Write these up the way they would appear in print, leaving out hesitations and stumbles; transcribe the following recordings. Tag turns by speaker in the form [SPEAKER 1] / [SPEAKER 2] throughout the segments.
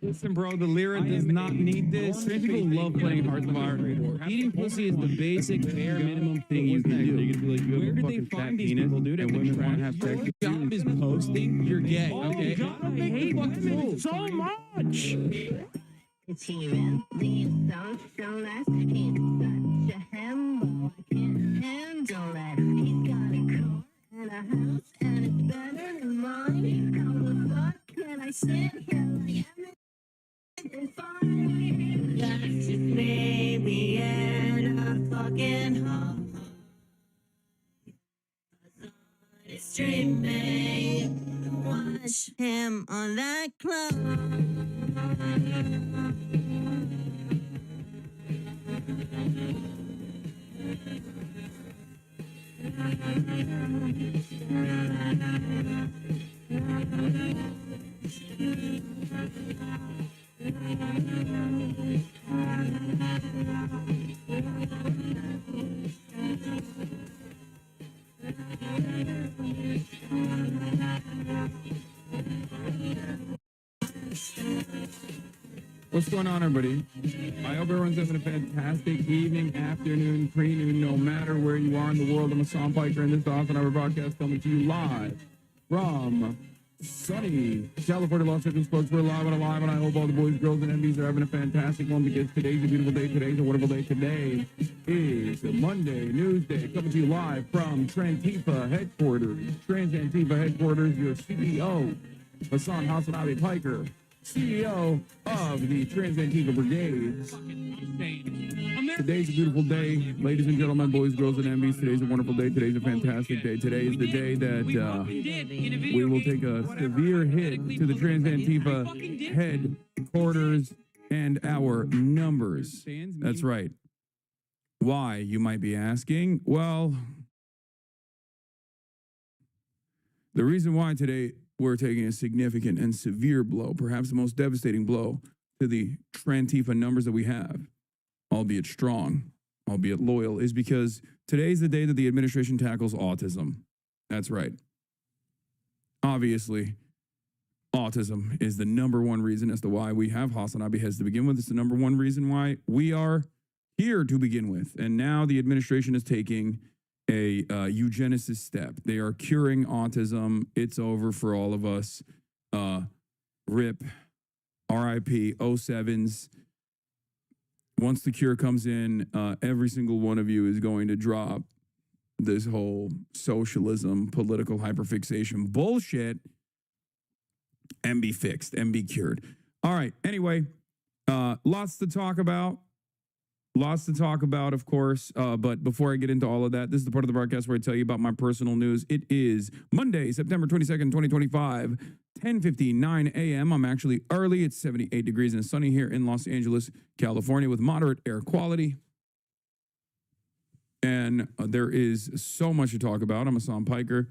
[SPEAKER 1] Listen, bro, the lyra does not need this. People love playing Hearts of Iron. Eating pussy is the basic, bare minimum thing you can do. Where did they find these people, dude? And women want to have sex with you? Your job is posting, you're gay, okay? God, I hate women so much!
[SPEAKER 2] It's here leave so last. He's such a himbo. I can't handle it. He's got a car and a house, and it's better than mine. How the fuck can I sit here like and fine? That's just maybe in a fucking home. It's streaming. Watch him on that club.
[SPEAKER 1] What's going on, everybody? I hope everyone's having a fantastic evening, afternoon, pre-noon, no matter where you are in the world. I'm Hassan Piker, and this is the Hasanabi broadcast coming to you live from sunny California, Los Angeles, folks. We're live and alive, and I hope all the boys, girls, and MBs are having a fantastic one because today's a beautiful day. Today's a wonderful day. Today is Monday, News Day, coming to you live from Antifa headquarters. Antifa headquarters, your CEO, Hassan Hasanabi Piker, CEO of the Antifa Brigade. Today's a beautiful day, ladies and gentlemen, boys, girls, and MBs. Today's a wonderful day. Today's a fantastic day. Today is the day that we will take a severe hit to the Antifa headquarters and our numbers. That's right. Why, you might be asking? Well, the reason why today we're taking a significant and severe blow, perhaps the most devastating blow to the Antifa numbers that we have, albeit strong, albeit loyal, is because today's the day that the administration tackles autism. That's right. Obviously, autism is the number one reason as to why we have Hasanabi Heads to begin with. It's the number one reason why we are here to begin with. And now the administration is taking a eugenicist step. They are curing autism. It's over for all of us. RIP, RIP, 07s. Once the cure comes in, every single one of you is going to drop this whole socialism, political hyperfixation bullshit and be fixed and be cured. All right. Anyway, lots to talk about. Lots to talk about, of course, but before I get into all of that, this is the part of the broadcast where I tell you about my personal news. It is Monday, September 22nd, 2025, 10:59 a.m. I'm actually early. It's 78 degrees and sunny here in Los Angeles, California, with moderate air quality. And there is so much to talk about. I'm Hassan Piker,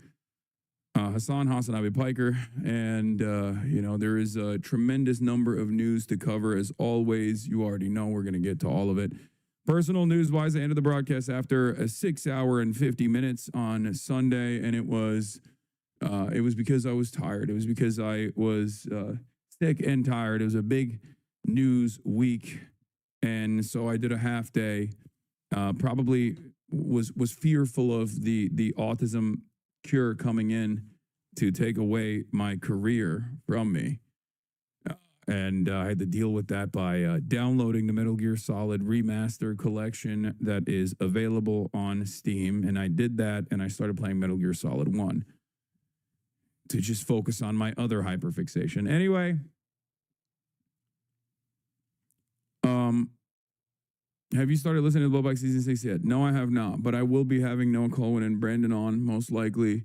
[SPEAKER 1] Hassan Hasanabi Piker, and, there is a tremendous number of news to cover. As always, you already know we're going to get to all of it. Personal news-wise, I ended the broadcast after a 6 hour and 50 minutes on Sunday, and it was because I was tired. It was because I was sick and tired. It was a big news week, and so I did a half day. Probably was fearful of the autism cure coming in to take away my career from me. And I had to deal with that by downloading the Metal Gear Solid Remaster collection that is available on Steam. And I did that, and I started playing Metal Gear Solid 1 to just focus on my other hyperfixation. Anyway, have you started listening to Blowback Season 6 yet? No, I have not, but I will be having Noah Cohen and Brandon on most likely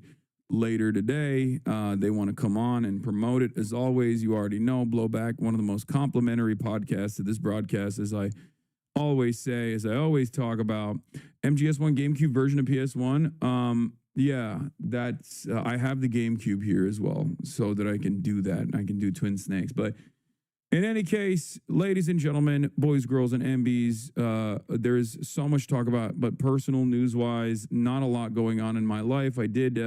[SPEAKER 1] later today. They want to come on and promote it. As always, you already know, Blowback, one of the most complimentary podcasts to this broadcast, as I always say, as I always talk about. MGS1 GameCube version of PS1. Yeah, that's, I have the GameCube here as well, so that I can do that. I can do Twin Snakes. But in any case, ladies and gentlemen, boys, girls, and MBs, there's so much to talk about, but personal news-wise, not a lot going on in my life. I did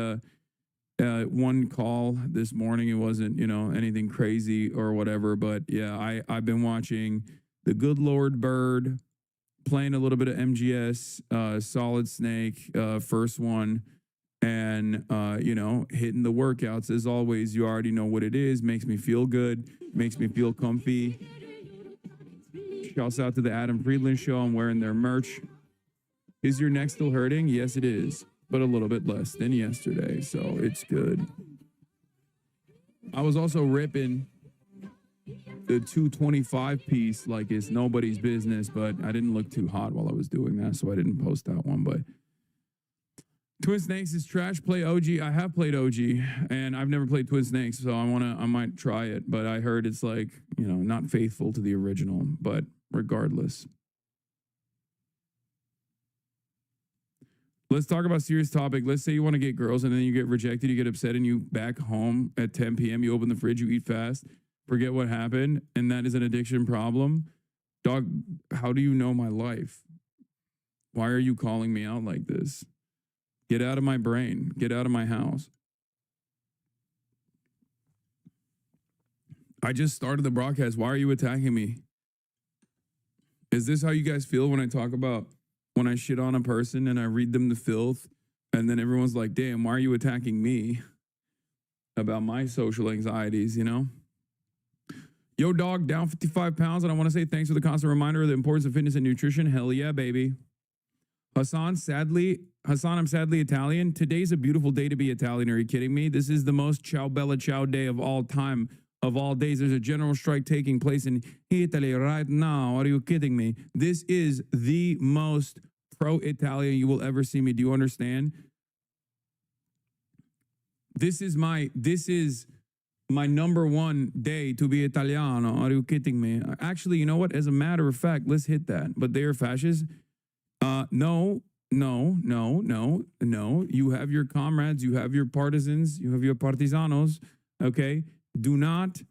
[SPEAKER 1] one call this morning. It wasn't, you know, anything crazy or whatever. But yeah, I've been watching The Good Lord Bird, playing a little bit of MGS, Solid Snake, first one, and you know, hitting the workouts as always. You already know what it is. Makes me feel good. Makes me feel comfy. Shouts out to the Adam Friedland Show. I'm wearing their merch. Is your neck still hurting? Yes, it is, but a little bit less than yesterday, so it's good. I was also ripping the 225 piece like it's nobody's business, but I didn't look too hot while I was doing that, so I didn't post that one. But Twin Snakes is trash. Play OG. I have played OG, and I've never played Twin Snakes, so I might try it. But I heard it's like, you know, not faithful to the original. But regardless, let's talk about a serious topic. Let's say you want to get girls, and then you get rejected, you get upset, and you back home at 10 p.m. You open the fridge, you eat fast, forget what happened, and that is an addiction problem. Dog, how do you know my life? Why are you calling me out like this? Get out of my brain. Get out of my house. I just started the broadcast. Why are you attacking me? Is this how you guys feel when I talk about when I shit on a person and I read them to filth, and then everyone's like, damn, why are you attacking me about my social anxieties, you know? Yo, dog, down 55 pounds, and I want to say thanks for the constant reminder of the importance of fitness and nutrition. Hell yeah, baby. Hassan, I'm sadly Italian. Today's a beautiful day to be Italian. Are you kidding me? This is the most ciao bella ciao day of all time, of all days. There's a general strike taking place in Italy right now. Are you kidding me? This is the most pro-Italian you will ever see me. Do you understand? This is my number one day to be Italiano. Are you kidding me? Actually, you know what? As a matter of fact, let's hit that. But they are fascists. No. You have your comrades, you have your partisans, you have your partisanos. Okay. Do not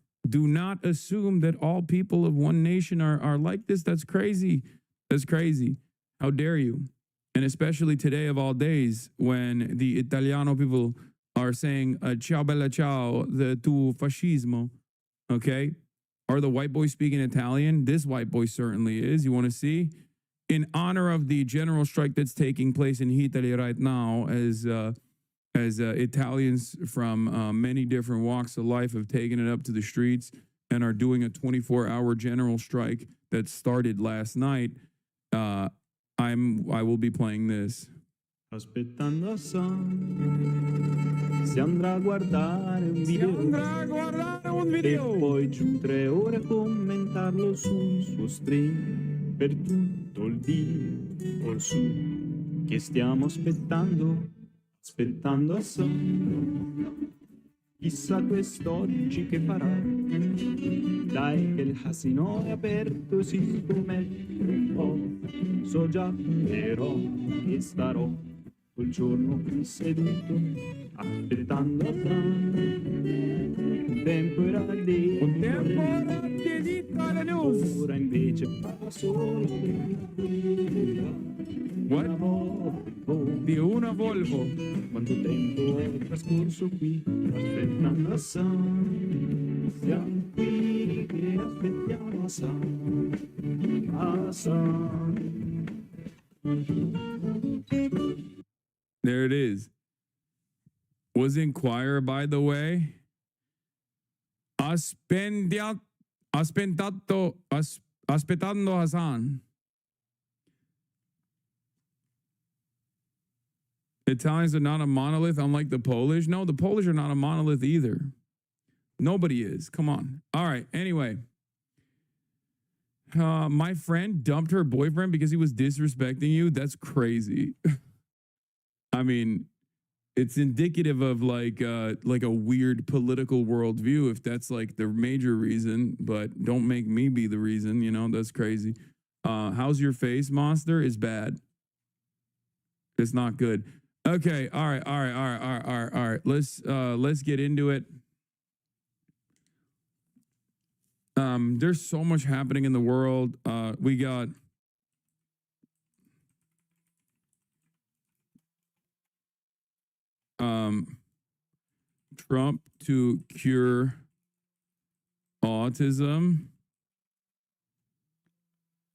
[SPEAKER 1] assume that all people of one nation are like this. That's crazy. That's crazy. How dare you? And especially today of all days, when the Italiano people are saying ciao bella ciao to fascismo. Okay. Are the white boys speaking Italian? This white boy certainly is. You want to see? In honor of the general strike that's taking place in Italy right now, as Italians from many different walks of life have taken it up to the streets and are doing a 24-hour general strike that started last night, I will be playing this.
[SPEAKER 3] Aspettando si andrà a guardare un video e poi giù 3 ore a commentarlo sul suo stream per tutto il dì o su che stiamo aspettando chissà quest'oggi che farà, dai che il casino è aperto, si scomette un po', so già però che starò quel giorno qui seduto aspettando un tempo era dedito ora invece fa solo
[SPEAKER 1] Di una Volvo.
[SPEAKER 3] quanto tempo è trascorso qui aspettando siamo qui che aspettiamo
[SPEAKER 1] There it is. Was in choir, by the way. Aspettando Hassan. Italians are not a monolith, unlike the Polish. No, the Polish are not a monolith either. Nobody is. Come on. All right. Anyway. My friend dumped her boyfriend because he was disrespecting you. That's crazy. I mean, it's indicative of like a weird political worldview if that's like the major reason, but don't make me be the reason, you know, that's crazy. How's your face, monster? Is bad. It's not good. Okay, all right. Let's get into it. There's so much happening in the world. We got Trump to cure autism.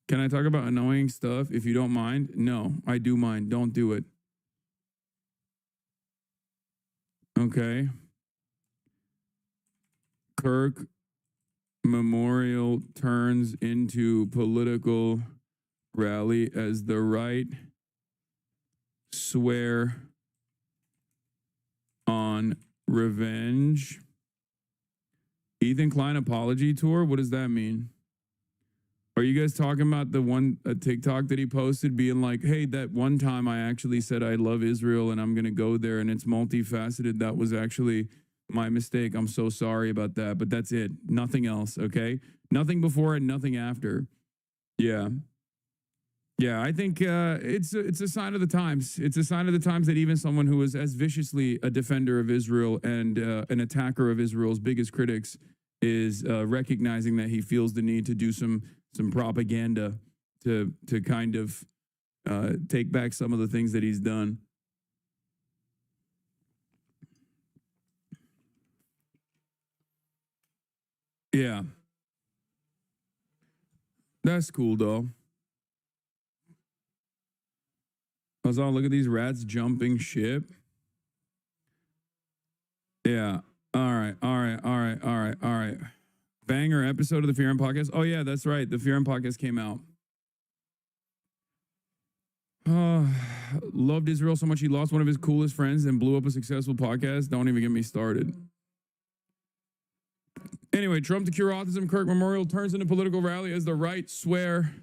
[SPEAKER 1] Can I talk about annoying stuff if you don't mind? No, I do mind. Don't do it. Okay. Kirk Memorial turns into political rally as the right swear on revenge. Ethan Klein apology tour? What does that mean? Are you guys talking about the one TikTok that he posted being like, hey, that one time I actually said I love Israel and I'm going to go there and it's multifaceted. That was actually my mistake. I'm so sorry about that. But that's it. Nothing else. Okay. Nothing before and nothing after. Yeah. Yeah. I think it's a sign of the times. It's a sign of the times that even someone who is as viciously a defender of Israel and an attacker of Israel's biggest critics is recognizing that he feels the need to do some propaganda to kind of take back some of the things that he's done. Yeah. That's cool, though. Hassan, look at these rats jumping ship. Yeah. All right. Banger episode of the Fear and Podcast. Oh, yeah, that's right. The Fear and Podcast came out. Loved Israel so much he lost one of his coolest friends and blew up a successful podcast. Don't even get me started. Anyway, Trump to cure autism, Kirk Memorial turns into political rally as the right swear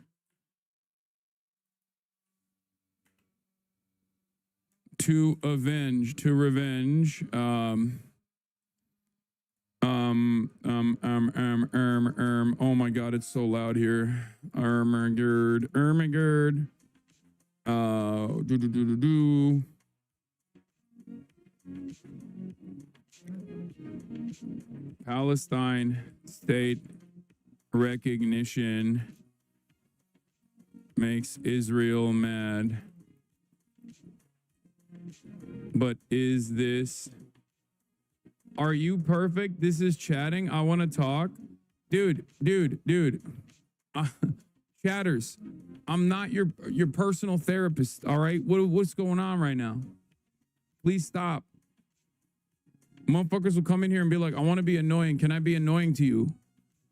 [SPEAKER 1] to revenge. Oh my God, it's so loud here. Ermagerd. Palestine state recognition makes Israel mad. But is this... Are you perfect? This is chatting. I want to talk. Dude. Chatters, I'm not your personal therapist, all right? What's going on right now? Please stop. Motherfuckers will come in here and be like, I want to be annoying. Can I be annoying to you?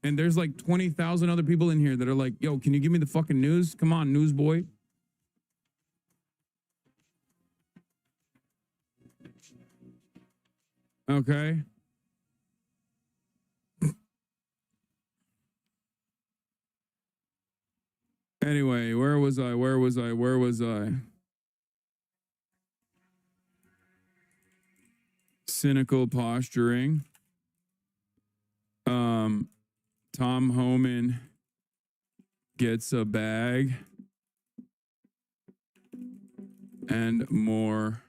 [SPEAKER 1] And there's like 20,000 other people in here that are like, yo, can you give me the fucking news? Come on, news boy. Okay. Anyway, where was I? Cynical posturing. Tom Homan gets a bag. And more.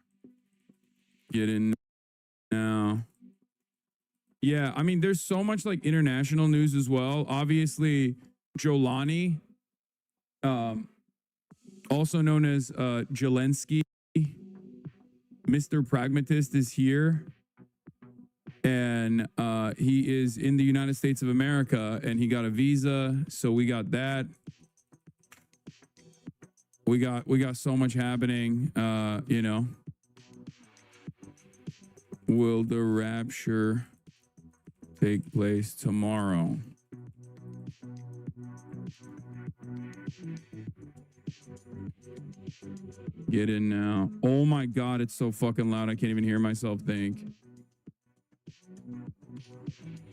[SPEAKER 1] Get in now. Yeah, I mean, there's so much like international news as well. Obviously, Jolani, also known as Zelensky, Mr. Pragmatist, is here. And he is in the United States of America and he got a visa. So we got that. We got so much happening, you know. Will the rapture take place tomorrow? Get in now. Oh my God, it's so fucking loud. I can't even hear myself think.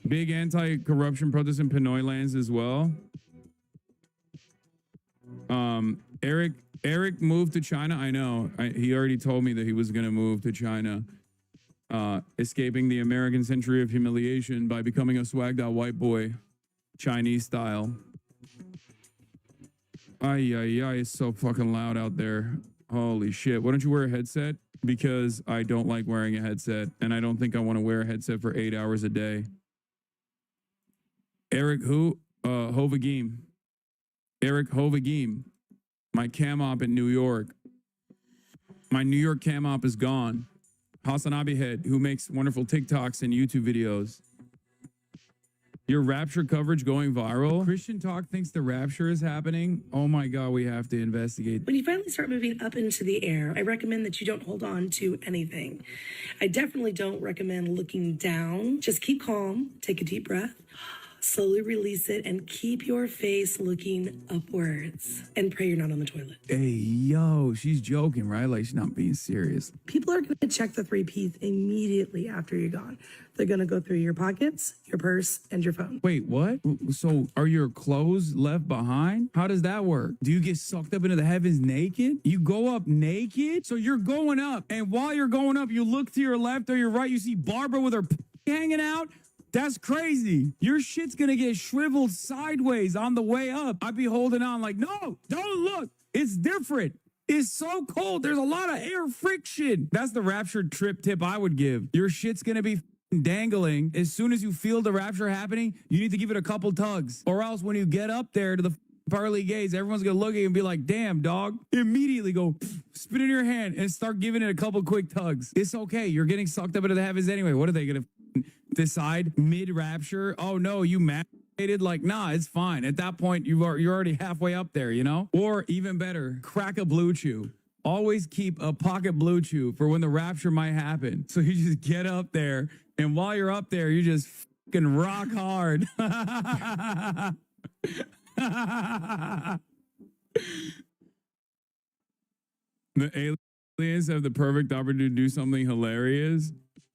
[SPEAKER 1] Big anti-corruption protests in Pinoy lands as well. Eric moved to China. I know. He already told me that he was going to move to China. Escaping the American century of humiliation by becoming a swagged out white boy, Chinese style. Ay, it's so fucking loud out there. Holy shit. Why don't you wear a headset? Because I don't like wearing a headset, and I don't think I want to wear a headset for 8 hours a day. Eric who? Hovagim. Eric Hovagim. My cam op in New York. My New York cam op is gone. Hasanabi head, who makes wonderful TikToks and YouTube videos. Your Rapture coverage going viral. Christian Talk thinks the Rapture is happening. Oh my God, we have to investigate.
[SPEAKER 4] When you finally start moving up into the air, I recommend that you don't hold on to anything. I definitely don't recommend looking down. Just keep calm, take a deep breath, slowly release it, and keep your face looking upwards. And pray you're not on the toilet.
[SPEAKER 1] Hey, yo, she's joking, right? Like she's not being serious.
[SPEAKER 4] People are going to check the 3 Ps immediately after you're gone. They're going to go through your pockets, your purse, and your phone.
[SPEAKER 1] Wait, what? So are your clothes left behind? How does that work? Do you get sucked up into the heavens naked? You go up naked? So you're going up, and while you're going up, you look to your left or your right, you see Barbara with her hanging out? That's crazy. Your shit's gonna get shriveled sideways on the way up. I'd be holding on like, no, don't look. It's different. It's so cold. There's a lot of air friction. That's the Rapture trip tip I would give. Your shit's gonna be dangling. As soon as you feel the Rapture happening, you need to give it a couple tugs. Or else when you get up there to the pearly gates, everyone's gonna look at you and be like, damn, dog. Immediately go spit it in your hand and start giving it a couple quick tugs. It's okay. You're getting sucked up into the heavens anyway. What are they gonna decide mid-Rapture? Oh no, you masturbated? Like, nah, it's fine. At that point, you're already halfway up there, you know? Or even better, crack a blue chew. Always keep a pocket blue chew for when the Rapture might happen. So you just get up there, and while you're up there, you just fucking rock hard. The aliens have the perfect opportunity to do something hilarious.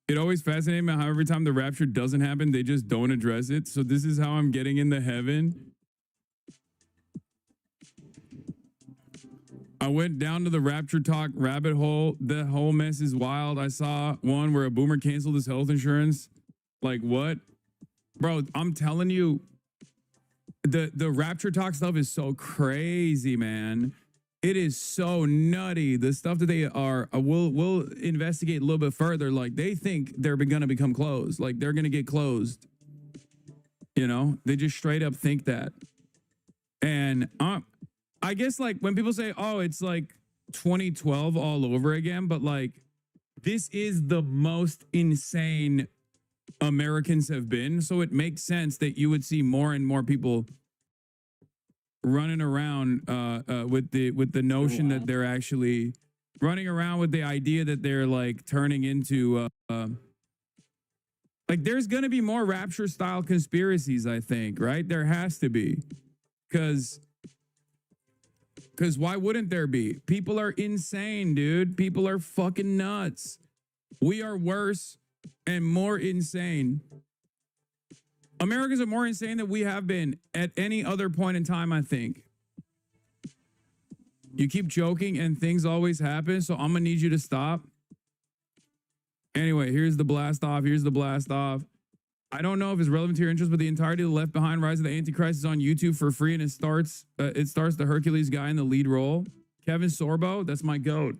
[SPEAKER 1] It always fascinates me how every time the Rapture doesn't happen, they just don't address it. So this is how I'm getting into heaven. I went down to the Rapture talk rabbit hole. The whole mess is wild. I saw one where a boomer canceled his health insurance. Like, what? Bro, I'm telling you, the Rapture talk stuff is so crazy, man. It is so nutty. The stuff that they are, we'll investigate a little bit further. Like, they think they're going to become closed. Like, they're going to get closed. You know, they just straight up think that. And I guess, like, when people say, oh, it's like 2012 all over again, but like, this is the most insane Americans have been. So it makes sense that you would see more and more people running around with the notion that they're actually running around with the idea that they're like turning into like, there's gonna be more Rapture style conspiracies, I think, right? There has to be, because why wouldn't there be? People are insane, dude. People are fucking nuts. We are worse and more insane. Americans are more insane than we have been at any other point in time, I think. You keep joking and things always happen, so I'm gonna need you to stop. Anyway, here's the blast off. Here's the blast off. I don't know if it's relevant to your interest, but the entirety of the Left Behind Rise of the Antichrist is on YouTube for free, and it stars the Hercules guy in the lead role. Kevin Sorbo, that's my goat.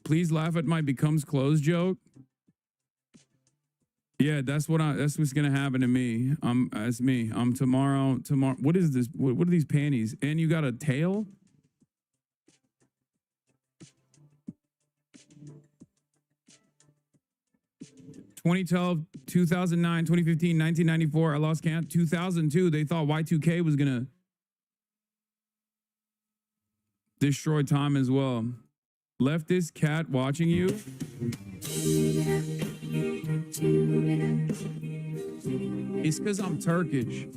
[SPEAKER 1] Please laugh at my becomes closed joke. Yeah, that's what's gonna happen to me. That's me. Tomorrow. What is this? What are these panties? And you got a tail? (2012, 2009, 2015, 1994. I lost count. 2002. They thought Y2K was gonna destroy time as well. Leftist cat watching you. It's because I'm Turkish.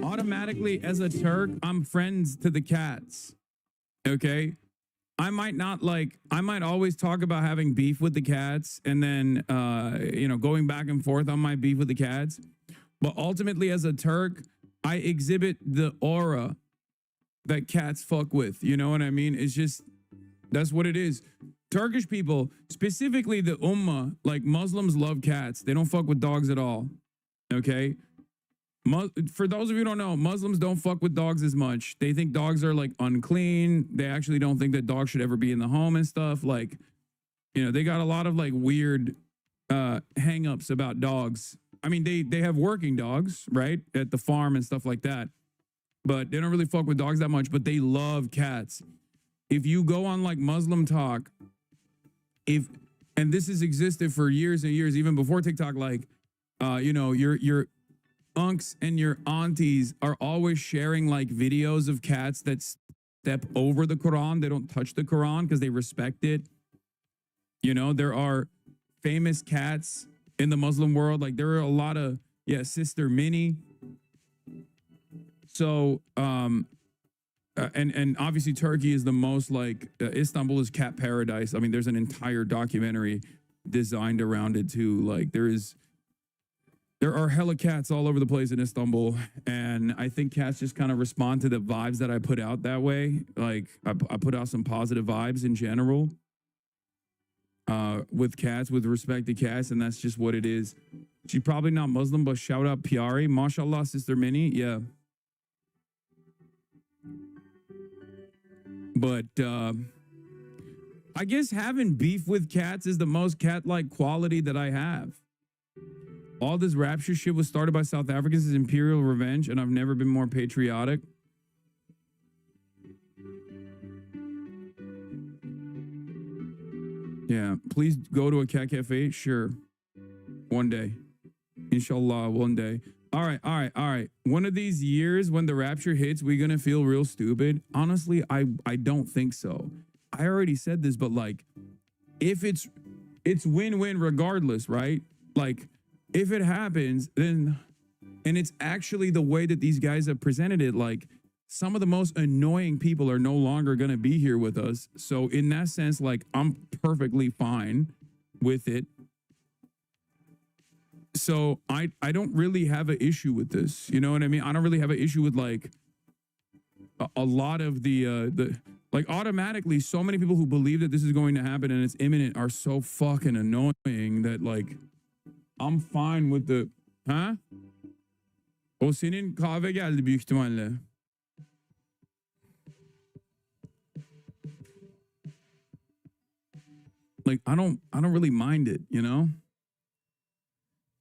[SPEAKER 1] Automatically, as a Turk, I'm friends to the cats. Okay? I might always talk about having beef with the cats and then, going back and forth on my beef with the cats. But ultimately, as a Turk, I exhibit the aura that cats fuck with. You know what I mean? It's just, that's what it is. Turkish people, specifically the Ummah, like Muslims love cats. They don't fuck with dogs at all. Okay? For those of you who don't know, Muslims don't fuck with dogs as much. They think dogs are like unclean. They actually don't think that dogs should ever be in the home and stuff. Like, they got a lot of like weird hang-ups about dogs. I mean, they have working dogs, right? At the farm and stuff like that. But they don't really fuck with dogs that much, but they love cats. If you go on like Muslim Talk if, and this has existed for years and years, even before TikTok, like, you know, your unks and your aunties are always sharing like videos of cats that step over the Quran. They don't touch the Quran because they respect it. You know, there are famous cats in the Muslim world. Like there are a lot of, yeah, Sister Minnie. So, and obviously Turkey is the most like, Istanbul is cat paradise. I mean, there's an entire documentary designed around it too. Like there are hella cats all over the place in Istanbul. And I think cats just kind of respond to the vibes that I put out that way. Like I put out some positive vibes in general. With cats, with respect to cats, and that's just what it is. She's probably not Muslim, but shout out Piari. Mashallah, Sister Minnie. Yeah. But I guess having beef with cats is the most cat-like quality that I have. All this Rapture shit was started by South Africans as imperial revenge, and I've never been more patriotic. Yeah, please go to a cat cafe. Sure. One day. Inshallah, one day. All right. One of these years when the Rapture hits, we're going to feel real stupid. Honestly, I don't think so. I already said this, but like, if it's win-win regardless, right? Like, if it happens, then, and it's actually the way that these guys have presented it, like, some of the most annoying people are no longer going to be here with us. So in that sense, like, I'm perfectly fine with it. So I don't really have an issue with this. You know what I mean? I don't really have an issue with like a lot of the like automatically so many people who believe that this is going to happen and it's imminent are so fucking annoying that like I'm fine with the O senin kahve geldi büyük ihtimalle. Like I don't really mind it, you know?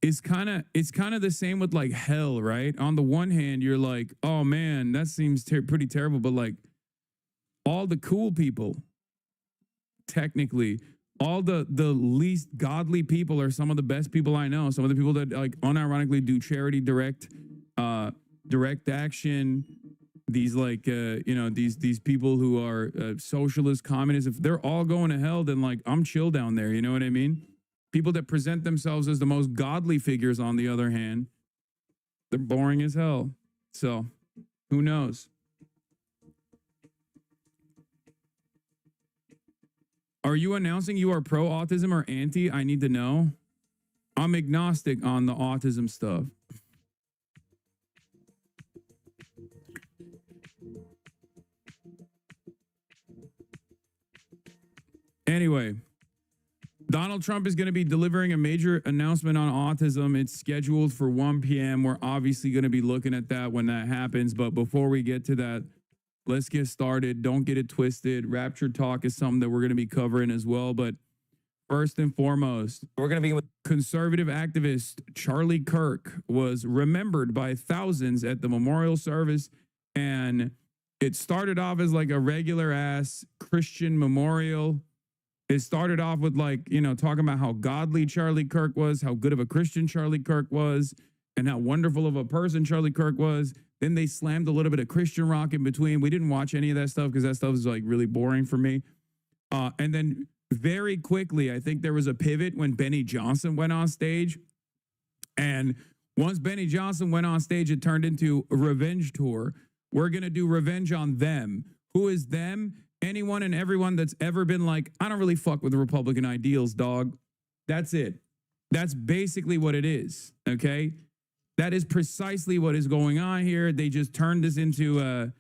[SPEAKER 1] It's kind of the same with like hell, right? On the one hand, you're like, oh man, that seems pretty terrible, but like all the cool people, technically, all the least godly people are some of the best people I know. Some of the people that like unironically do charity, direct action. These like you know, these people who are socialist, communists, if they're all going to hell, then like I'm chill down there. You know what I mean? People that present themselves as the most godly figures, on the other hand, they're boring as hell. So who knows? Are you announcing you are pro-autism or anti? I need to know. I'm agnostic on the autism stuff. Anyway, Donald Trump is going to be delivering a major announcement on autism. It's scheduled for 1 p.m. We're obviously going to be looking at that when that happens. But before we get to that, let's get started. Don't get it twisted. Rapture talk is something that we're going to be covering as well. But first and foremost, we're going to begin with conservative activist Charlie Kirk was remembered by thousands at the memorial service. And it started off as like a regular ass Christian memorial. It started off with like, you know, talking about how godly Charlie Kirk was, how good of a Christian Charlie Kirk was, and how wonderful of a person Charlie Kirk was. Then they slammed a little bit of Christian rock in between. We didn't watch any of that stuff because that stuff is like really boring for me. And then very quickly, I think there was a pivot when Benny Johnson went on stage. And once Benny Johnson went on stage, it turned into a revenge tour. We're going to do revenge on them. Who is them? Anyone and everyone that's ever been like, I don't really fuck with the Republican ideals, dog. That's it. That's basically what it is, okay? That is precisely what is going on here. They just turned this into a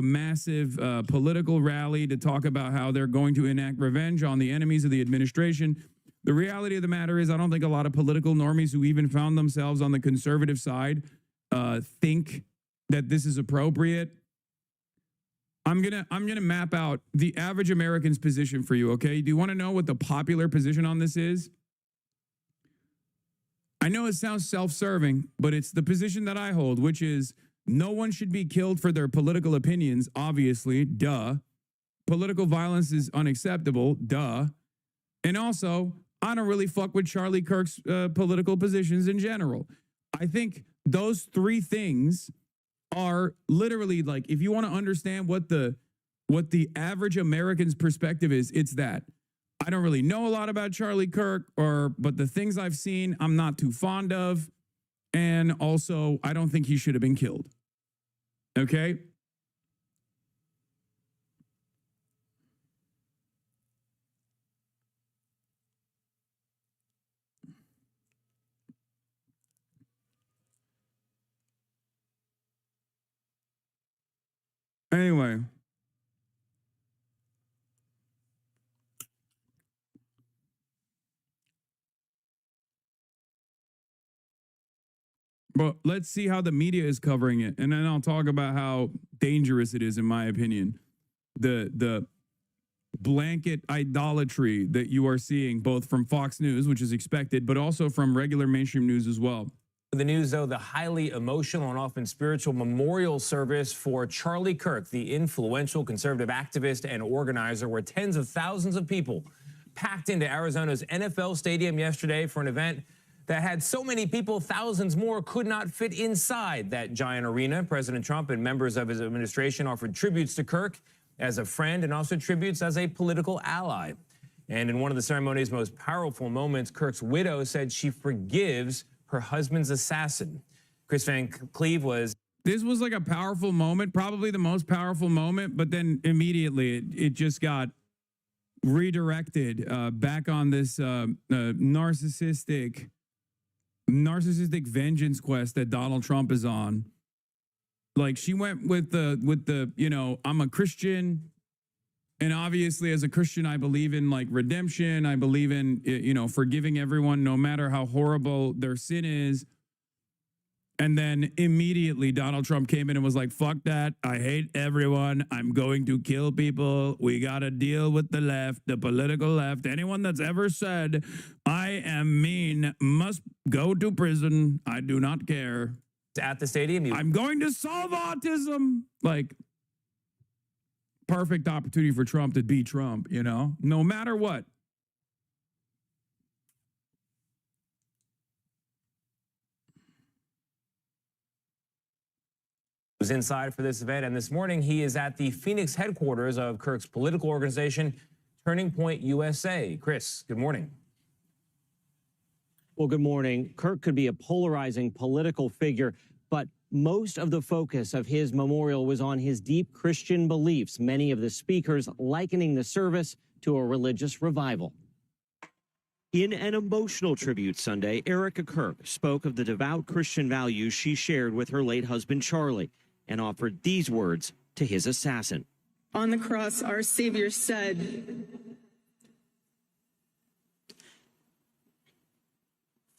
[SPEAKER 1] massive political rally to talk about how they're going to enact revenge on the enemies of the administration. The reality of the matter is I don't think a lot of political normies who even found themselves on the conservative side think that this is appropriate. I'm gonna map out the average American's position for you, okay? Do you want to know what the popular position on this is? I know it sounds self-serving, but it's the position that I hold, which is no one should be killed for their political opinions, obviously, duh. political violence is unacceptable, duh. And also, I don't really fuck with Charlie Kirk's political positions in general. I think those three things are literally like, if you want to understand what the average American's perspective is, it's that. I don't really know a lot about Charlie Kirk, but the things I've seen, I'm not too fond of. And also, I don't think he should have been killed. Okay? Anyway. But let's see how the media is covering it. And then I'll talk about how dangerous it is, in my opinion. The blanket idolatry that you are seeing, both from Fox News, which is expected, but also from regular mainstream news as well.
[SPEAKER 5] The news, though, the highly emotional and often spiritual memorial service for Charlie Kirk, the influential conservative activist and organizer, where tens of thousands of people packed into Arizona's NFL stadium yesterday for an event that had so many people, thousands more could not fit inside that giant arena. President Trump and members of his administration offered tributes to Kirk as a friend and also tributes as a political ally. And in one of the ceremony's most powerful moments, Kirk's widow said she forgives her husband's assassin. Chris Van Cleve was...
[SPEAKER 1] This was like a powerful moment, probably the most powerful moment, but then immediately it just got redirected back on this narcissistic vengeance quest that Donald Trump is on. Like, she went with the, you know, I'm a Christian, and obviously as a Christian, I believe in like redemption. I believe in, you know, forgiving everyone no matter how horrible their sin is. And then immediately Donald Trump came in and was like, fuck that. I hate everyone. I'm going to kill people. We got to deal with the left, the political left. Anyone that's ever said I am mean must go to prison. I do not care.
[SPEAKER 5] At the stadium.
[SPEAKER 1] I'm going to solve autism. Like, perfect opportunity for Trump to be Trump, you know, no matter what.
[SPEAKER 5] Was inside for this event, and this morning he is at the Phoenix headquarters of Kirk's political organization, Turning Point USA. Chris, good morning.
[SPEAKER 6] Well, good morning. Kirk could be a polarizing political figure, but most of the focus of his memorial was on his deep Christian beliefs, many of the speakers likening the service to a religious revival. In an emotional tribute Sunday, Erica Kirk spoke of the devout Christian values she shared with her late husband, Charlie, and offered these words to his assassin.
[SPEAKER 7] On the cross, our Savior said,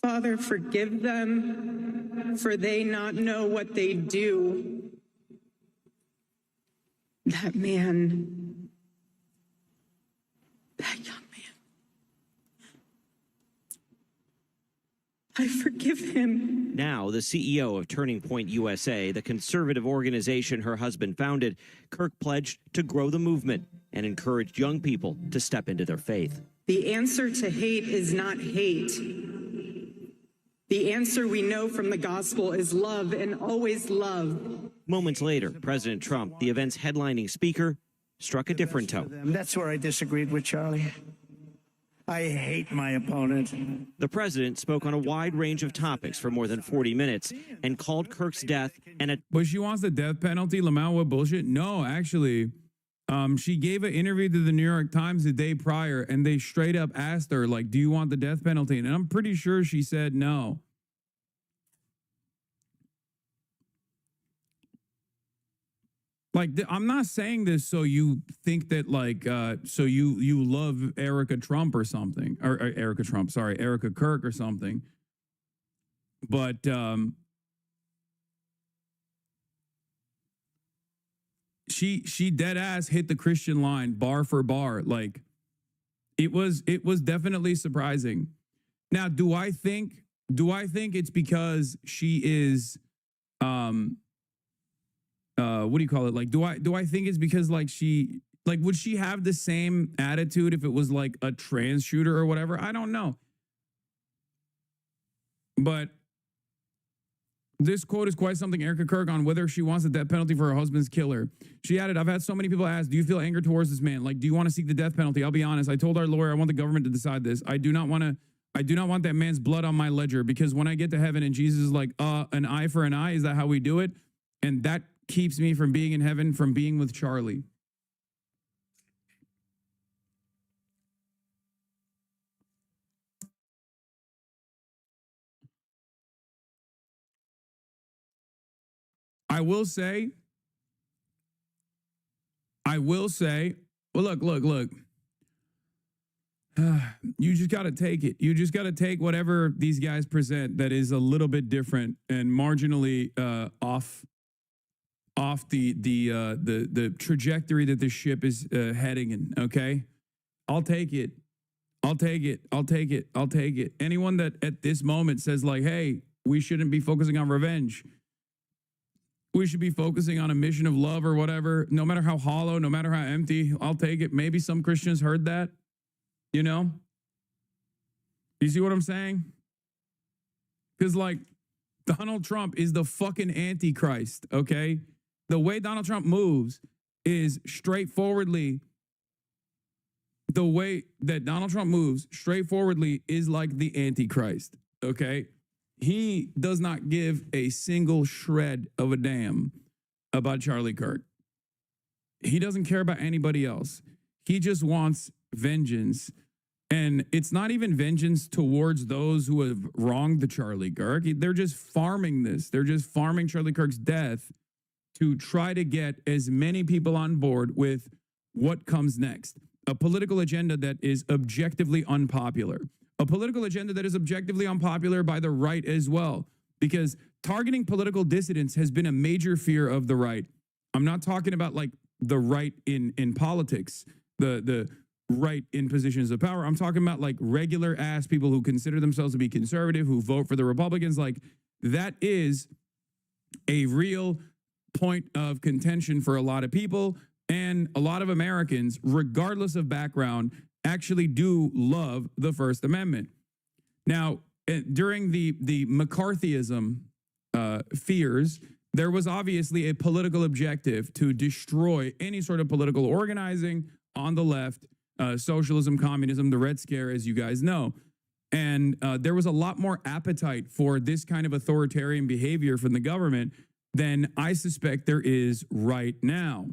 [SPEAKER 7] Father, forgive them, for they not know what they do. That man, that young man, I forgive him.
[SPEAKER 6] Now, the CEO of Turning Point USA, the conservative organization her husband founded, Kirk pledged to grow the movement and encouraged young people to step into their faith.
[SPEAKER 7] The answer to hate is not hate. The answer we know from the gospel is love, and always love.
[SPEAKER 6] Moments later, President Trump, the event's headlining speaker, struck a different tone.
[SPEAKER 8] That's where I disagreed with Charlie. I hate my opponent.
[SPEAKER 6] The president spoke on a wide range of topics for more than 40 minutes and called Kirk's death
[SPEAKER 1] But she wants the death penalty, Lamau, what bullshit? No, actually, she gave an interview to the New York Times the day prior, and they straight up asked her, like, do you want the death penalty? And I'm pretty sure she said no. Like, I'm not saying this so you think that, like, so you love Erica Trump or something, or Erica Kirk or something. But she dead ass hit the Christian line bar for bar. Like, it was definitely surprising. Now, do I think it's because she is what do you call it? Like, do I think it's because, like, she Like, would she have the same attitude if it was like a trans shooter or whatever? I don't know. But this quote is quite something. Erica Kirk on whether she wants the death penalty for her husband's killer. She added, I've had so many people ask, do you feel anger towards this man? Like, do you want to seek the death penalty? I'll be honest. I told our lawyer I want the government to decide this. I do not want that man's blood on my ledger, because when I get to heaven and Jesus is like, an eye for an eye, is that how we do it? And that keeps me from being in heaven, from being with Charlie. I will say, well, look. You just got to take it. You just got to take whatever these guys present that is a little bit different and marginally off the trajectory that the ship is heading in. Okay, I'll take it. Anyone that at this moment says like, hey, we shouldn't be focusing on revenge, we should be focusing on a mission of love or whatever, no matter how hollow, no matter how empty, I'll take it. Maybe some Christians heard that, you know? You see what I'm saying? Because, like, Donald Trump is the fucking Antichrist, okay? The way Donald Trump moves is straightforwardly, the way that Donald Trump moves straightforwardly is like the Antichrist, okay? He does not give a single shred of a damn about Charlie Kirk. He doesn't care about anybody else. He just wants vengeance. And it's not even vengeance towards those who have wronged the Charlie Kirk. They're just farming this. They're just farming Charlie Kirk's death to try to get as many people on board with what comes next. A political agenda that is objectively unpopular. A political agenda that is objectively unpopular by the right as well, because targeting political dissidents has been a major fear of the right. I'm not talking about like the right in politics, the right in positions of power. I'm talking about like regular ass people who consider themselves to be conservative, who vote for the Republicans. Like, that is a real point of contention for a lot of people, and a lot of Americans, regardless of background, actually do love the First Amendment. Now, during the McCarthyism fears, there was obviously a political objective to destroy any sort of political organizing on the left, socialism, communism, the Red Scare, as you guys know. And there was a lot more appetite for this kind of authoritarian behavior from the government than I suspect there is right now.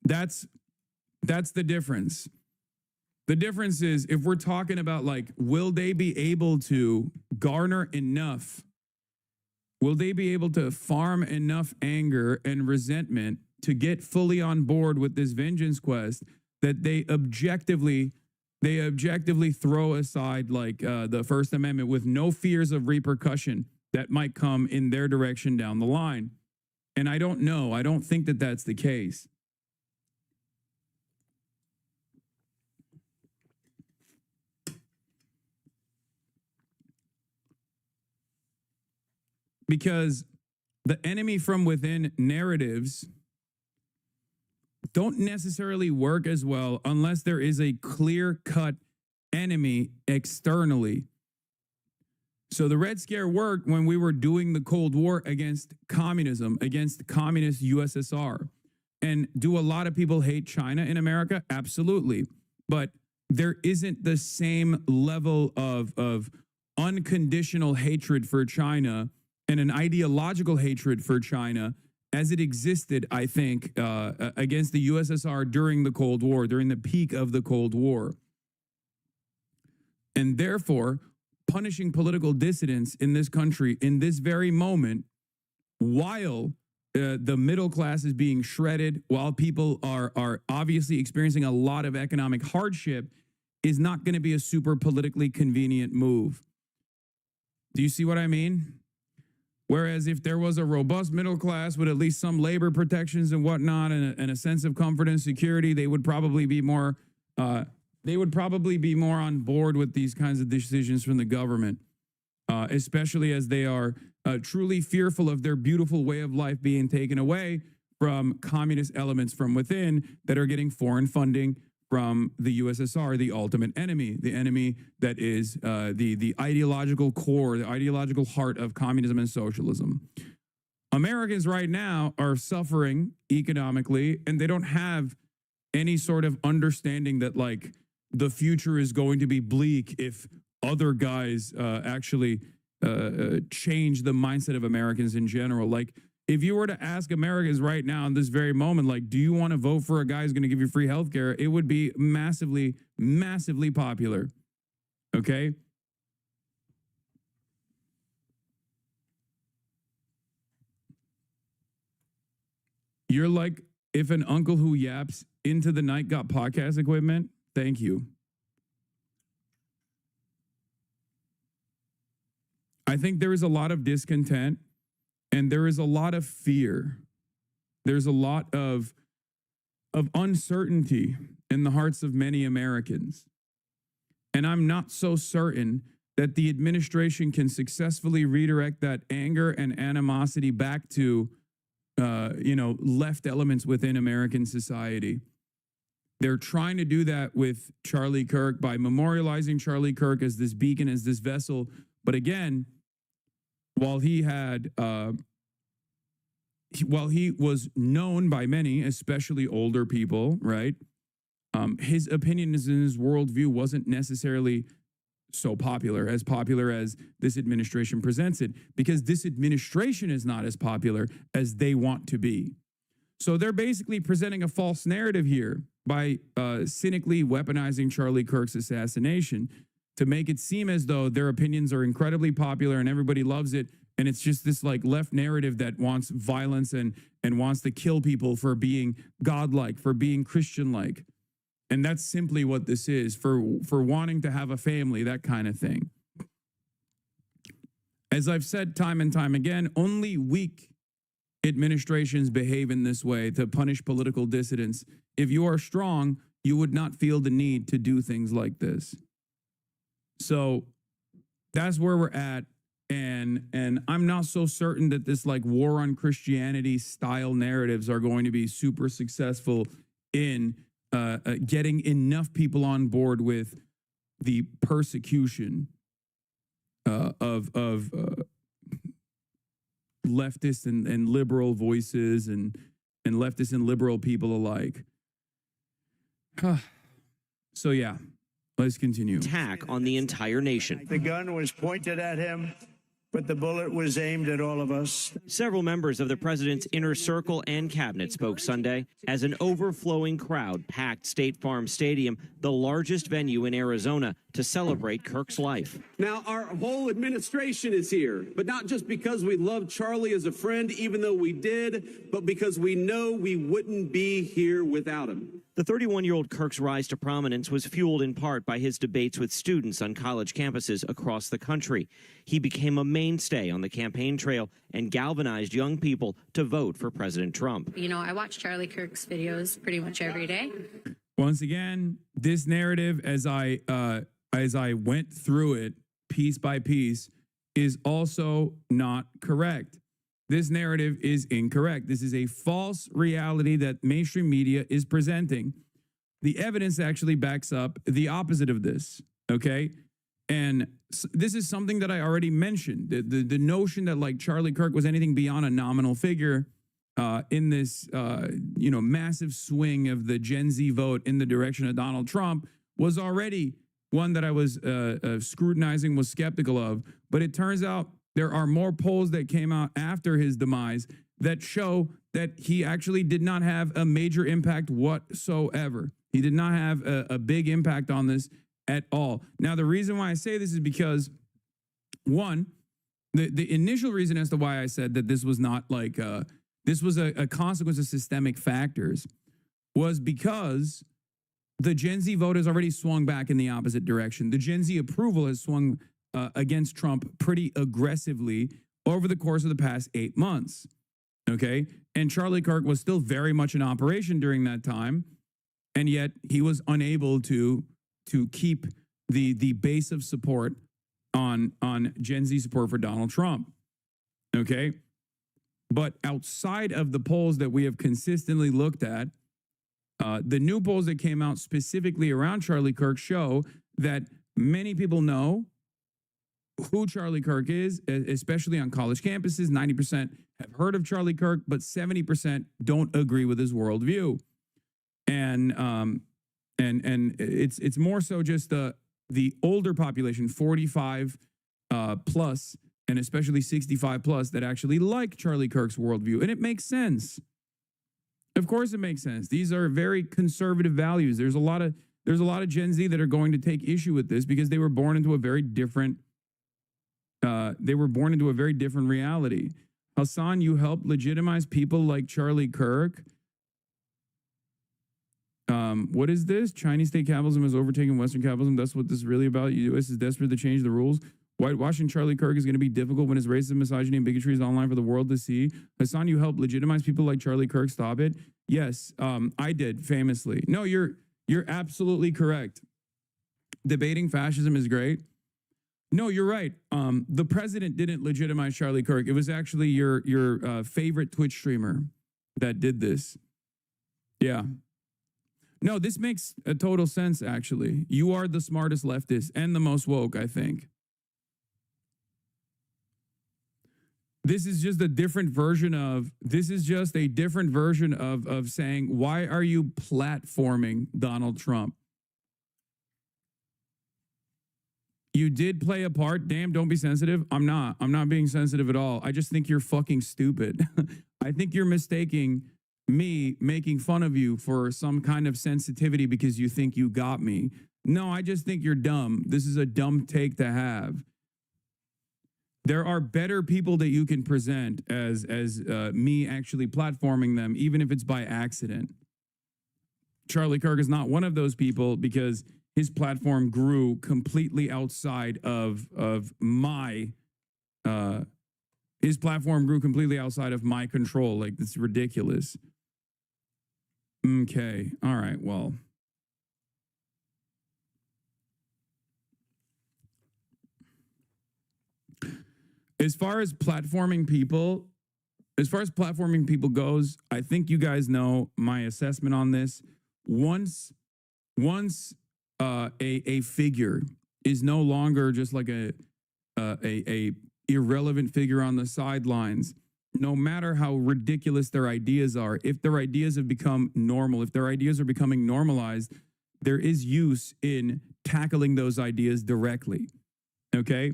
[SPEAKER 1] That's the difference. The difference is, if we're talking about like, will they be able to garner enough? Will they be able to farm enough anger and resentment to get fully on board with this vengeance quest that they objectively throw aside like the First Amendment with no fears of repercussion that might come in their direction down the line? And I don't know. I don't think that that's the case. Because the enemy from within narratives don't necessarily work as well unless there is a clear-cut enemy externally. So the Red Scare worked when we were doing the Cold War against communism, against communist USSR. And do a lot of people hate China in America? Absolutely. But there isn't the same level of unconditional hatred for China and an ideological hatred for China as it existed, I think, against the USSR during the Cold War, during the peak of the Cold War. And therefore, punishing political dissidents in this country in this very moment, while the middle class is being shredded, while people are obviously experiencing a lot of economic hardship, is not going to be a super politically convenient move. Do you see what I mean? Whereas if there was a robust middle class with at least some labor protections and whatnot, and a sense of comfort and security, they would probably be more on board with these kinds of decisions from the government, especially as they are truly fearful of their beautiful way of life being taken away from communist elements from within that are getting foreign funding from the USSR, the ultimate enemy, the enemy that is the ideological core, the ideological heart of communism and socialism. Americans right now are suffering economically, and they don't have any sort of understanding that like the future is going to be bleak if other guys actually change the mindset of Americans in general. Like, if you were to ask Americans right now in this very moment, like, do you want to vote for a guy who's going to give you free healthcare? It would be massively, massively popular. Okay? You're like, if an uncle who yaps into the night got podcast equipment, thank you. I think there is a lot of discontent and there is a lot of fear. There's a lot of uncertainty in the hearts of many Americans. And I'm not so certain that the administration can successfully redirect that anger and animosity back to left elements within American society. They're trying to do that with Charlie Kirk by memorializing Charlie Kirk as this beacon, as this vessel. But again, while he was known by many, especially older people, right? His opinions and his worldview wasn't necessarily so popular as this administration presents it, because this administration is not as popular as they want to be. So they're basically presenting a false narrative here by cynically weaponizing Charlie Kirk's assassination to make it seem as though their opinions are incredibly popular and everybody loves it. And it's just this like left narrative that wants violence and wants to kill people for being godlike, for being Christian-like. And that's simply what this is, for wanting to have a family, that kind of thing. As I've said time and time again, only weak administrations behave in this way to punish political dissidents. If you are strong, you would not feel the need to do things like this. So that's where we're at. And I'm not so certain that this like war on Christianity style narratives are going to be super successful in getting enough people on board with the persecution of leftist and liberal voices and leftist and liberal people alike. So yeah, let's continue.
[SPEAKER 6] Attack on the entire nation.
[SPEAKER 8] The gun was pointed at him, but the bullet was aimed at all of us.
[SPEAKER 6] Several members of the president's inner circle and cabinet spoke Sunday as an overflowing crowd packed State Farm Stadium, the largest venue in Arizona, to celebrate Kirk's life.
[SPEAKER 9] Now, our whole administration is here, but not just because we love Charlie as a friend, even though we did, but because we know we wouldn't be here without him.
[SPEAKER 6] The 31-year-old Kirk's rise to prominence was fueled in part by his debates with students on college campuses across the country. He became a mainstay on the campaign trail and galvanized young people to vote for President Trump.
[SPEAKER 10] You know, I watch Charlie Kirk's videos pretty much every day.
[SPEAKER 1] Once again, this narrative, as I went through it piece by piece, is also not correct. This narrative is incorrect. This is a false reality that mainstream media is presenting. The evidence actually backs up the opposite of this, okay? And this is something that I already mentioned. The notion that like Charlie Kirk was anything beyond a nominal figure in this massive swing of the Gen Z vote in the direction of Donald Trump was already one that I was scrutinizing, was skeptical of. But it turns out there are more polls that came out after his demise that show that he actually did not have a major impact whatsoever. He did not have a big impact on this at all. Now, the reason why I say this is because, one, the initial reason as to why I said that this was not like, this was a consequence of systemic factors was because the Gen Z vote has already swung back in the opposite direction. The Gen Z approval has swung against Trump pretty aggressively over the course of the past 8 months, okay? And Charlie Kirk was still very much in operation during that time, and yet he was unable to keep the base of support on Gen Z support for Donald Trump. Okay. But outside of the polls that we have consistently looked at, the new polls that came out specifically around Charlie Kirk show that many people know who Charlie Kirk is, especially on college campuses. 90% have heard of Charlie Kirk, but 70% don't agree with his worldview. And it's more so just the older population, 45 plus, and especially 65 plus, that actually like Charlie Kirk's worldview. And it makes sense. Of course it makes sense. These are very conservative values. There's a lot of Gen Z that are going to take issue with this because they were born into a very different reality. Hassan, you help legitimize people like Charlie Kirk. What is this? Chinese state capitalism has overtaken Western capitalism. That's what this is really about. The U.S. is desperate to change the rules. Whitewashing Charlie Kirk is going to be difficult when his racism, misogyny, and bigotry is online for the world to see. Hassan, you help legitimize people like Charlie Kirk. Stop it. Yes, I did, famously. No, you're absolutely correct. Debating fascism is great. No, you're right. The president didn't legitimize Charlie Kirk. It was actually your favorite Twitch streamer that did this. Yeah. No, this makes a total sense, actually. You are the smartest leftist and the most woke, I think. This is just a different version of saying, why are you platforming Donald Trump? You did play a part. Damn, don't be sensitive. I'm not being sensitive at all. I just think you're fucking stupid. I think you're mistaking me making fun of you for some kind of sensitivity because you think you got me. No, I just think you're dumb. This is a dumb take to have. There are better people that you can present as me actually platforming them, even if it's by accident. Charlie Kirk is not one of those people because his platform grew completely outside of my my control. Like, it's ridiculous. Okay. All right. Well. As far as platforming people goes, I think you guys know my assessment on this. Once a figure is no longer just like a irrelevant figure on the sidelines, no matter how ridiculous their ideas are, if their ideas have become normal, if their ideas are becoming normalized, there is use in tackling those ideas directly. Okay?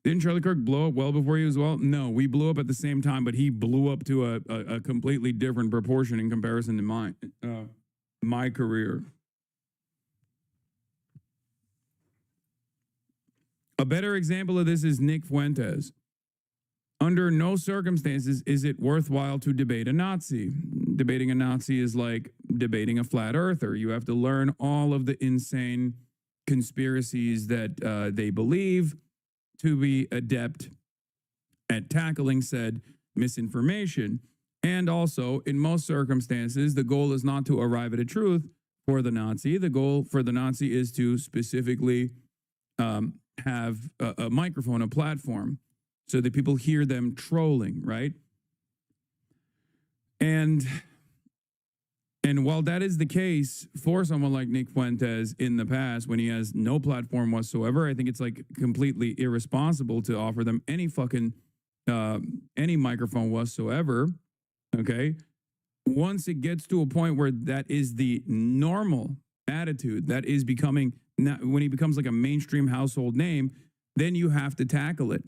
[SPEAKER 1] Didn't Charlie Kirk blow up well before you as well? No, we blew up at the same time, but he blew up to a completely different proportion in comparison to my career. A better example of this is Nick Fuentes. Under no circumstances is it worthwhile to debate a Nazi. Debating a Nazi is like debating a flat earther. You have to learn all of the insane conspiracies that they believe to be adept at tackling said misinformation. And also, in most circumstances, the goal is not to arrive at a truth for the Nazi. The goal for the Nazi is to specifically have a microphone, a platform, so that people hear them trolling, right? And while that is the case for someone like Nick Fuentes in the past, when he has no platform whatsoever, I think it's like completely irresponsible to offer them any fucking, any microphone whatsoever, okay? Once it gets to a point where that is the normal attitude, that is becoming, when he becomes like a mainstream household name, then you have to tackle it.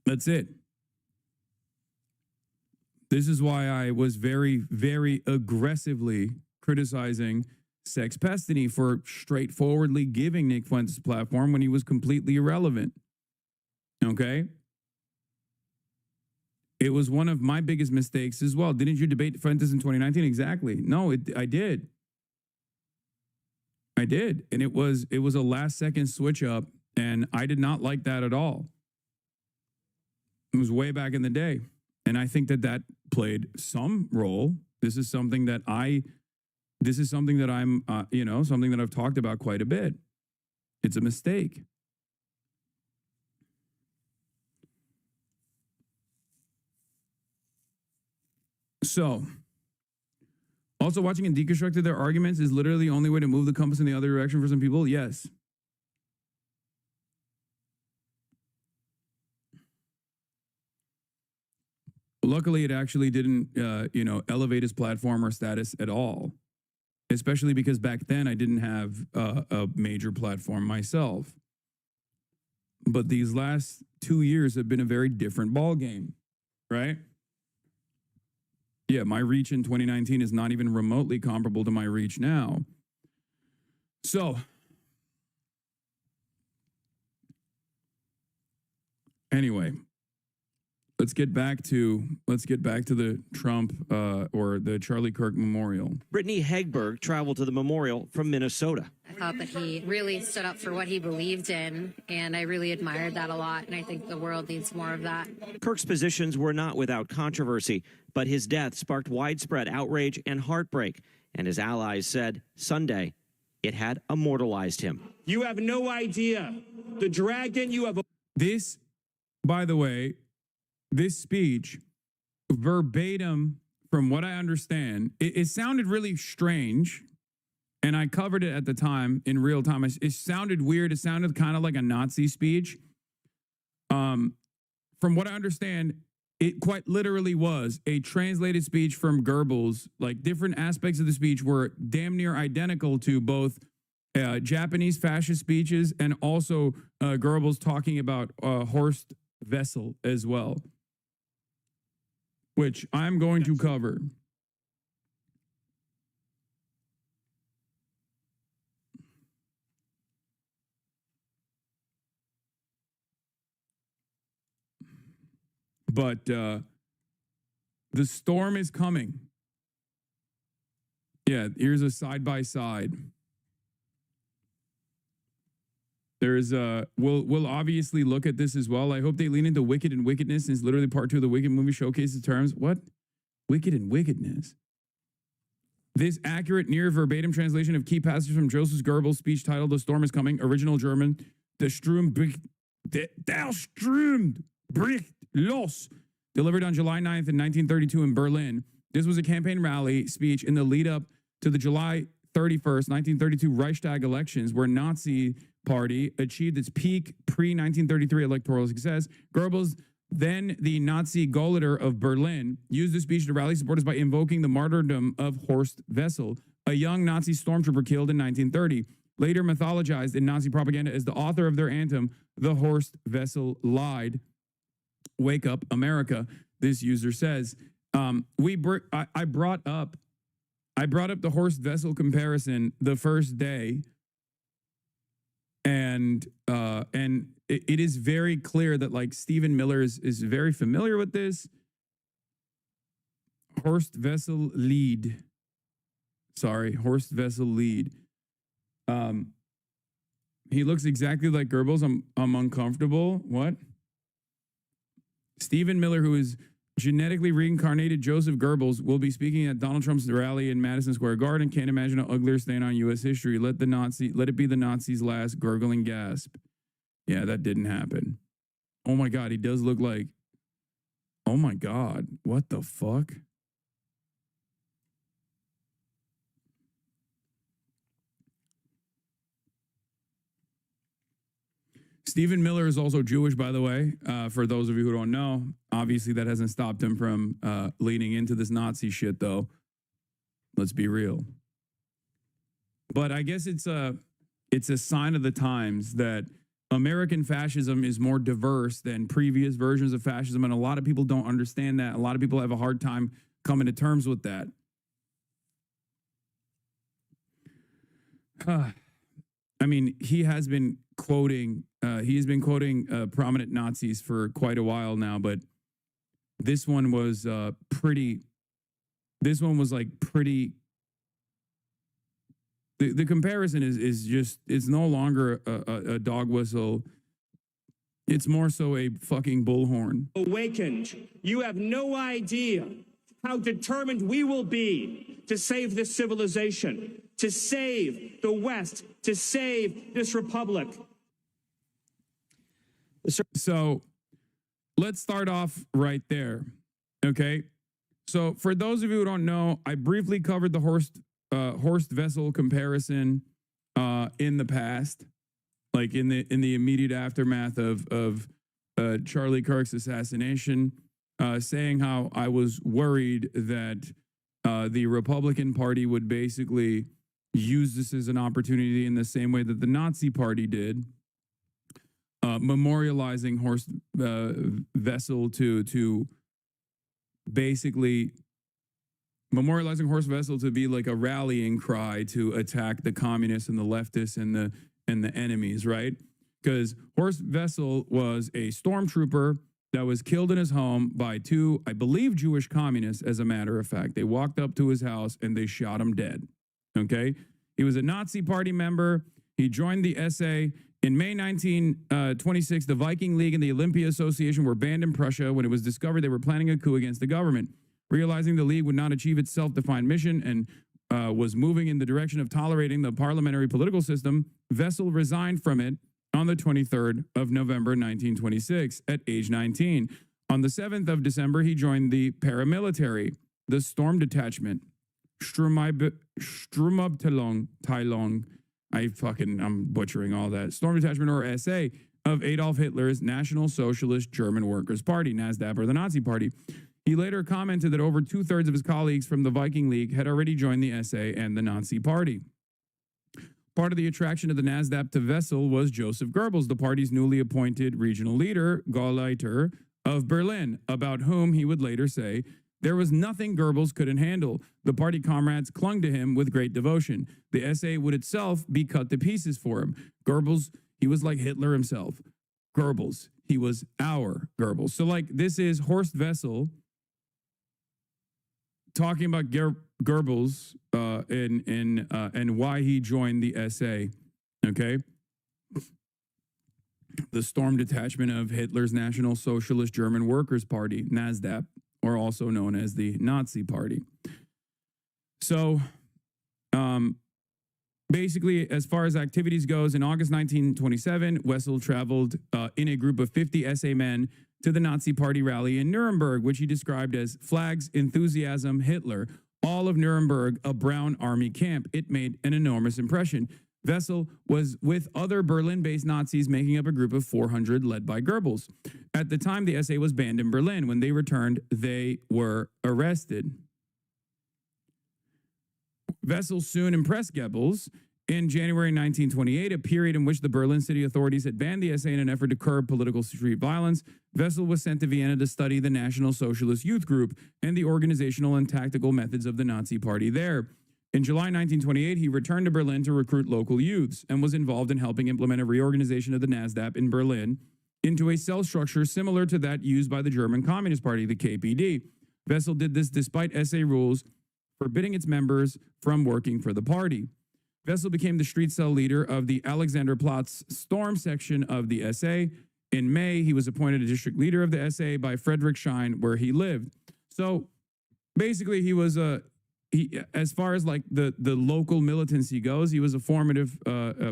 [SPEAKER 1] That's it. This is why I was very, very aggressively criticizing Sex Pestany for straightforwardly giving Nick Fuentes a platform when he was completely irrelevant. Okay? It was one of my biggest mistakes as well. Didn't you debate Fuentes in 2019? Exactly. No, I did. I did. And it was a last second switch up, and I did not like that at all. It was way back in the day. And I think that that played some role. This is something that I'm, something that I've talked about quite a bit. It's a mistake. So, also watching and deconstructing their arguments is literally the only way to move the compass in the other direction for some people. Yes. Luckily, it actually didn't, elevate his platform or status at all, especially because back then I didn't have a major platform myself. But these last 2 years have been a very different ballgame, right? Yeah, my reach in 2019 is not even remotely comparable to my reach now. So, anyway, let's get back to the Trump or the Charlie Kirk Memorial.
[SPEAKER 6] Brittany Hegberg traveled to the memorial from Minnesota.
[SPEAKER 10] I thought that he really stood up for what he believed in, and I really admired that a lot, and I think the world needs more of that.
[SPEAKER 6] Kirk's positions were not without controversy, but his death sparked widespread outrage and heartbreak, and his allies said Sunday it had immortalized him.
[SPEAKER 11] You have no idea the dragon you have.
[SPEAKER 1] This, by the way, this speech, verbatim, from what I understand, it sounded really strange, and I covered it at the time in real time. It sounded weird. It sounded kind of like a Nazi speech. From what I understand, it quite literally was a translated speech from Goebbels. Like, different aspects of the speech were damn near identical to both Japanese fascist speeches and also Goebbels talking about Horst Wessel as well, which I'm going to cover. But the storm is coming. Yeah, here's a side-by-side. There's we'll obviously look at this as well. I hope they lean into wicked and wickedness. It's literally part 2 of the Wicked movie showcases terms. What? Wicked and wickedness. This accurate, near verbatim translation of key passages from Joseph Goebbels' speech titled "The Storm is Coming," original German, Der Strom bricht los, delivered on July 9th in 1932 in Berlin. This was a campaign rally speech in the lead up to the July 31st, 1932 Reichstag elections, where Nazi Party achieved its peak pre-1933 electoral success. Goebbels, then the Nazi Gauleiter of Berlin, used the speech to rally supporters by invoking the martyrdom of Horst Wessel, a young Nazi stormtrooper killed in 1930, later mythologized in Nazi propaganda as the author of their anthem, "The Horst Wessel Lied." Wake up, America, this user says. I brought up the Horst Wessel comparison the first day, and it is very clear that, like, Stephen Miller is very familiar with this. Horst Wessel Lied. Horst Wessel Lied. He looks exactly like Goebbels. I'm uncomfortable. What? Stephen Miller, who is genetically reincarnated Joseph Goebbels, will be speaking at Donald Trump's rally in Madison Square Garden. Can't imagine an uglier stain on U.S. history. Let it be the Nazis' last gurgling gasp. Yeah, that didn't happen. Oh my God, he does look like. Oh my God, what the fuck? Stephen Miller is also Jewish, by the way, for those of you who don't know. Obviously, that hasn't stopped him from leaning into this Nazi shit, though. Let's be real. But I guess it's a sign of the times that American fascism is more diverse than previous versions of fascism, and a lot of people don't understand that. A lot of people have a hard time coming to terms with that. I mean, he has been quoting prominent Nazis for quite a while now, but this one was pretty. This one was like pretty. The comparison is just, it's no longer a dog whistle. It's more so a fucking bullhorn.
[SPEAKER 11] Awakened. You have no idea how determined we will be to save this civilization, to save the West, to save this republic.
[SPEAKER 1] So let's start off right there. Okay. So for those of you who don't know, I briefly covered the Horst Wessel comparison in the past, like in the immediate aftermath of Charlie Kirk's assassination, saying how I was worried that the Republican Party would basically use this as an opportunity in the same way that the Nazi Party did, memorializing Horst Wessel to basically memorializing Horst Wessel to be like a rallying cry to attack the communists and the leftists and the enemies, right? Because Horst Wessel was a stormtrooper that was killed in his home by two, I believe, Jewish communists, as a matter of fact. They walked up to his house and they shot him dead, okay? He was a Nazi Party member. He joined the SA. In May 1926, the Viking League and the Olympia Association were banned in Prussia when it was discovered they were planning a coup against the government. Realizing the League would not achieve its self-defined mission and was moving in the direction of tolerating the parliamentary political system, Wessel resigned from it on the 23rd of November 1926 at age 19. On the 7th of December, he joined the paramilitary, the Storm Detachment, Sturmabteilung, I'm butchering all that, Storm Detachment, or SA, of Adolf Hitler's National Socialist German Workers' Party, NSDAP, or the Nazi Party. He later commented that over 2/3 of his colleagues from the Viking League had already joined the SA and the Nazi Party. Part of the attraction of the NSDAP to Wessel was Joseph Goebbels, the party's newly appointed regional leader, Gauleiter of Berlin, about whom he would later say, there was nothing Goebbels couldn't handle. The party comrades clung to him with great devotion. The SA would itself be cut to pieces for him. Goebbels, he was like Hitler himself. Goebbels, he was our Goebbels. So like this is Horst Wessel talking about Goebbels and why he joined the SA, okay? The Storm Detachment of Hitler's National Socialist German Workers' Party, NSDAP, or also known as the Nazi Party. So basically, as far as activities goes, in August 1927, Wessel traveled in a group of 50 SA men to the Nazi Party rally in Nuremberg, which he described as flags, enthusiasm, Hitler, all of Nuremberg, a brown army camp. It made an enormous impression. Wessel was with other Berlin-based Nazis making up a group of 400 led by Goebbels. At the time, the SA was banned in Berlin. When they returned, they were arrested. Wessel soon impressed Goebbels. In January 1928, a period in which the Berlin city authorities had banned the SA in an effort to curb political street violence, Wessel was sent to Vienna to study the National Socialist Youth Group and the organizational and tactical methods of the Nazi Party there. In July 1928, he returned to Berlin to recruit local youths and was involved in helping implement a reorganization of the NSDAP in Berlin into a cell structure similar to that used by the German Communist Party, the KPD. Wessel did this despite SA rules forbidding its members from working for the party. Wessel became the street cell leader of the Alexanderplatz Storm section of the SA. In May, he was appointed a district leader of the SA by Frederick Schein, where he lived. So basically, he was as far as like the local militancy goes, he was a formative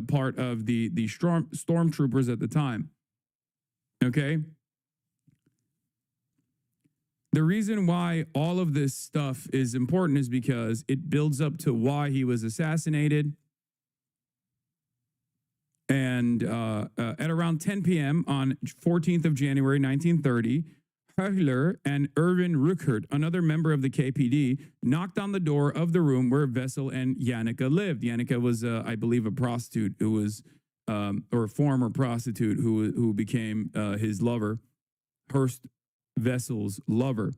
[SPEAKER 1] part of the stormtroopers at the time. Okay. The reason why all of this stuff is important is because it builds up to why he was assassinated. And at around 10 p.m. on 14th of January, 1930, Höchler and Erwin Ruckert, another member of the KPD, knocked on the door of the room where Wessel and Jannica lived. Jannica was, I believe, a prostitute who was, or a former prostitute who became his lover, Horst Wessel's lover.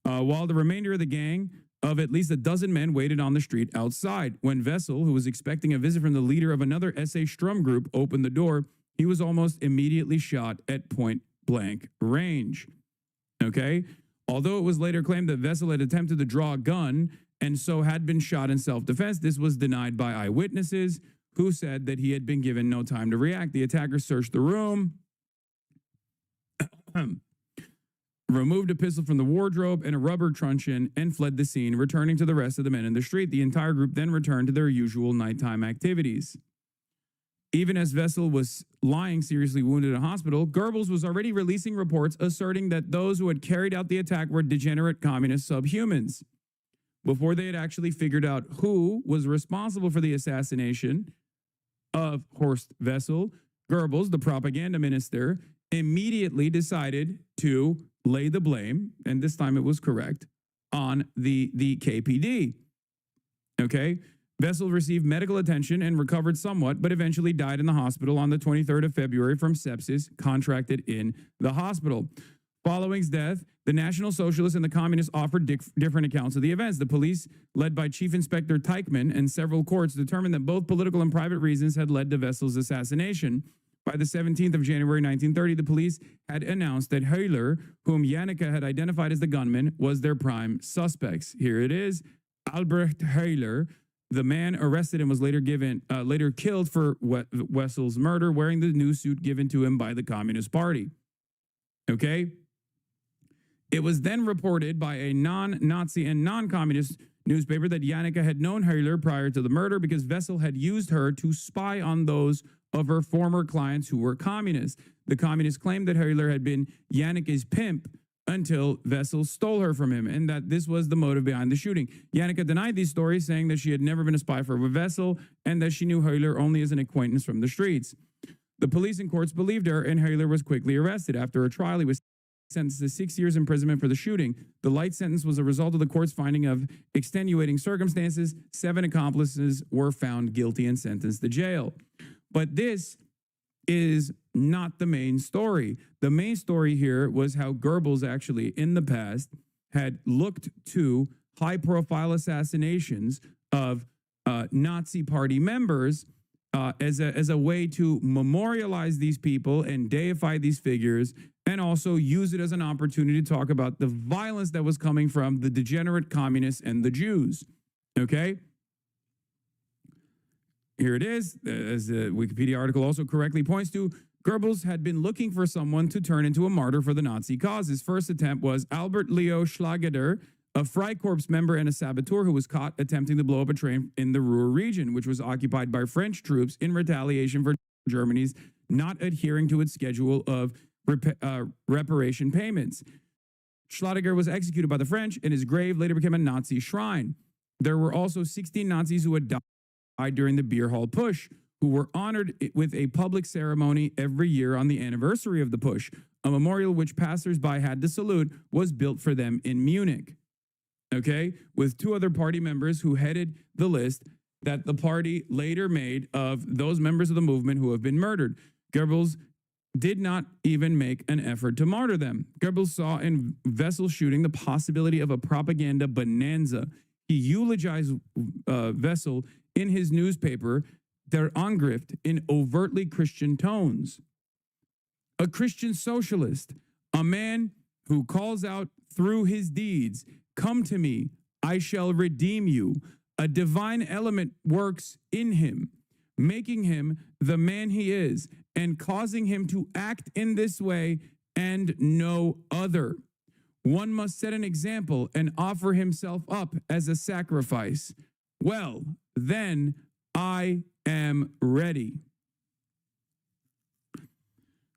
[SPEAKER 1] While the remainder of the gang of at least a dozen men waited on the street outside. When Wessel, who was expecting a visit from the leader of another SA Strum group, opened the door, he was almost immediately shot at point-blank range. Okay? Although it was later claimed that Wessel had attempted to draw a gun and so had been shot in self-defense, this was denied by eyewitnesses who said that he had been given no time to react. The attacker searched the room removed a pistol from the wardrobe and a rubber truncheon, and fled the scene, returning to the rest of the men in the street. The entire group then returned to their usual nighttime activities. Even as Vessel was lying seriously wounded in a hospital, Goebbels was already releasing reports asserting that those who had carried out the attack were degenerate communist subhumans. Before they had actually figured out who was responsible for the assassination of Horst Wessel, Goebbels, the propaganda minister, immediately decided to lay the blame, and this time it was correct, on the KPD. Okay? Wessel received medical attention and recovered somewhat, but eventually died in the hospital on the 23rd of February from sepsis contracted in the hospital. Following his death, the National Socialists and the Communists offered different accounts of the events. The police, led by Chief Inspector Teichmann and several courts, determined that both political and private reasons had led to Wessel's assassination. By the 17th of January 1930, the police had announced that Höhler, whom Janneke had identified as the gunman, was their prime suspects. Here it is. Albrecht Höhler, the man arrested and was later killed for Wessel's murder, wearing the new suit given to him by the Communist Party. Okay? It was then reported by a non-Nazi and non-communist newspaper that Janneke had known Höhler prior to the murder because Wessel had used her to spy on those of her former clients who were communists. The communists claimed that Höhler had been Janneke's pimp until Wessel stole her from him, and that this was the motive behind the shooting. Janneke denied these stories, saying that she had never been a spy for Wessel and that she knew Höhler only as an acquaintance from the streets. The police and courts believed her, and Höhler was quickly arrested. After a trial, he was sentenced to 6 years imprisonment for the shooting. The light sentence was a result of the court's finding of extenuating circumstances. 7 accomplices were found guilty and sentenced to jail. But this is not the main story. The main story here was how Goebbels actually, in the past, had looked to high-profile assassinations of Nazi Party members as a way to memorialize these people and deify these figures, and also use it as an opportunity to talk about the violence that was coming from the degenerate communists and the Jews. Okay? Here it is, as the Wikipedia article also correctly points to. Goebbels had been looking for someone to turn into a martyr for the Nazi cause. His first attempt was Albert Leo Schlager, a Freikorps member and a saboteur who was caught attempting to blow up a train in the Ruhr region, which was occupied by French troops in retaliation for Germany's not adhering to its schedule of reparation payments. Schlager was executed by the French, and his grave later became a Nazi shrine. There were also 16 Nazis who had died during the beer hall push, who were honored with a public ceremony every year on the anniversary of the push. A memorial which passersby had to salute was built for them in Munich. Okay, with 2 other party members who headed the list that the party later made of those members of the movement who have been murdered. Goebbels did not even make an effort to martyr them. Goebbels saw in Wessel's shooting the possibility of a propaganda bonanza. He eulogized Wessel in his newspaper, Der Angriff, in overtly Christian tones. A Christian socialist, a man who calls out through his deeds, "Come to me, I shall redeem you." A divine element works in him, making him the man he is and causing him to act in this way and no other. One must set an example and offer himself up as a sacrifice. Well, then I am ready.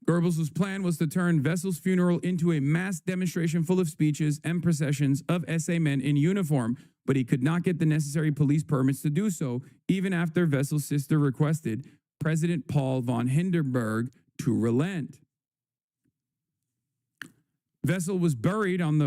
[SPEAKER 1] Goebbels' plan was to turn Wessel's funeral into a mass demonstration full of speeches and processions of SA men in uniform, but he could not get the necessary police permits to do so, even after Wessel's sister requested President Paul von Hindenburg to relent. Wessel was buried in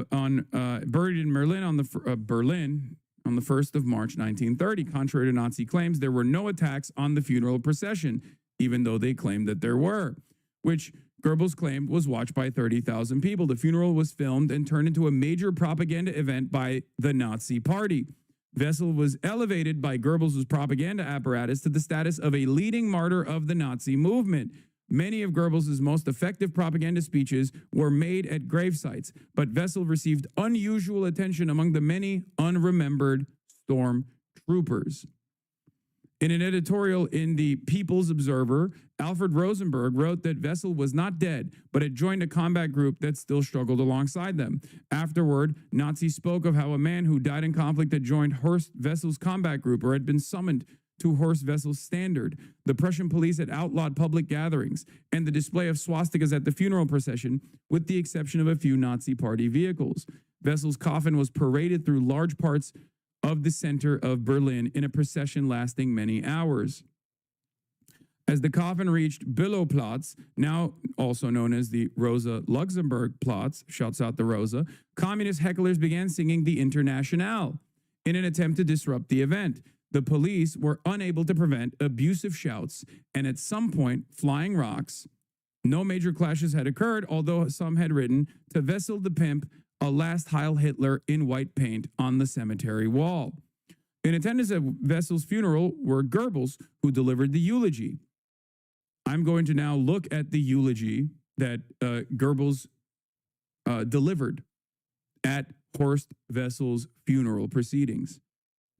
[SPEAKER 1] Berlin on the 1st of March 1930. Contrary to Nazi claims, there were no attacks on the funeral procession, even though they claimed that there were, which Goebbels claimed was watched by 30,000 people. The funeral was filmed and turned into a major propaganda event by the Nazi Party. Wessel was elevated by Goebbels' propaganda apparatus to the status of a leading martyr of the Nazi movement. Many of Goebbels' most effective propaganda speeches were made at grave sites, but Wessel received unusual attention among the many unremembered stormtroopers. In an editorial in the People's Observer, Alfred Rosenberg wrote that Wessel was not dead, but had joined a combat group that still struggled alongside them. Afterward, Nazis spoke of how a man who died in conflict had joined Horst Wessel's combat group or had been summoned to Horst Wessel's standard. The Prussian police had outlawed public gatherings and the display of swastikas at the funeral procession, with the exception of a few Nazi party vehicles. Wessel's coffin was paraded through large parts of the center of Berlin in a procession lasting many hours. As the coffin reached Billowplatz, now also known as the Rosa Luxemburg Platz, shouts out the Rosa, communist hecklers began singing the Internationale in an attempt to disrupt the event. The police were unable to prevent abusive shouts and at some point flying rocks. No major clashes had occurred, although some had written to Wessel the Pimp, a last Heil Hitler in white paint on the cemetery wall. In attendance at Wessel's funeral were Goebbels, who delivered the eulogy. I'm going to now look at the eulogy that Goebbels delivered at Horst Wessel's funeral proceedings.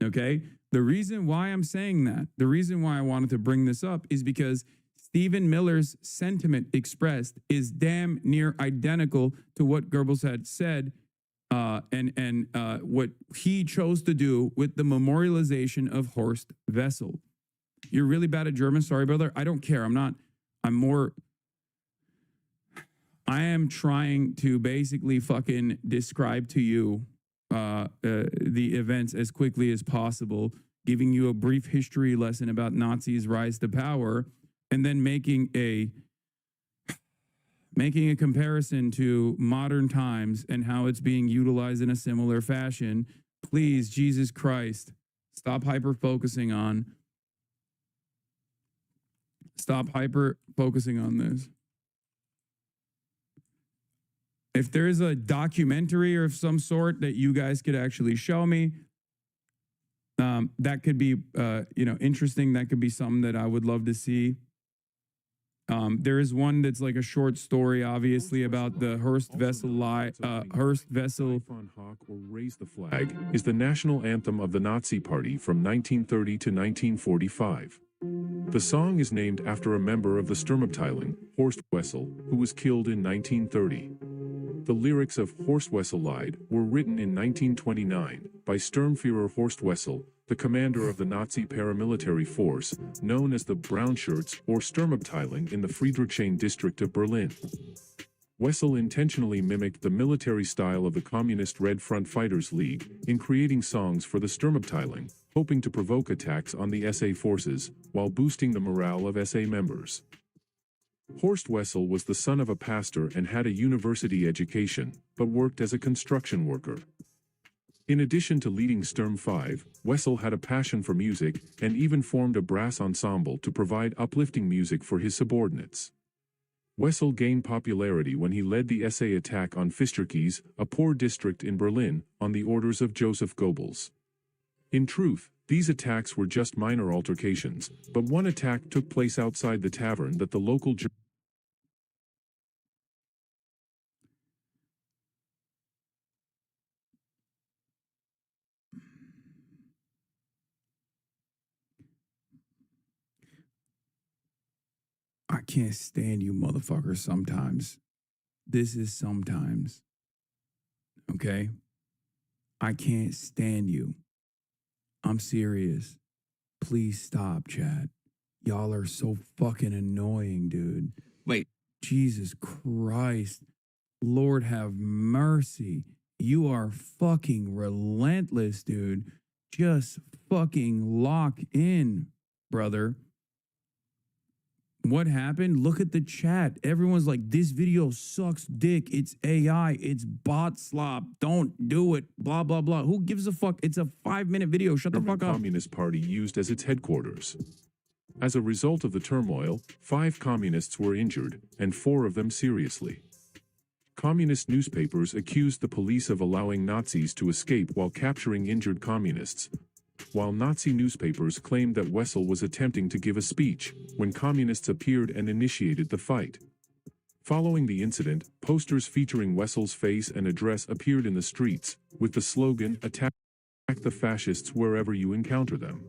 [SPEAKER 1] Okay? The reason why I'm saying that, the reason why I wanted to bring this up is because Stephen Miller's sentiment expressed is damn near identical to what Goebbels had said and what he chose to do with the memorialization of Horst Wessel. You're really bad at German? Sorry, brother. I don't care. I am trying to basically fucking describe to you the events as quickly as possible, giving you a brief history lesson about Nazis' rise to power, and then making a comparison to modern times and how it's being utilized in a similar fashion. Please, Jesus Christ, stop hyper-focusing on this. If there's a documentary or of some sort that you guys could actually show me, that could be, interesting. That could be something that I would love to see. There is one that's like a short story, obviously, about the Horst Wessel Horst Wessel.
[SPEAKER 12] Or Raise the Flag is the national anthem of the Nazi Party from 1930 to 1945. The song is named after a member of the Sturmabteilung, Horst Wessel, who was killed in 1930. The lyrics of Horst Wessel Lied were written in 1929 by Sturmführer Horst Wessel, the commander of the Nazi paramilitary force, known as the Brownshirts or Sturmabteilung in the Friedrichshain district of Berlin. Wessel intentionally mimicked the military style of the Communist Red Front Fighters League in creating songs for the Sturmabteilung, hoping to provoke attacks on the SA forces while boosting the morale of SA members. Horst Wessel was the son of a pastor and had a university education, but worked as a construction worker. In addition to leading Sturm 5, Wessel had a passion for music and even formed a brass ensemble to provide uplifting music for his subordinates. Wessel gained popularity when he led the SA attack on Fischkirch, a poor district in Berlin, on the orders of Joseph Goebbels. In truth, these attacks were just minor altercations, but one attack took place outside the tavern that the local
[SPEAKER 1] I can't stand you motherfuckers sometimes. This is sometimes. Okay? I can't stand you. I'm serious. Please stop, Chad. Y'all are so fucking annoying, dude.
[SPEAKER 13] Wait.
[SPEAKER 1] Jesus Christ. Lord have mercy. You are fucking relentless, dude. Just fucking lock in, brother. What happened? Look at the chat. Everyone's like, this video sucks dick. It's AI. It's bot slop. Don't do it. Blah, blah, blah. Who gives a fuck? It's a 5-minute video. Shut the fuck up.
[SPEAKER 12] Communist Party used as its headquarters. As a result of the turmoil, 5 communists were injured, and 4 of them seriously. Communist newspapers accused the police of allowing Nazis to escape while capturing injured communists, while Nazi newspapers claimed that Wessel was attempting to give a speech when communists appeared and initiated the fight. Following the incident, posters featuring Wessel's face and address appeared in the streets, with the slogan, "Attack the fascists wherever you encounter them."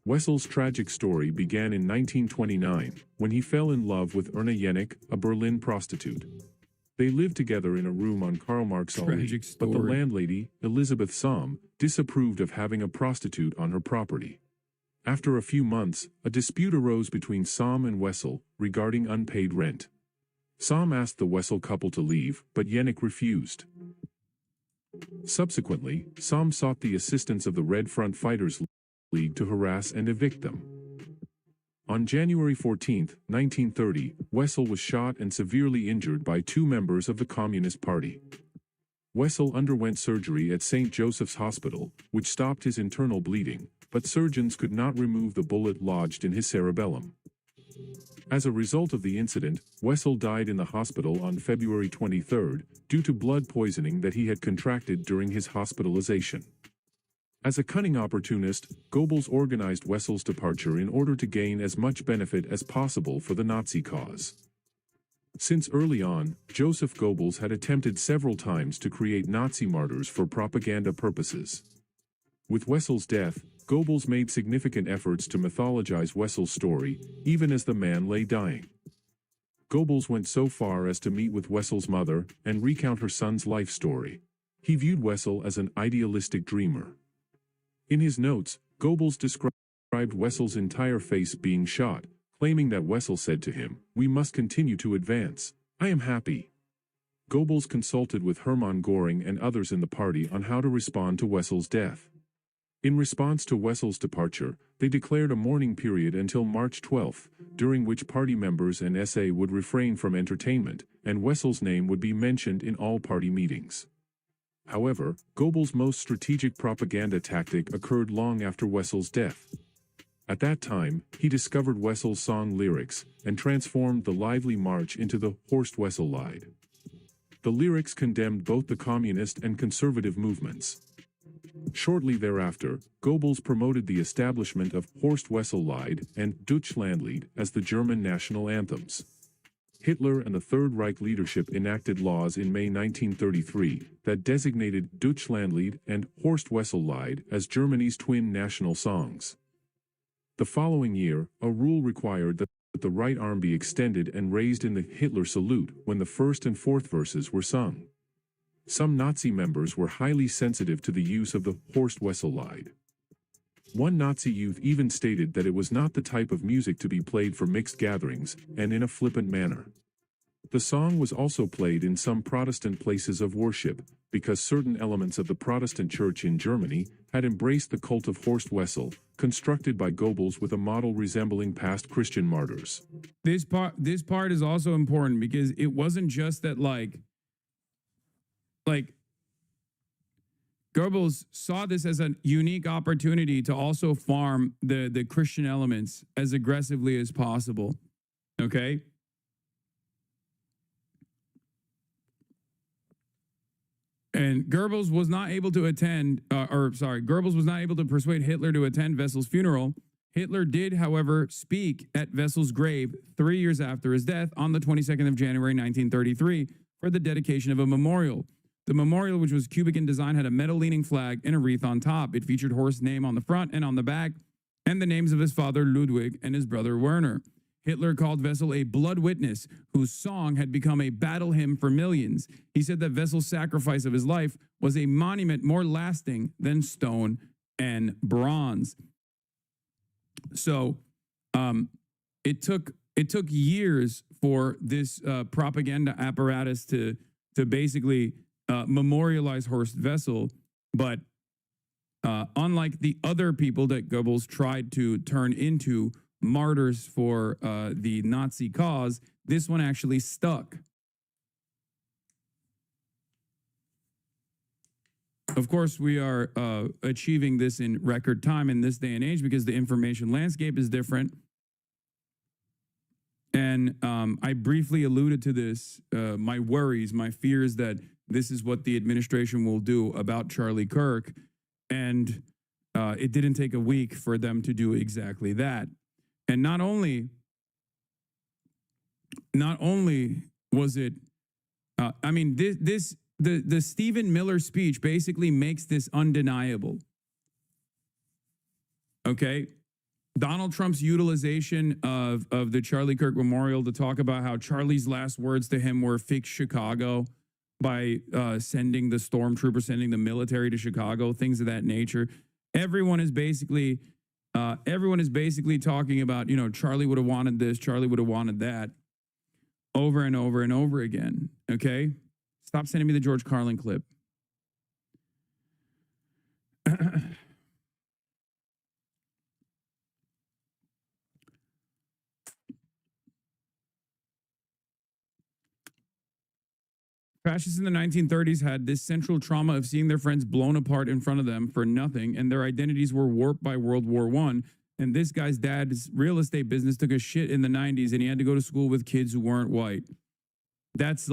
[SPEAKER 12] Wessel's tragic story began in 1929, when he fell in love with Erna Jenick, a Berlin prostitute. They lived together in a room on Karl Marx Allee, but the landlady, Elizabeth Somm, disapproved of having a prostitute on her property. After a few months, a dispute arose between Somm and Wessel regarding unpaid rent. Somm asked the Wessel couple to leave, but Jenick refused. Subsequently, Somm sought the assistance of the Red Front Fighters League to harass and evict them. On January 14, 1930, Wessel was shot and severely injured by two members of the Communist Party. Wessel underwent surgery at St. Joseph's Hospital, which stopped his internal bleeding, but surgeons could not remove the bullet lodged in his cerebellum. As a result of the incident, Wessel died in the hospital on February 23 due to blood poisoning that he had contracted during his hospitalization. As a cunning opportunist, Goebbels organized Wessel's departure in order to gain as much benefit as possible for the Nazi cause. Since early on, Joseph Goebbels had attempted several times to create Nazi martyrs for propaganda purposes. With Wessel's death, Goebbels made significant efforts to mythologize Wessel's story, even as the man lay dying. Goebbels went so far as to meet with Wessel's mother and recount her son's life story. He viewed Wessel as an idealistic dreamer. In his notes, Goebbels described Wessel's entire face being shot, claiming that Wessel said to him, "We must continue to advance. I am happy." Goebbels consulted with Hermann Göring and others in the party on how to respond to Wessel's death. In response to Wessel's departure, they declared a mourning period until March 12, during which party members and SA would refrain from entertainment, and Wessel's name would be mentioned in all party meetings. However, Goebbels' most strategic propaganda tactic occurred long after Wessel's death. At that time, he discovered Wessel's song lyrics and transformed the lively march into the Horst Wessel Lied. The lyrics condemned both the communist and conservative movements. Shortly thereafter, Goebbels promoted the establishment of Horst Wessel Lied and Deutschlandlied as the German national anthems. Hitler and the Third Reich leadership enacted laws in May 1933 that designated Deutschlandlied and Horst Wessel Lied as Germany's twin national songs. The following year, a rule required that the right arm be extended and raised in the Hitler salute when the first and fourth verses were sung. Some Nazi members were highly sensitive to the use of the Horst Wessel Lied. One Nazi youth even stated that it was not the type of music to be played for mixed gatherings, and in a flippant manner. The song was also played in some Protestant places of worship, because certain elements of the Protestant church in Germany had embraced the cult of Horst Wessel, constructed by Goebbels with a model resembling past Christian martyrs.
[SPEAKER 1] This part is also important because it wasn't just that like Goebbels saw this as a unique opportunity to also farm the Christian elements as aggressively as possible. Okay? And Goebbels was not able to Goebbels was not able to persuade Hitler to attend Wessel's funeral. Hitler did, however, speak at Wessel's grave 3 years after his death on the 22nd of January, 1933, for the dedication of a memorial. The memorial, which was cubic in design, had a metal-leaning flag and a wreath on top. It featured Horst's name on the front and on the back, and the names of his father Ludwig and his brother Werner. Hitler called Wessel a blood witness whose song had become a battle hymn for millions. He said that Wessel's sacrifice of his life was a monument more lasting than stone and bronze. So it took years for this propaganda apparatus to basically memorialize Horst Wessel, but unlike the other people that Goebbels tried to turn into martyrs for the Nazi cause, this one actually stuck. Of course, we are achieving this in record time in this day and age because the information landscape is different. And I briefly alluded to this, my worries, my fears that this is what the administration will do about Charlie Kirk. And it didn't take a week for them to do exactly that. And not only was it, the Stephen Miller speech basically makes this undeniable. Okay? Donald Trump's utilization of the Charlie Kirk Memorial to talk about how Charlie's last words to him were "fix Chicago" by sending the stormtroopers, sending the military to Chicago, things of that nature. Everyone is basically talking about, you know, Charlie would have wanted this, Charlie would have wanted that, over and over and over again. Okay, stop sending me the George Carlin clip. Fascists in the 1930s had this central trauma of seeing their friends blown apart in front of them for nothing, and their identities were warped by World War I. And this guy's dad's real estate business took a shit in the 90s, and he had to go to school with kids who weren't white. That's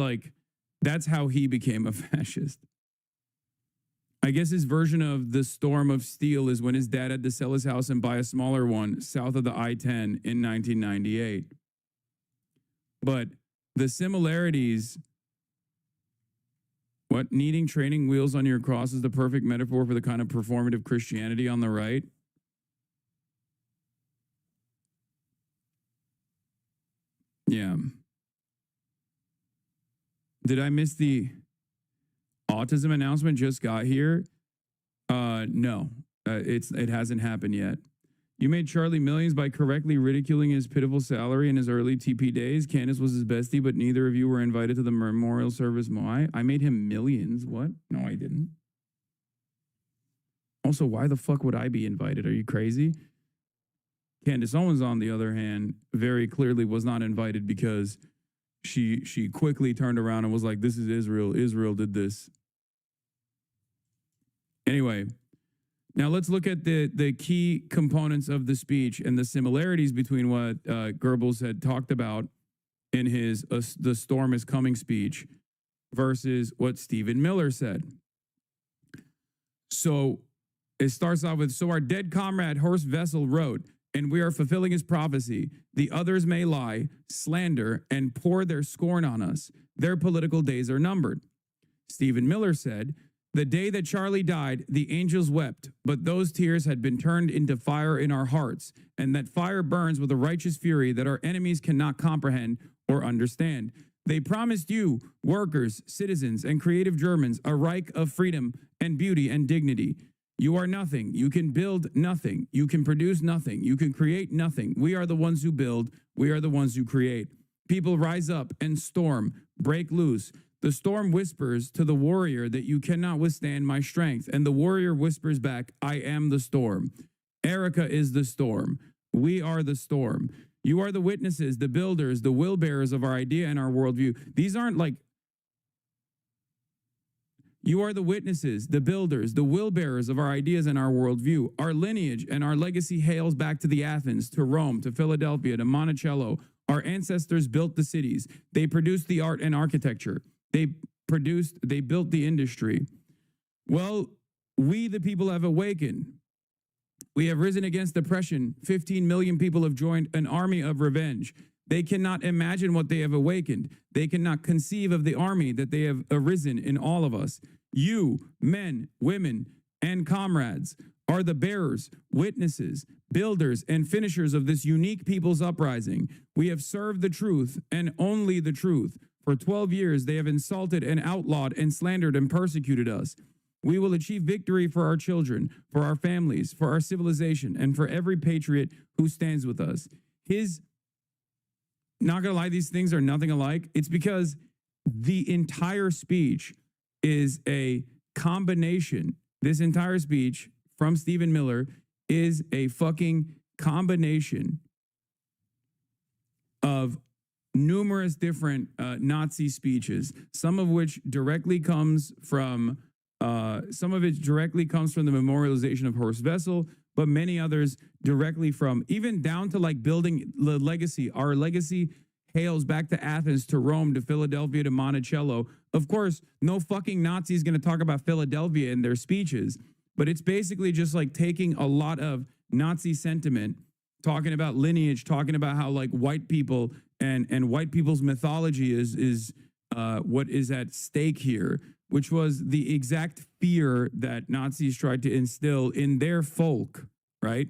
[SPEAKER 1] how he became a fascist. I guess his version of the storm of steel is when his dad had to sell his house and buy a smaller one south of the I-10 in 1998. But the similarities... What, needing training wheels on your cross is the perfect metaphor for the kind of performative Christianity on the right? Yeah. Did I miss the autism announcement just got here? No. It hasn't happened yet. You made Charlie millions by correctly ridiculing his pitiful salary in his early TP days. Candace was his bestie, but neither of you were invited to the memorial service. I made him millions. What? No, I didn't. Also, why the fuck would I be invited? Are you crazy? Candace Owens, on the other hand, very clearly was not invited because she quickly turned around and was like, this is Israel. Israel did this. Anyway. Now let's look at the key components of the speech and the similarities between what Goebbels had talked about in his "The Storm is Coming" speech versus what Stephen Miller said. So it starts off with, so our dead comrade Horst Wessel wrote, and we are fulfilling his prophecy. The others may lie, slander, and pour their scorn on us. Their political days are numbered. Stephen Miller said, the day that Charlie died, the angels wept, but those tears had been turned into fire in our hearts, and that fire burns with a righteous fury that our enemies cannot comprehend or understand. They promised you, workers, citizens, and creative Germans, a Reich of freedom and beauty and dignity. You are nothing. You can build nothing. You can produce nothing. You can create nothing. We are the ones who build. We are the ones who create. People rise up and storm, break loose. The storm whispers to the warrior that you cannot withstand my strength, and the warrior whispers back, I am the storm. Erica is the storm. We are the storm. You are the witnesses, the builders, the will bearers of our idea and our worldview. These aren't like... You are the witnesses, the builders, the will bearers of our ideas and our worldview. Our lineage and our legacy hails back to the Athens, to Rome, to Philadelphia, to Monticello. Our ancestors built the cities. They produced the art and architecture. They built the industry. Well, we the people have awakened. We have risen against oppression. 15 million people have joined an army of revenge. They cannot imagine what they have awakened. They cannot conceive of the army that they have arisen in all of us. You, men, women, and comrades, are the bearers, witnesses, builders, and finishers of this unique people's uprising. We have served the truth and only the truth. For 12 years, they have insulted and outlawed and slandered and persecuted us. We will achieve victory for our children, for our families, for our civilization, and for every patriot who stands with us. Not gonna lie, these things are nothing alike. It's because the entire speech is a combination. This entire speech from Stephen Miller is a fucking combination of numerous different Nazi speeches, some of which directly comes from the memorialization of Horst Wessel, but many others directly from, even down to like building the legacy. Our legacy hails back to Athens, to Rome, to Philadelphia, to Monticello. Of course, no fucking Nazi is going to talk about Philadelphia in their speeches, but it's basically just like taking a lot of Nazi sentiment, talking about lineage, talking about how like white people and white people's mythology is what is at stake here, which was the exact fear that Nazis tried to instill in their folk, right?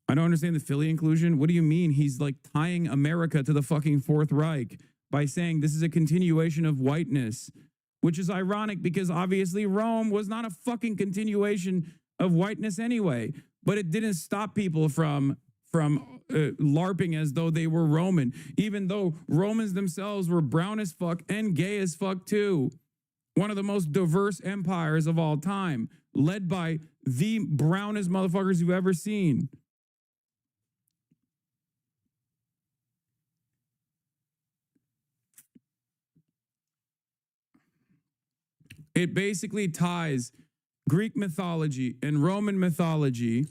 [SPEAKER 1] I don't understand the Philly inclusion. What do you mean? He's like tying America to the fucking Fourth Reich by saying this is a continuation of whiteness, which is ironic because obviously Rome was not a fucking continuation of whiteness anyway. But it didn't stop people from LARPing as though they were Roman, even though Romans themselves were brown as fuck and gay as fuck too. One of the most diverse empires of all time, led by the brownest motherfuckers you've ever seen. It basically ties Greek mythology and Roman mythology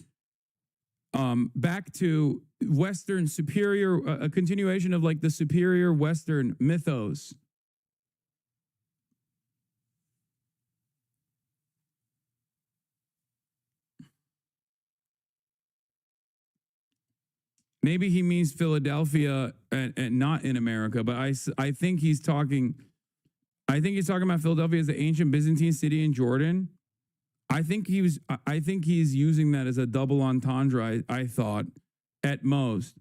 [SPEAKER 1] back to Western superior, a continuation of like the superior Western mythos. Maybe he means Philadelphia and not in America, but I think he's talking. I think he's talking about Philadelphia as the ancient Byzantine city in Jordan. I think he's using that as a double entendre. I thought, at most.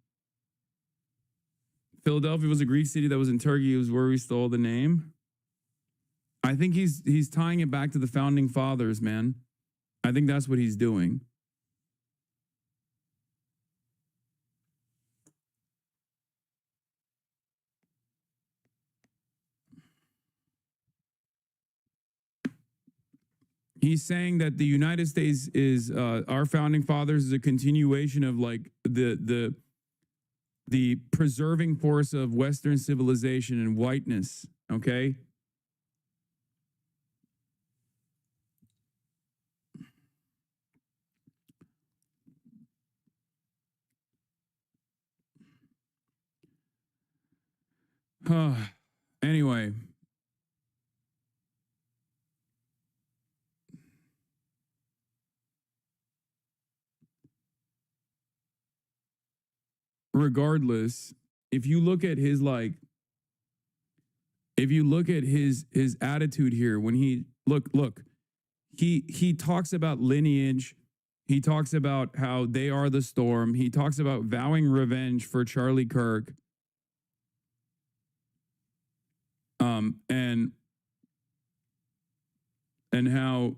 [SPEAKER 1] Philadelphia was a Greek city that was in Turkey. It was where we stole the name. I think he's tying it back to the founding fathers, man. I think that's what he's doing. He's saying that the United States is our founding fathers is a continuation of like the preserving force of Western civilization and whiteness. Okay. Anyway. Regardless, if you look at his his attitude here, when he he talks about lineage, he talks about how they are the storm, he talks about vowing revenge for Charlie Kirk, and how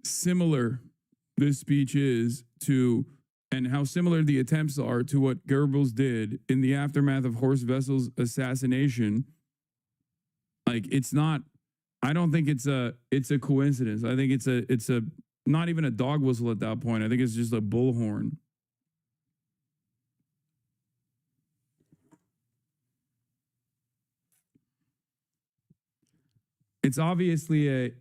[SPEAKER 1] similar this speech is to. And how similar the attempts are to what Goebbels did in the aftermath of Horst Wessel's assassination. Like, it's not, I don't think it's a coincidence. I think it's a not even a dog whistle at that point. I think it's just a bullhorn. It's obviously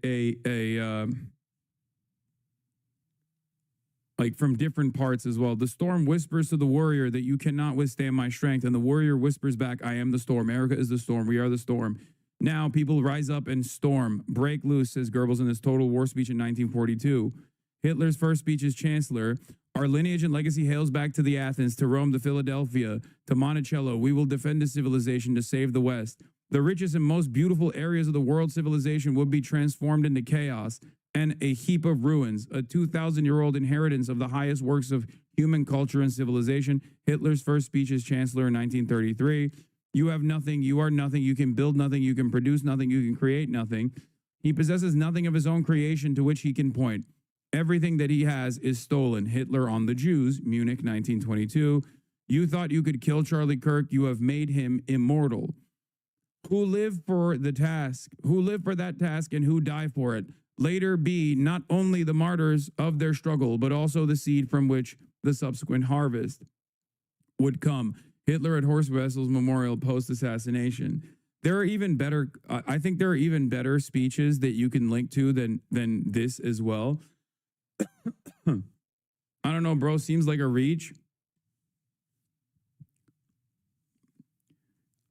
[SPEAKER 1] like from different parts as well. The storm whispers to the warrior that you cannot withstand my strength. And the warrior whispers back, I am the storm. America is the storm. We are the storm. Now people rise up and storm. Break loose, says Goebbels in his total war speech in 1942. Hitler's first speech as chancellor. Our lineage and legacy hails back to the Athens, to Rome, to Philadelphia, to Monticello. We will defend the civilization to save the West. The richest and most beautiful areas of the world civilization would be transformed into chaos and a heap of ruins, a 2,000-year-old inheritance of the highest works of human culture and civilization. Hitler's first speech as chancellor in 1933. You have nothing, you are nothing, you can build nothing, you can produce nothing, you can create nothing. He possesses nothing of his own creation to which he can point. Everything that he has is stolen. Hitler on the Jews, Munich 1922. You thought you could kill Charlie Kirk, you have made him immortal. Who live for the task, who live for that task and who die for it. Later be not only the martyrs of their struggle, but also the seed from which the subsequent harvest would come. Hitler at Horst Wessel's memorial post-assassination. There are even better, I think there are even better speeches that you can link to than this as well. I don't know, bro, seems like a reach.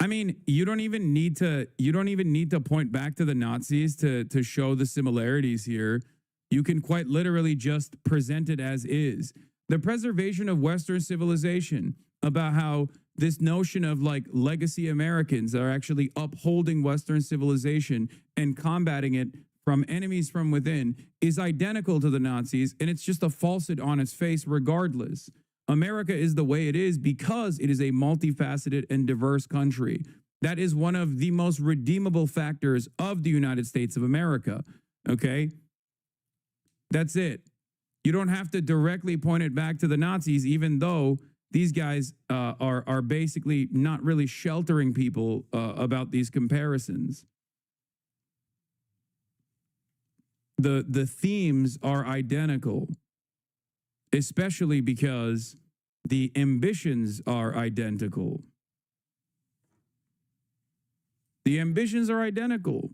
[SPEAKER 1] I mean, you don't even need to point back to the Nazis to show the similarities here. You can quite literally just present it as is. The preservation of Western civilization, about how this notion of like legacy Americans are actually upholding Western civilization and combating it from enemies from within is identical to the Nazis, and it's just a falsehood on its face regardless. America is the way it is because it is a multifaceted and diverse country. That is one of the most redeemable factors of the United States of America, okay? That's it. You don't have to directly point it back to the Nazis, even though these guys are basically not really sheltering people about these comparisons. The themes are identical, especially because the ambitions are identical. The ambitions are identical.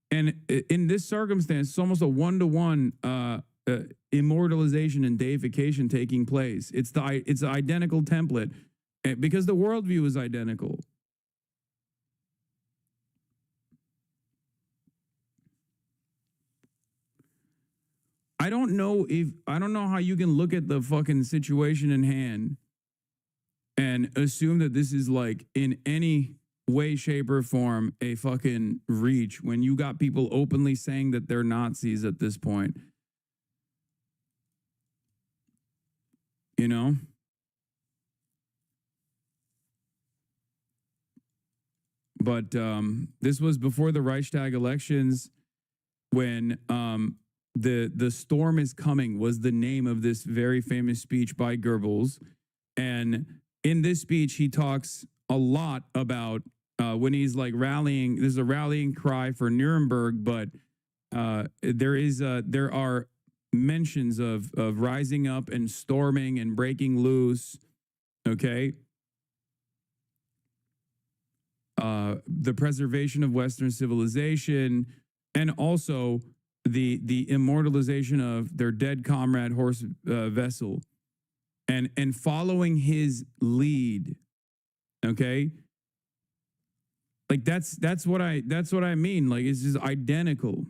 [SPEAKER 1] And in this circumstance, it's almost a one-to-one immortalization and deification taking place. It's the identical template because the worldview is identical. I don't know how you can look at the fucking situation in hand and assume that this is like in any way, shape, or form a fucking reach when you got people openly saying that they're Nazis at this point. You know? But this was before the Reichstag elections when the storm is coming was the name of this very famous speech by Goebbels. And in this speech, he talks a lot about when he's like rallying. There's a rallying cry for Nuremberg, but there are mentions of rising up and storming and breaking loose. Okay. The preservation of Western civilization, and also the immortalization of their dead comrade Horst Wessel, and following his lead. Okay, like that's what I mean. Like it's just identical.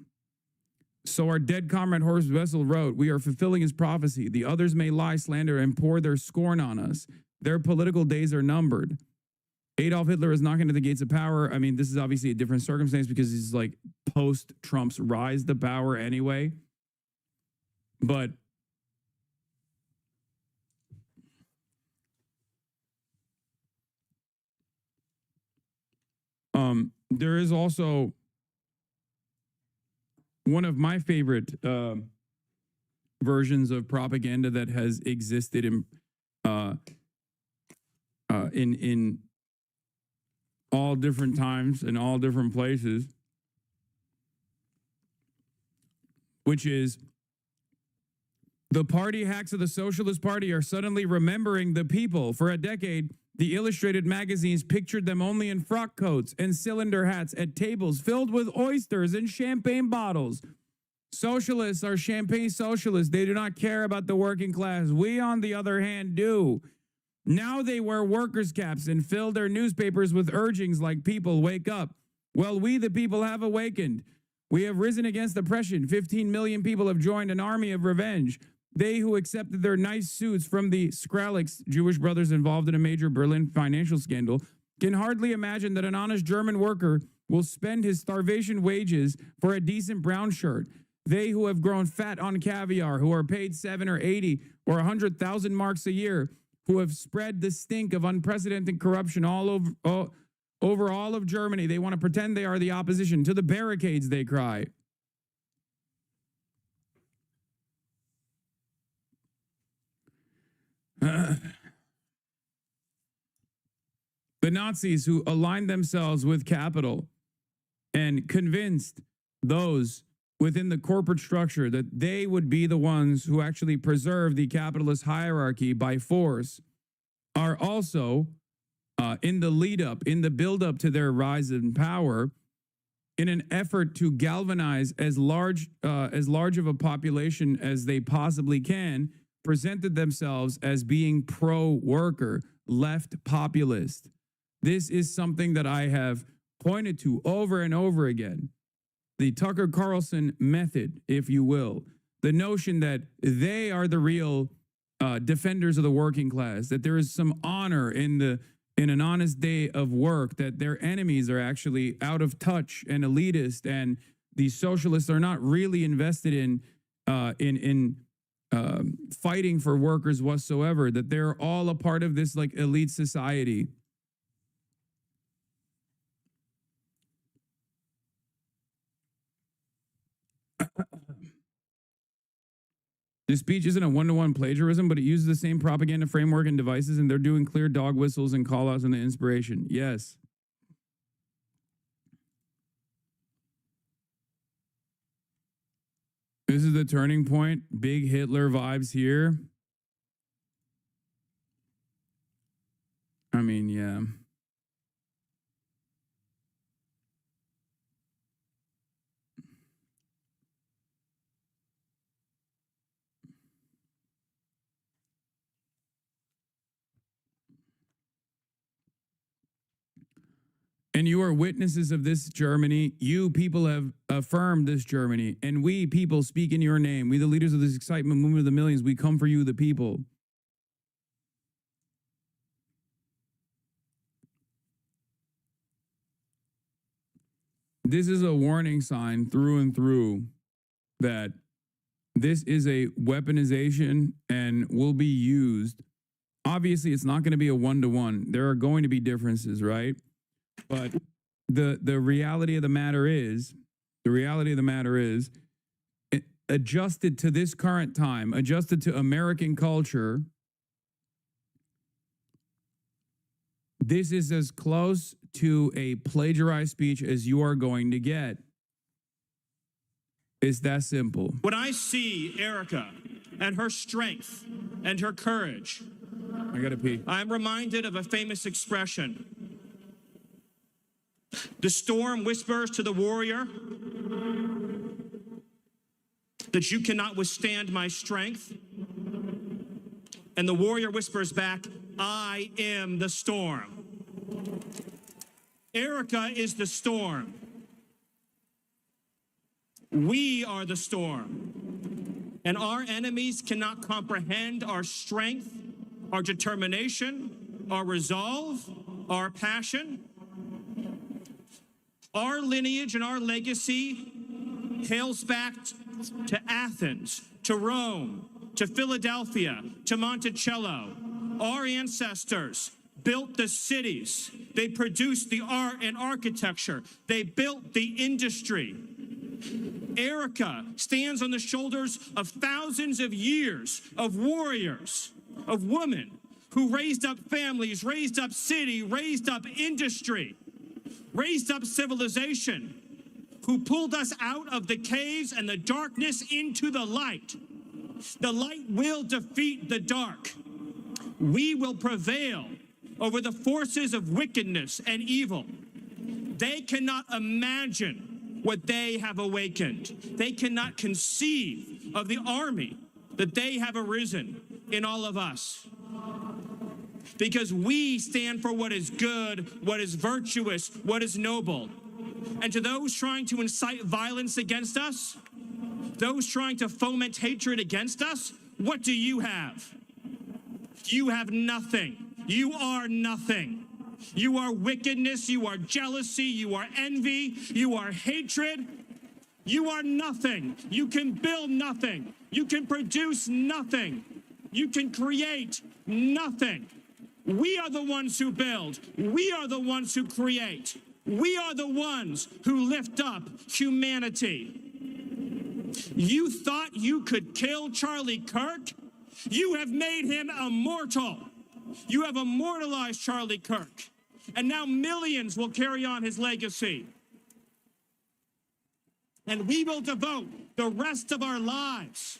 [SPEAKER 1] So our dead comrade Horst Wessel wrote, "We are fulfilling his prophecy. The others may lie, slander, and pour their scorn on us. Their political days are numbered. Adolf Hitler is knocking at the gates of power." I mean, this is obviously a different circumstance because he's like post-Trump's rise to power anyway. But there is also one of my favorite versions of propaganda that has existed in all different times and all different places, which is the party hacks of the Socialist Party are suddenly remembering the people. For a decade, the illustrated magazines pictured them only in frock coats and cylinder hats at tables filled with oysters and champagne bottles. Socialists are champagne socialists. They do not care about the working class. We, on the other hand, do. Now they wear workers' caps and fill their newspapers with urgings like "People, wake up." Well, we the people have awakened. We have risen against oppression. 15 million people have joined an army of revenge. They who accepted their nice suits from the Skralex, Jewish brothers involved in a major Berlin financial scandal, can hardly imagine that an honest German worker will spend his starvation wages for a decent brown shirt. They who have grown fat on caviar, who are paid 7 or 80 or 100,000 marks a year, who have spread the stink of unprecedented corruption all over all of Germany. They want to pretend they are the opposition. To the barricades, they cry. The Nazis who aligned themselves with capital and convinced those within the corporate structure that they would be the ones who actually preserve the capitalist hierarchy by force are also in the lead up, in the build up to their rise in power, in an effort to galvanize as large of a population as they possibly can, presented themselves as being pro-worker, left populist. This is something that I have pointed to over and over again. The Tucker Carlson method, if you will, the notion that they are the real defenders of the working class, that there is some honor in an honest day of work, that their enemies are actually out of touch and elitist, and these socialists are not really invested in fighting for workers whatsoever, that they're all a part of this like elite society. This speech isn't a one-to-one plagiarism, but it uses the same propaganda framework and devices, and they're doing clear dog whistles and call-outs and the inspiration. Yes. This is the turning point. Big Hitler vibes here. I mean, yeah. And you are witnesses of this Germany. You people have affirmed this Germany. And we people speak in your name. We, the leaders of this excitement movement of the millions, we come for you, the people. This is a warning sign through and through that this is a weaponization and will be used. Obviously, it's not going to be a one-to-one. There are going to be differences, right? But the reality of the matter is, adjusted to this current time, adjusted to American culture, this is as close to a plagiarized speech as you are going to get. It's that simple.
[SPEAKER 11] When I see Erica and her strength and her courage,
[SPEAKER 1] I gotta pee.
[SPEAKER 11] I'm reminded of a famous expression. The storm whispers to the warrior that you cannot withstand my strength. And the warrior whispers back, I am the storm. Erica is the storm. We are the storm. And our enemies cannot comprehend our strength, our determination, our resolve, our passion. Our lineage and our legacy hails back to Athens, to Rome, to Philadelphia, to Monticello. Our ancestors built the cities. They produced the art and architecture. They built the industry. Erica stands on the shoulders of thousands of years of warriors, of women who raised up families, raised up city, raised up industry, raised up civilization, who pulled us out of the caves and the darkness into the light. The light will defeat the dark. We will prevail over the forces of wickedness and evil. They cannot imagine what they have awakened. They cannot conceive of the army that they have arisen in all of us. Because we stand for what is good, what is virtuous, what is noble. And to those trying to incite violence against us, those trying to foment hatred against us, what do you have? You have nothing. You are nothing. You are wickedness, you are jealousy, you are envy, you are hatred. You are nothing. You can build nothing. You can produce nothing. You can create nothing. We are the ones who build. We are the ones who create. We are the ones who lift up humanity. You thought you could kill Charlie Kirk? You have made him immortal. You have immortalized Charlie Kirk. And now millions will carry on his legacy. And we will devote the rest of our lives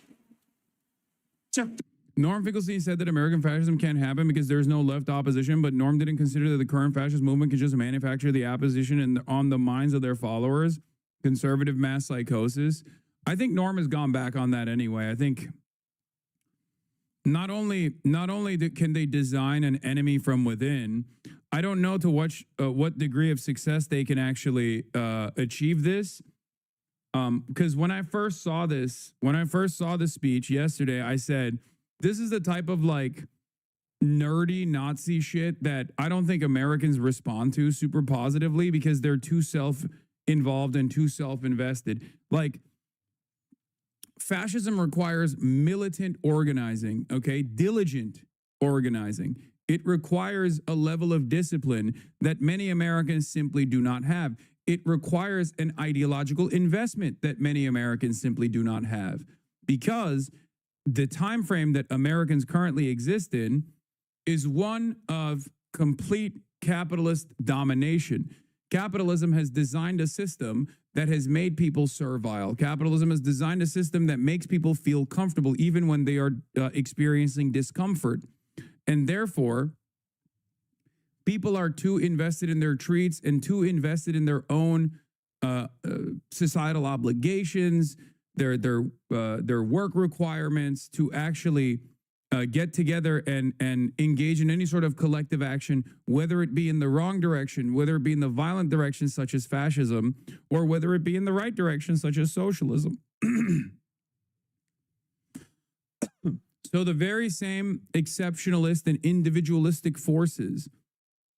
[SPEAKER 11] to...
[SPEAKER 1] Norm Finkelstein said that American fascism can't happen because there's no left opposition, but Norm didn't consider that the current fascist movement can just manufacture the opposition on the minds of their followers, conservative mass psychosis. I think Norm has gone back on that anyway. I think not only can they design an enemy from within, I don't know to what degree of success they can actually achieve this. Because when I first saw this speech yesterday, I said, this is the type of like nerdy Nazi shit that I don't think Americans respond to super positively because they're too involved and too self-invested. Like, fascism requires militant organizing, okay? Diligent organizing. It requires a level of discipline that many Americans simply do not have. It requires an ideological investment that many Americans simply do not have, because the time frame that Americans currently exist in is one of complete capitalist domination. Capitalism has designed a system that has made people servile. Capitalism has designed a system that makes people feel comfortable even when they are experiencing discomfort. And therefore, people are too invested in their treats and too invested in their own societal obligations, their work requirements, to actually get together and engage in any sort of collective action, whether it be in the wrong direction, whether it be in the violent direction such as fascism, or whether it be in the right direction such as socialism. So the very same exceptionalist and individualistic forces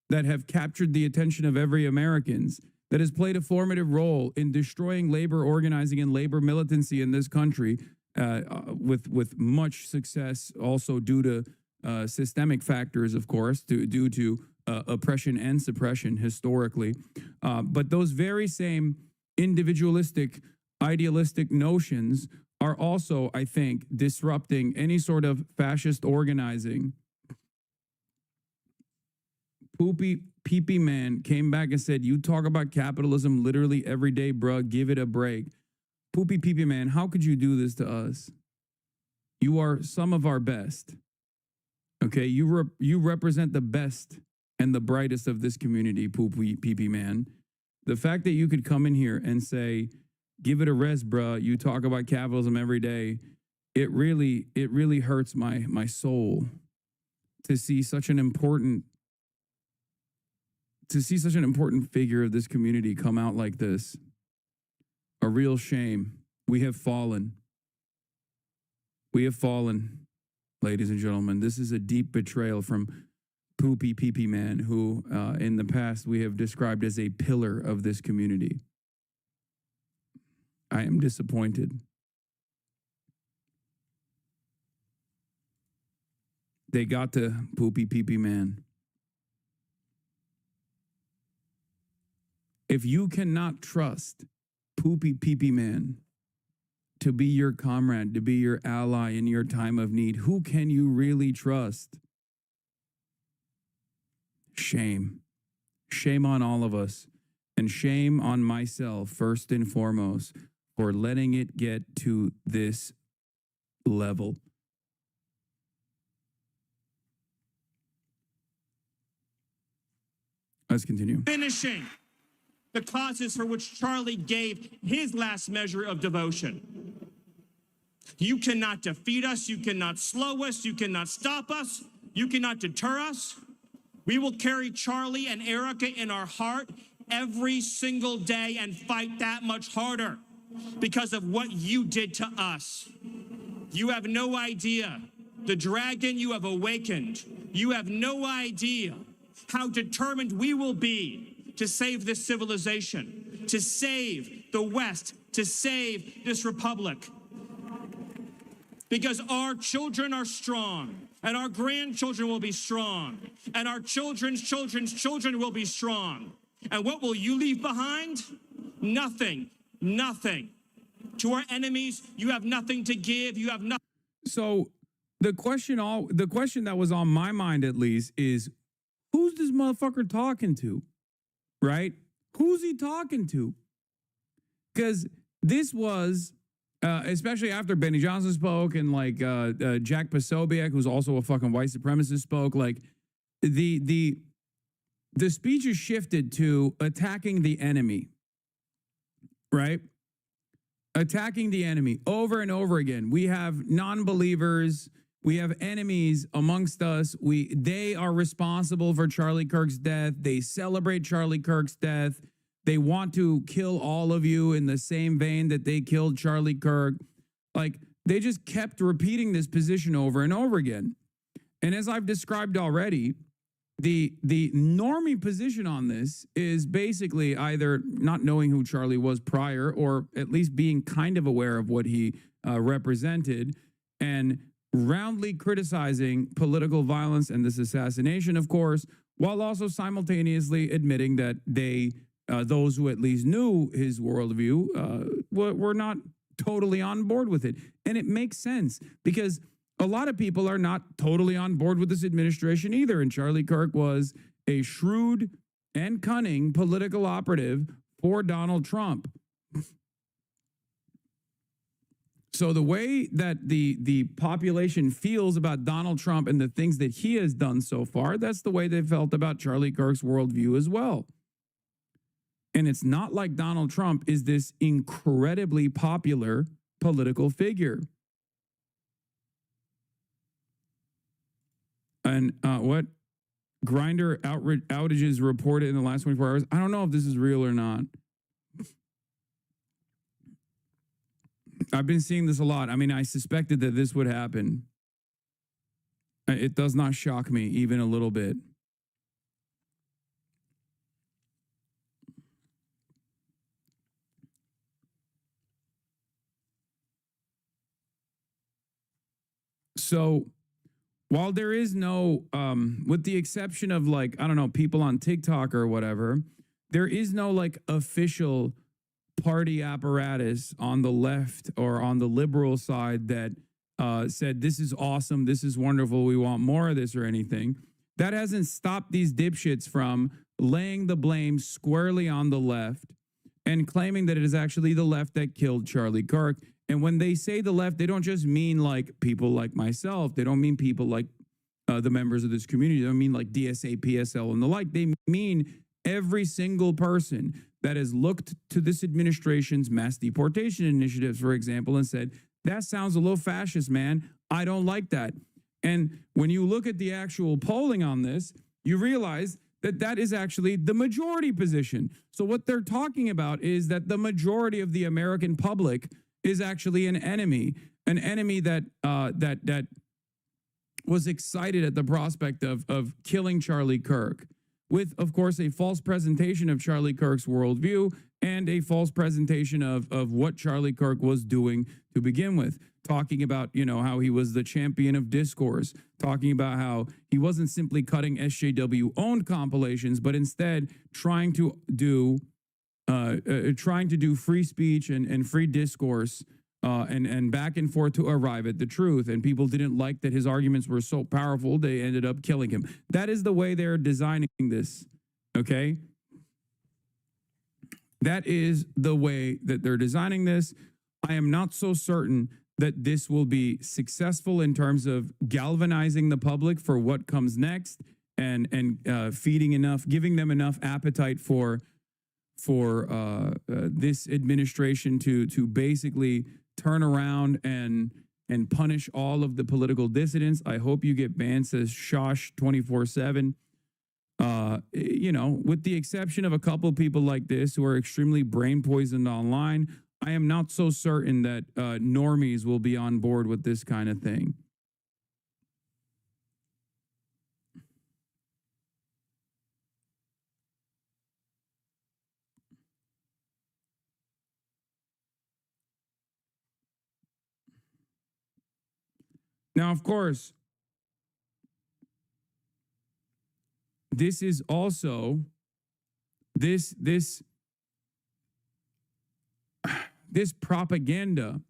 [SPEAKER 1] that have captured the attention of every Americans, that has played a formative role in destroying labor organizing and labor militancy in this country, with much success, also due to systemic factors, of course, due to oppression and suppression historically. But those very same individualistic, idealistic notions are also, I think, disrupting any sort of fascist organizing. Poopy Pee-Pee Man came back and said, "You talk about capitalism literally every day, bruh. Give it a break." Poopy Pee-Pee Man, how could you do this to us? You are some of our best. Okay, you represent the best and the brightest of this community, Poopy Pee-Pee Man. The fact that you could come in here and say, "Give it a rest, bruh. You talk about capitalism every day," it really hurts my soul to see such an important figure of this community come out like this. A real shame. We have fallen. We have fallen, ladies and gentlemen. This is a deep betrayal from Poopy Pee-Pee Man, who in the past we have described as a pillar of this community. I am disappointed. They got to Poopy Pee-Pee Man. If you cannot trust Poopy Pee-Pee Man to be your comrade, to be your ally in your time of need, who can you really trust? Shame. Shame on all of us, and shame on myself first and foremost for letting it get to this level. Let's continue.
[SPEAKER 11] Finishing the causes for which Charlie gave his last measure of devotion. You cannot defeat us. You cannot slow us. You cannot stop us. You cannot deter us. We will carry Charlie and Erica in our heart every single day and fight that much harder because of what you did to us. You have no idea the dragon you have awakened. You have no idea how determined we will be to save this civilization, to save the West, to save this republic. Because our children are strong, and our grandchildren will be strong, and our children's children's children will be strong. And what will you leave behind? Nothing, nothing. To our enemies, you have nothing to give, you have nothing.
[SPEAKER 1] So the question that was on my mind, at least, is who's this motherfucker talking to? Right? Who's he talking to? Because this was, especially after Benny Johnson spoke and like Jack Posobiec, who's also a fucking white supremacist, spoke, like the speeches shifted to attacking the enemy, right? Attacking the enemy over and over again. We have non-believers. We have enemies amongst us. They are responsible for Charlie Kirk's death. They celebrate Charlie Kirk's death. They want to kill all of you in the same vein that they killed Charlie Kirk. Like, they just kept repeating this position over and over again. And as I've described already, the normie position on this is basically either not knowing who Charlie was prior, or at least being kind of aware of what he represented, and roundly criticizing political violence and this assassination, of course, while also simultaneously admitting that those who at least knew his worldview were not totally on board with it. And it makes sense, because a lot of people are not totally on board with this administration either. And Charlie Kirk was a shrewd and cunning political operative for Donald Trump. So the way that the population feels about Donald Trump and the things that he has done so far, that's the way they felt about Charlie Kirk's worldview as well. And it's not like Donald Trump is this incredibly popular political figure. And what Grindr outages reported in the last 24 hours, I don't know if this is real or not. I've been seeing this a lot. I mean, I suspected that this would happen. It does not shock me even a little bit. So while there is no, with the exception of like, I don't know, people on TikTok or whatever, there is no like official party apparatus on the left or on the liberal side that said, this is awesome, this is wonderful, we want more of this or anything. That hasn't stopped these dipshits from laying the blame squarely on the left and claiming that it is actually the left that killed Charlie Kirk. And when they say the left, they don't just mean like people like myself. They don't mean people like the members of this community. They don't mean like DSA, PSL, and the like. They mean every single person that has looked to this administration's mass deportation initiatives, for example, and said, that sounds a little fascist, man. I don't like that. And when you look at the actual polling on this, you realize that that is actually the majority position. So what they're talking about is that the majority of the American public is actually an enemy that that was excited at the prospect of killing Charlie Kirk, with, of course, a false presentation of Charlie Kirk's worldview and a false presentation of what Charlie Kirk was doing to begin with. Talking about, you know, how he was the champion of discourse, talking about how he wasn't simply cutting SJW-owned compilations, but instead trying to do free speech and free discourse and back and forth to arrive at the truth. And people didn't like that his arguments were so powerful, they ended up killing him. That is the way they're designing this, okay? That is the way that they're designing this. I am not so certain that this will be successful in terms of galvanizing the public for what comes next and giving them enough appetite for this administration to basically turn around and punish all of the political dissidents. I hope you get banned, says Shosh 24/7. You know, with the exception of a couple of people like this who are extremely brain poisoned online, I am not so certain that normies will be on board with this kind of thing. Now, of course, this is also this propaganda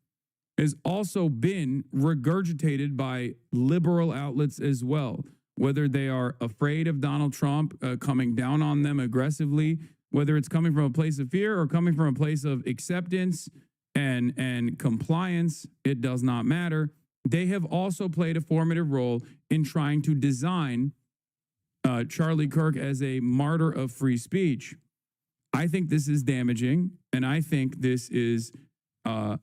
[SPEAKER 1] has also been regurgitated by liberal outlets as well, whether they are afraid of Donald Trump coming down on them aggressively, whether it's coming from a place of fear or coming from a place of acceptance and compliance, it does not matter. They have also played a formative role in trying to design Charlie Kirk as a martyr of free speech. I think this is damaging, and I think this is, while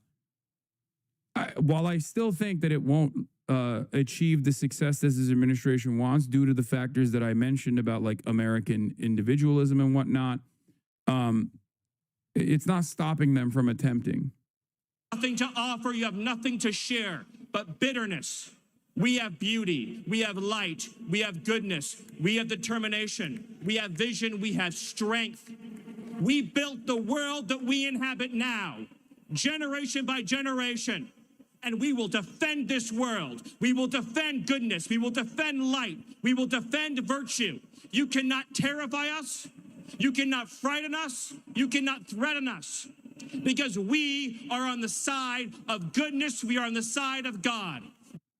[SPEAKER 1] I still think that it won't achieve the success that this administration wants due to the factors that I mentioned about like American individualism and whatnot, it's not stopping them from attempting.
[SPEAKER 11] Nothing to offer, you have nothing to share but bitterness, We have beauty, we have light, we have goodness, we have determination, we have vision, we have strength. We built the world that we inhabit now, generation by generation, and we will defend this world. We will defend goodness, we will defend light, we will defend virtue. You cannot terrify us, you cannot frighten us, you cannot threaten us, because we are on the side of goodness, we are on the side of God.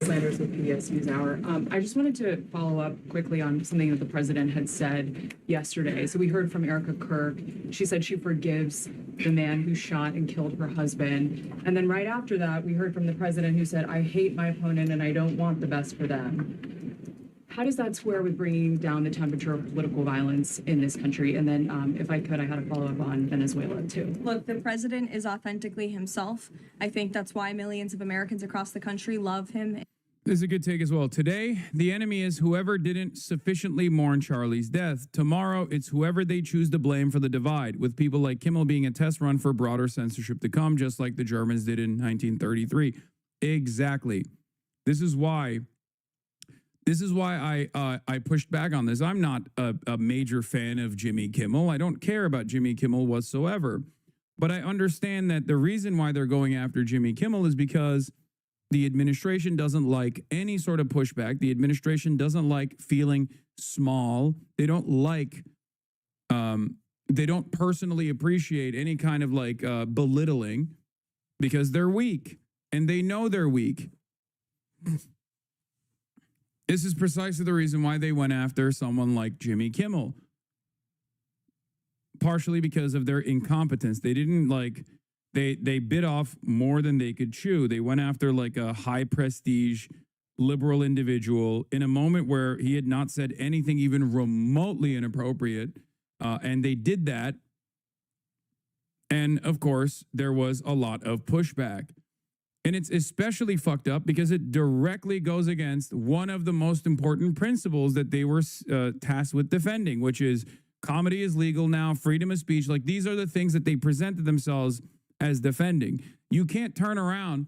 [SPEAKER 13] Sanders with PBS NewsHour. I just wanted to follow up quickly on something that the president had said yesterday. So we heard from Erica Kirk. She said she forgives the man who shot and killed her husband. And then right after that, we heard from the president who said, I hate my opponent and I don't want the best for them. How does that square with bringing down the temperature of political violence in this country? And then if I could, I had a follow up on Venezuela too.
[SPEAKER 14] Look, the president is authentically himself. I think that's why millions of Americans across the country love him.
[SPEAKER 1] This is a good take as well. Today, the enemy is whoever didn't sufficiently mourn Charlie's death. Tomorrow, it's whoever they choose to blame for the divide, with people like Kimmel being a test run for broader censorship to come, just like the Germans did in 1933. Exactly. This is why I pushed back on this. I'm not a major fan of Jimmy Kimmel. I don't care about Jimmy Kimmel whatsoever. But I understand that the reason why they're going after Jimmy Kimmel is because the administration doesn't like any sort of pushback. The administration doesn't like feeling small. They don't like, they don't personally appreciate any kind of like belittling, because they're weak and they know they're weak. This is precisely the reason why they went after someone like Jimmy Kimmel. Partially because of their incompetence. They didn't like, they bit off more than they could chew. They went after like a high prestige liberal individual in a moment where he had not said anything even remotely inappropriate. And they did that. And of course, there was a lot of pushback. And it's especially fucked up because it directly goes against one of the most important principles that they were tasked with defending, which is comedy is legal now, freedom of speech. Like, these are the things that they presented themselves as defending. You can't turn around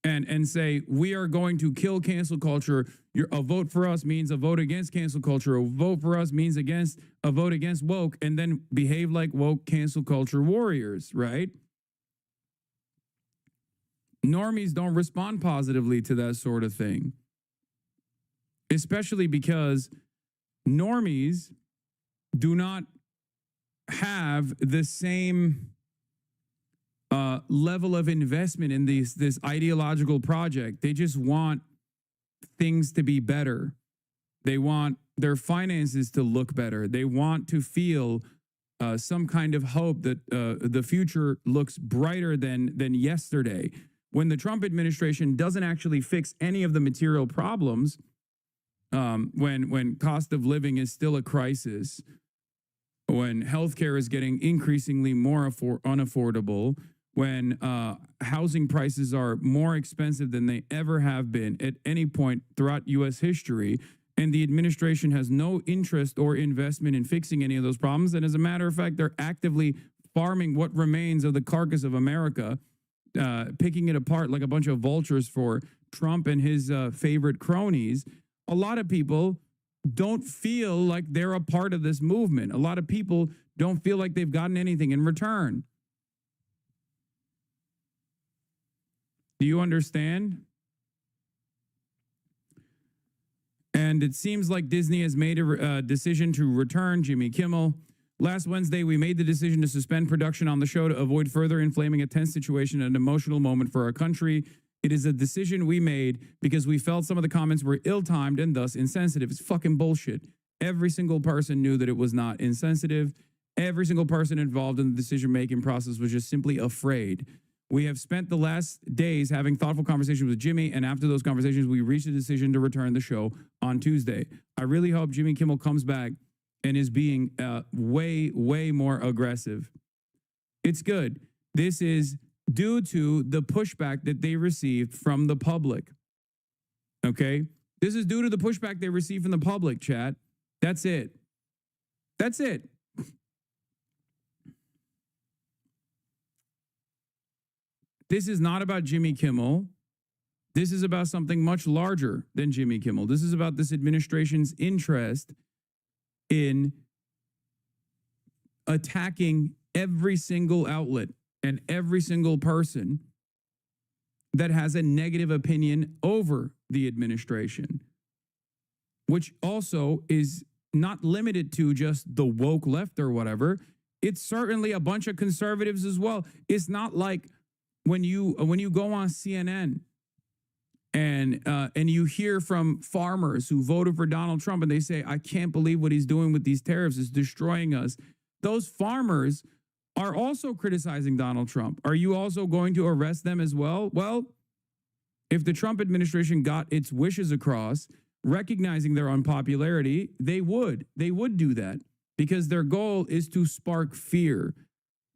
[SPEAKER 1] and say, we are going to kill cancel culture. A vote for us means a vote against cancel culture. A vote for us means a vote against woke, and then behave like woke cancel culture warriors, right? Normies don't respond positively to that sort of thing, especially because normies do not have the same level of investment in this ideological project. They just want things to be better. They want their finances to look better. They want to feel some kind of hope that the future looks brighter than yesterday. When the Trump administration doesn't actually fix any of the material problems, when cost of living is still a crisis, when healthcare is getting increasingly more unaffordable, when housing prices are more expensive than they ever have been at any point throughout U.S. history, and the administration has no interest or investment in fixing any of those problems. And as a matter of fact, they're actively farming what remains of the carcass of America, picking it apart like a bunch of vultures for Trump and his favorite cronies. A lot of people don't feel like they're a part of this movement. A lot of people don't feel like they've gotten anything in return. Do you understand? And it seems like Disney has made a decision to return Jimmy Kimmel. Last Wednesday, we made the decision to suspend production on the show to avoid further inflaming a tense situation and an emotional moment for our country. It is a decision we made because we felt some of the comments were ill-timed and thus insensitive. It's fucking bullshit. Every single person knew that it was not insensitive. Every single person involved in the decision-making process was just simply afraid. We have spent the last days having thoughtful conversations with Jimmy, and after those conversations, we reached a decision to return the show on Tuesday. I really hope Jimmy Kimmel comes back and is being way, way more aggressive. It's good. This is due to the pushback that they received from the public. Okay? This is due to the pushback they received from the public, chat. That's it. That's it. This is not about Jimmy Kimmel. This is about something much larger than Jimmy Kimmel. This is about this administration's interest in attacking every single outlet and every single person that has a negative opinion over the administration, which also is not limited to just the woke left or whatever. It's certainly a bunch of conservatives as well. It's not like when you go on CNN and you hear from farmers who voted for Donald Trump and they say, I can't believe what he's doing with these tariffs. It's destroying us. Those farmers are also criticizing Donald Trump. Are you also going to arrest them as well? Well, if the Trump administration got its wishes across, recognizing their unpopularity, they would do that, because their goal is to spark fear.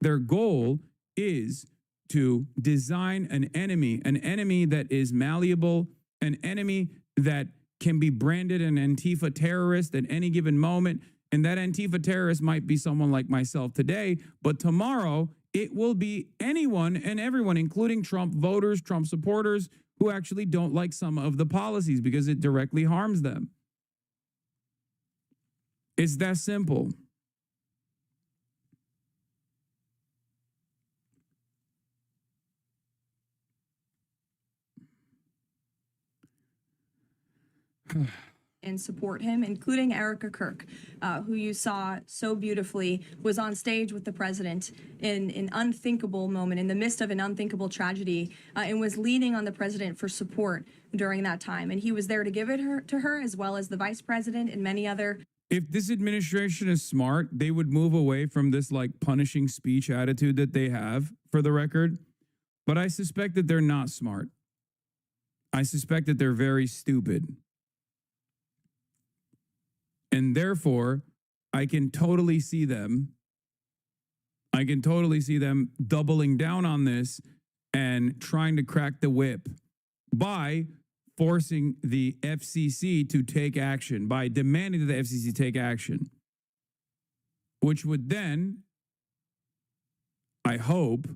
[SPEAKER 1] Their goal is to design an enemy that is malleable, an enemy that can be branded an Antifa terrorist at any given moment. And that Antifa terrorist might be someone like myself today, but tomorrow it will be anyone and everyone, including Trump voters, Trump supporters, who actually don't like some of the policies because it directly harms them. It's that simple.
[SPEAKER 14] And support him, including Erica Kirk, who you saw so beautifully was on stage with the president in an unthinkable moment, in the midst of an unthinkable tragedy, and was leaning on the president for support during that time. And he was there to give it to her, as well as the vice president and many other.
[SPEAKER 1] If this administration is smart, they would move away from this like punishing speech attitude that they have, for the record. But I suspect that they're not smart. I suspect that they're very stupid. And therefore, I can totally see them doubling down on this and trying to crack the whip by forcing the FCC to take action, by demanding that the FCC take action, which would then, I hope,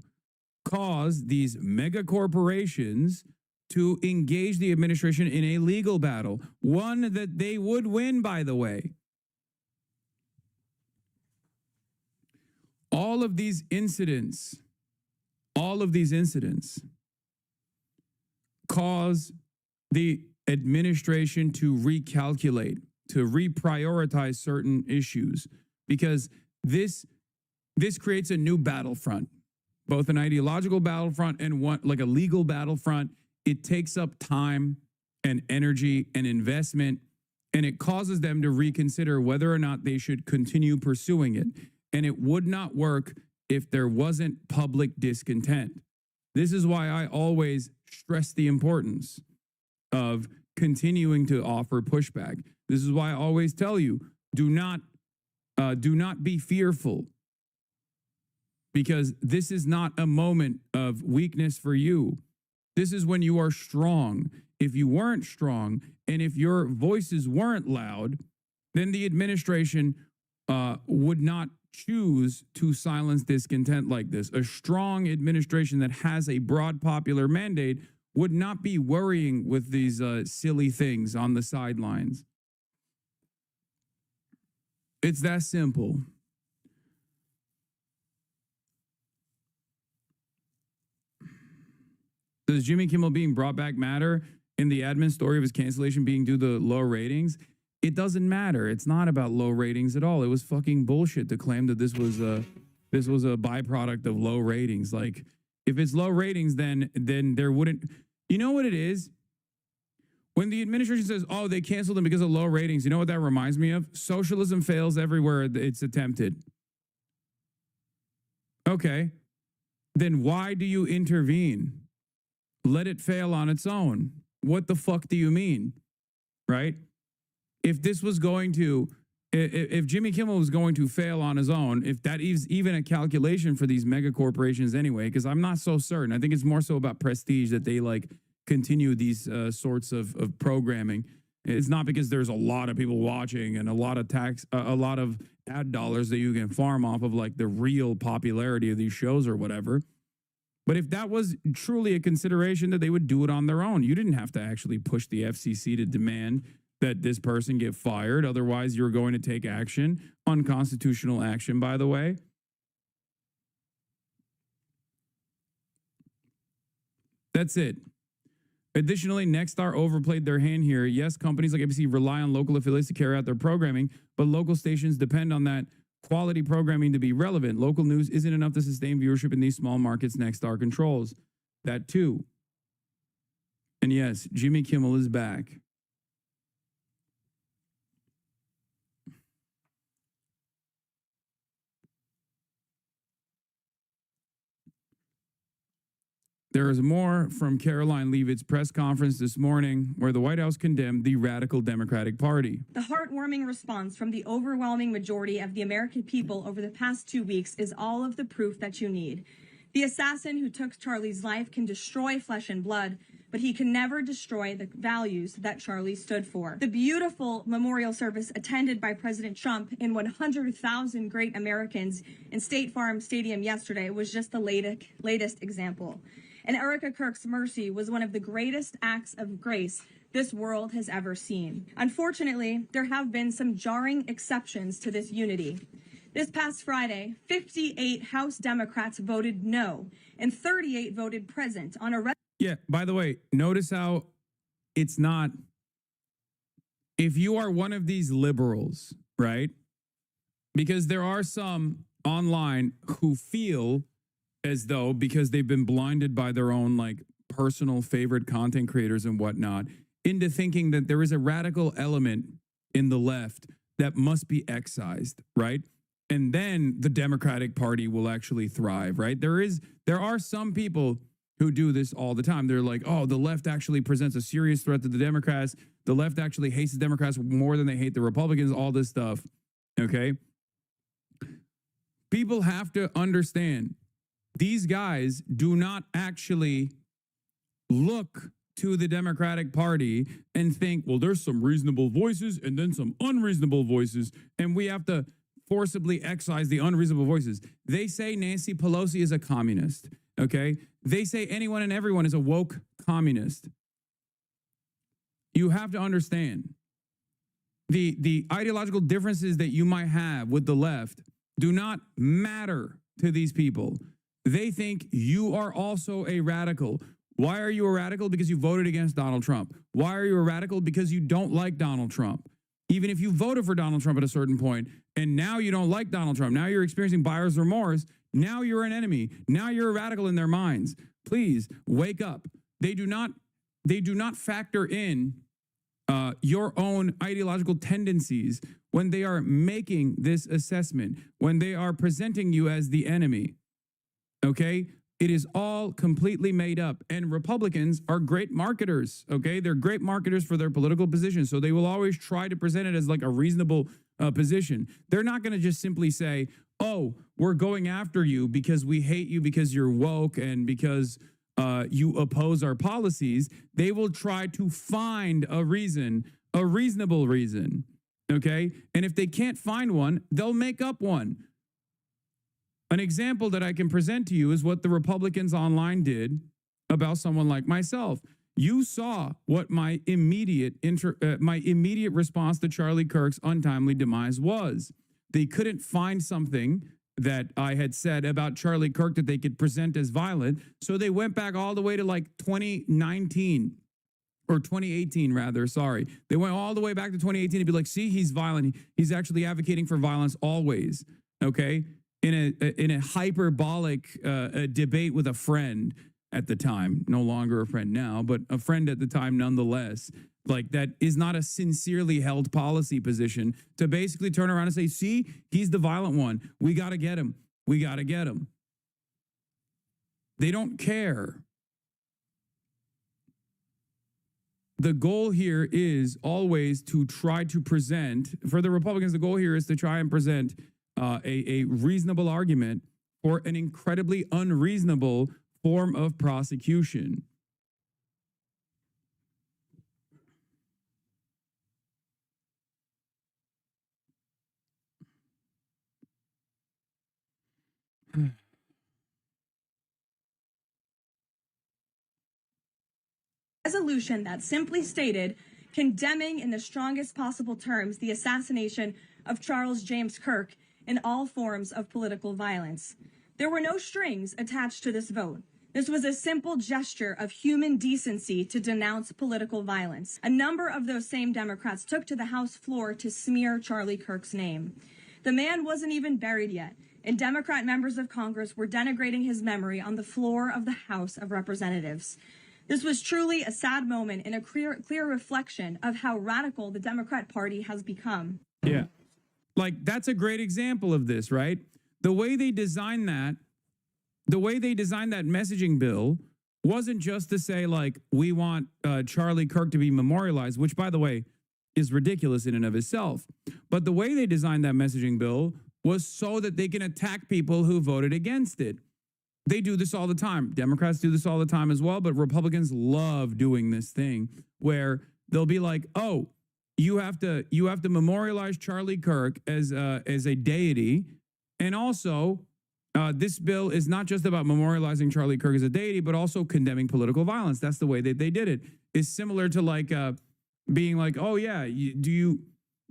[SPEAKER 1] cause these mega corporations to engage the administration in a legal battle, one that they would win, by the way. All of these incidents cause the administration to recalculate, to reprioritize certain issues, because this creates a new battlefront, both an ideological battlefront and one like a legal battlefront. It takes up time and energy and investment, and it causes them to reconsider whether or not they should continue pursuing it. And it would not work if there wasn't public discontent. This is why I always stress the importance of continuing to offer pushback. This is why I always tell you, do not be fearful, because this is not a moment of weakness for you. This is when you are strong. If you weren't strong and if your voices weren't loud, then the administration would not choose to silence discontent like this. A strong administration that has a broad popular mandate would not be worrying with these silly things on the sidelines. It's that simple. Does Jimmy Kimmel being brought back matter in the admin story of his cancellation being due to low ratings? It doesn't matter. It's not about low ratings at all. It was fucking bullshit to claim that this was a byproduct of low ratings. Like, if it's low ratings, then there wouldn't. You know what it is? When the administration says, "Oh, they canceled them because of low ratings," you know what that reminds me of? Socialism fails everywhere it's attempted. Okay, then why do you intervene? Let it fail on its own. What the fuck do you mean? Right? If this was going to, if Jimmy Kimmel was going to fail on his own, if that is even a calculation for these mega corporations anyway, because I'm not so certain. I think it's more so about prestige that they like continue these sorts of programming. It's not because there's a lot of people watching and a lot of ad dollars that you can farm off of like the real popularity of these shows or whatever. But if that was truly a consideration, that they would do it on their own. You didn't have to actually push the FCC to demand that this person get fired. Otherwise, you're going to take action, unconstitutional action, by the way. That's it. Additionally, Nexstar overplayed their hand here. Yes, companies like ABC rely on local affiliates to carry out their programming, but local stations depend on that quality programming to be relevant. Local news isn't enough to sustain viewership in these small markets Nexstar controls. That too. And yes, Jimmy Kimmel is back. There is more from Caroline Leavitt's press conference this morning, where the White House condemned the radical Democratic Party.
[SPEAKER 14] The heartwarming response from the overwhelming majority of the American people over the past 2 weeks is all of the proof that you need. The assassin who took Charlie's life can destroy flesh and blood, but he can never destroy the values that Charlie stood for. The beautiful memorial service attended by President Trump and 100,000 great Americans in State Farm Stadium yesterday was just the latest example. And Erica Kirk's mercy was one of the greatest acts of grace this world has ever seen. Unfortunately, there have been some jarring exceptions to this unity. This past Friday, 58 House Democrats voted no, and 38 voted present on a...
[SPEAKER 1] Yeah, by the way, notice how it's not... If you are one of these liberals, right? Because there are some online who feel as though, because they've been blinded by their own like personal favorite content creators and whatnot, into thinking that there is a radical element in the left that must be excised, right? And then the Democratic Party will actually thrive, right? There are some people who do this all the time. They're like, oh, the left actually presents a serious threat to the Democrats. The left actually hates the Democrats more than they hate the Republicans, all this stuff, okay? People have to understand these guys do not actually look to the Democratic Party and think, well, there's some reasonable voices and then some unreasonable voices, and we have to forcibly excise the unreasonable voices. They say Nancy Pelosi is a communist, okay? They say anyone and everyone is a woke communist. You have to understand the ideological differences that you might have with the left do not matter to these people. They think you are also a radical. Why are you a radical? Because you voted against Donald Trump. Why are you a radical? Because you don't like Donald Trump. Even if you voted for Donald Trump at a certain point, and now you don't like Donald Trump, now you're experiencing buyer's remorse, now you're an enemy. Now you're a radical in their minds. Please wake up. They do not factor in your own ideological tendencies when they are making this assessment, when they are presenting you as the enemy. Okay? It is all completely made up. And Republicans are great marketers. Okay? They're great marketers for their political position. So they will always try to present it as like a reasonable position. They're not going to just simply say, oh, we're going after you because we hate you because you're woke and because you oppose our policies. They will try to find a reason, a reasonable reason. Okay? And if they can't find one, they'll make up one. An example that I can present to you is what the Republicans online did about someone like myself. You saw what my immediate response to Charlie Kirk's untimely demise was. They couldn't find something that I had said about Charlie Kirk that they could present as violent, so they went back all the way to like 2019 or 2018 rather, sorry. They went all the way back to 2018 to be like, see, he's violent. He's actually advocating for violence always, okay? In a hyperbolic debate with a friend at the time, no longer a friend now, but a friend at the time nonetheless, like that is not a sincerely held policy position to basically turn around and say, see, he's the violent one. We got to get him. We got to get him. They don't care. The goal here is always to try to present, for the Republicans, the goal here is to try and present a reasonable argument for an incredibly unreasonable form of prosecution.
[SPEAKER 14] resolution that simply stated condemning in the strongest possible terms the assassination of Charles James Kirk and all forms of political violence. There were no strings attached to this vote. This was a simple gesture of human decency to denounce political violence. A number of those same Democrats took to the House floor to smear Charlie Kirk's name. The man wasn't even buried yet, and Democrat members of Congress were denigrating his memory on the floor of the House of Representatives. This was truly a sad moment and a clear reflection of how radical the Democrat Party has become.
[SPEAKER 1] Yeah. Like, that's a great example of this, right? The way they designed that messaging bill wasn't just to say, like, we want Charlie Kirk to be memorialized, which, by the way, is ridiculous in and of itself. But the way they designed that messaging bill was so that they can attack people who voted against it. They do this all the time. Democrats do this all the time as well, but Republicans love doing this thing where they'll be like, oh, you have to memorialize Charlie Kirk as a deity. And also, this bill is not just about memorializing Charlie Kirk as a deity, but also condemning political violence. That's the way that they did it. It's similar to like being like, oh yeah, you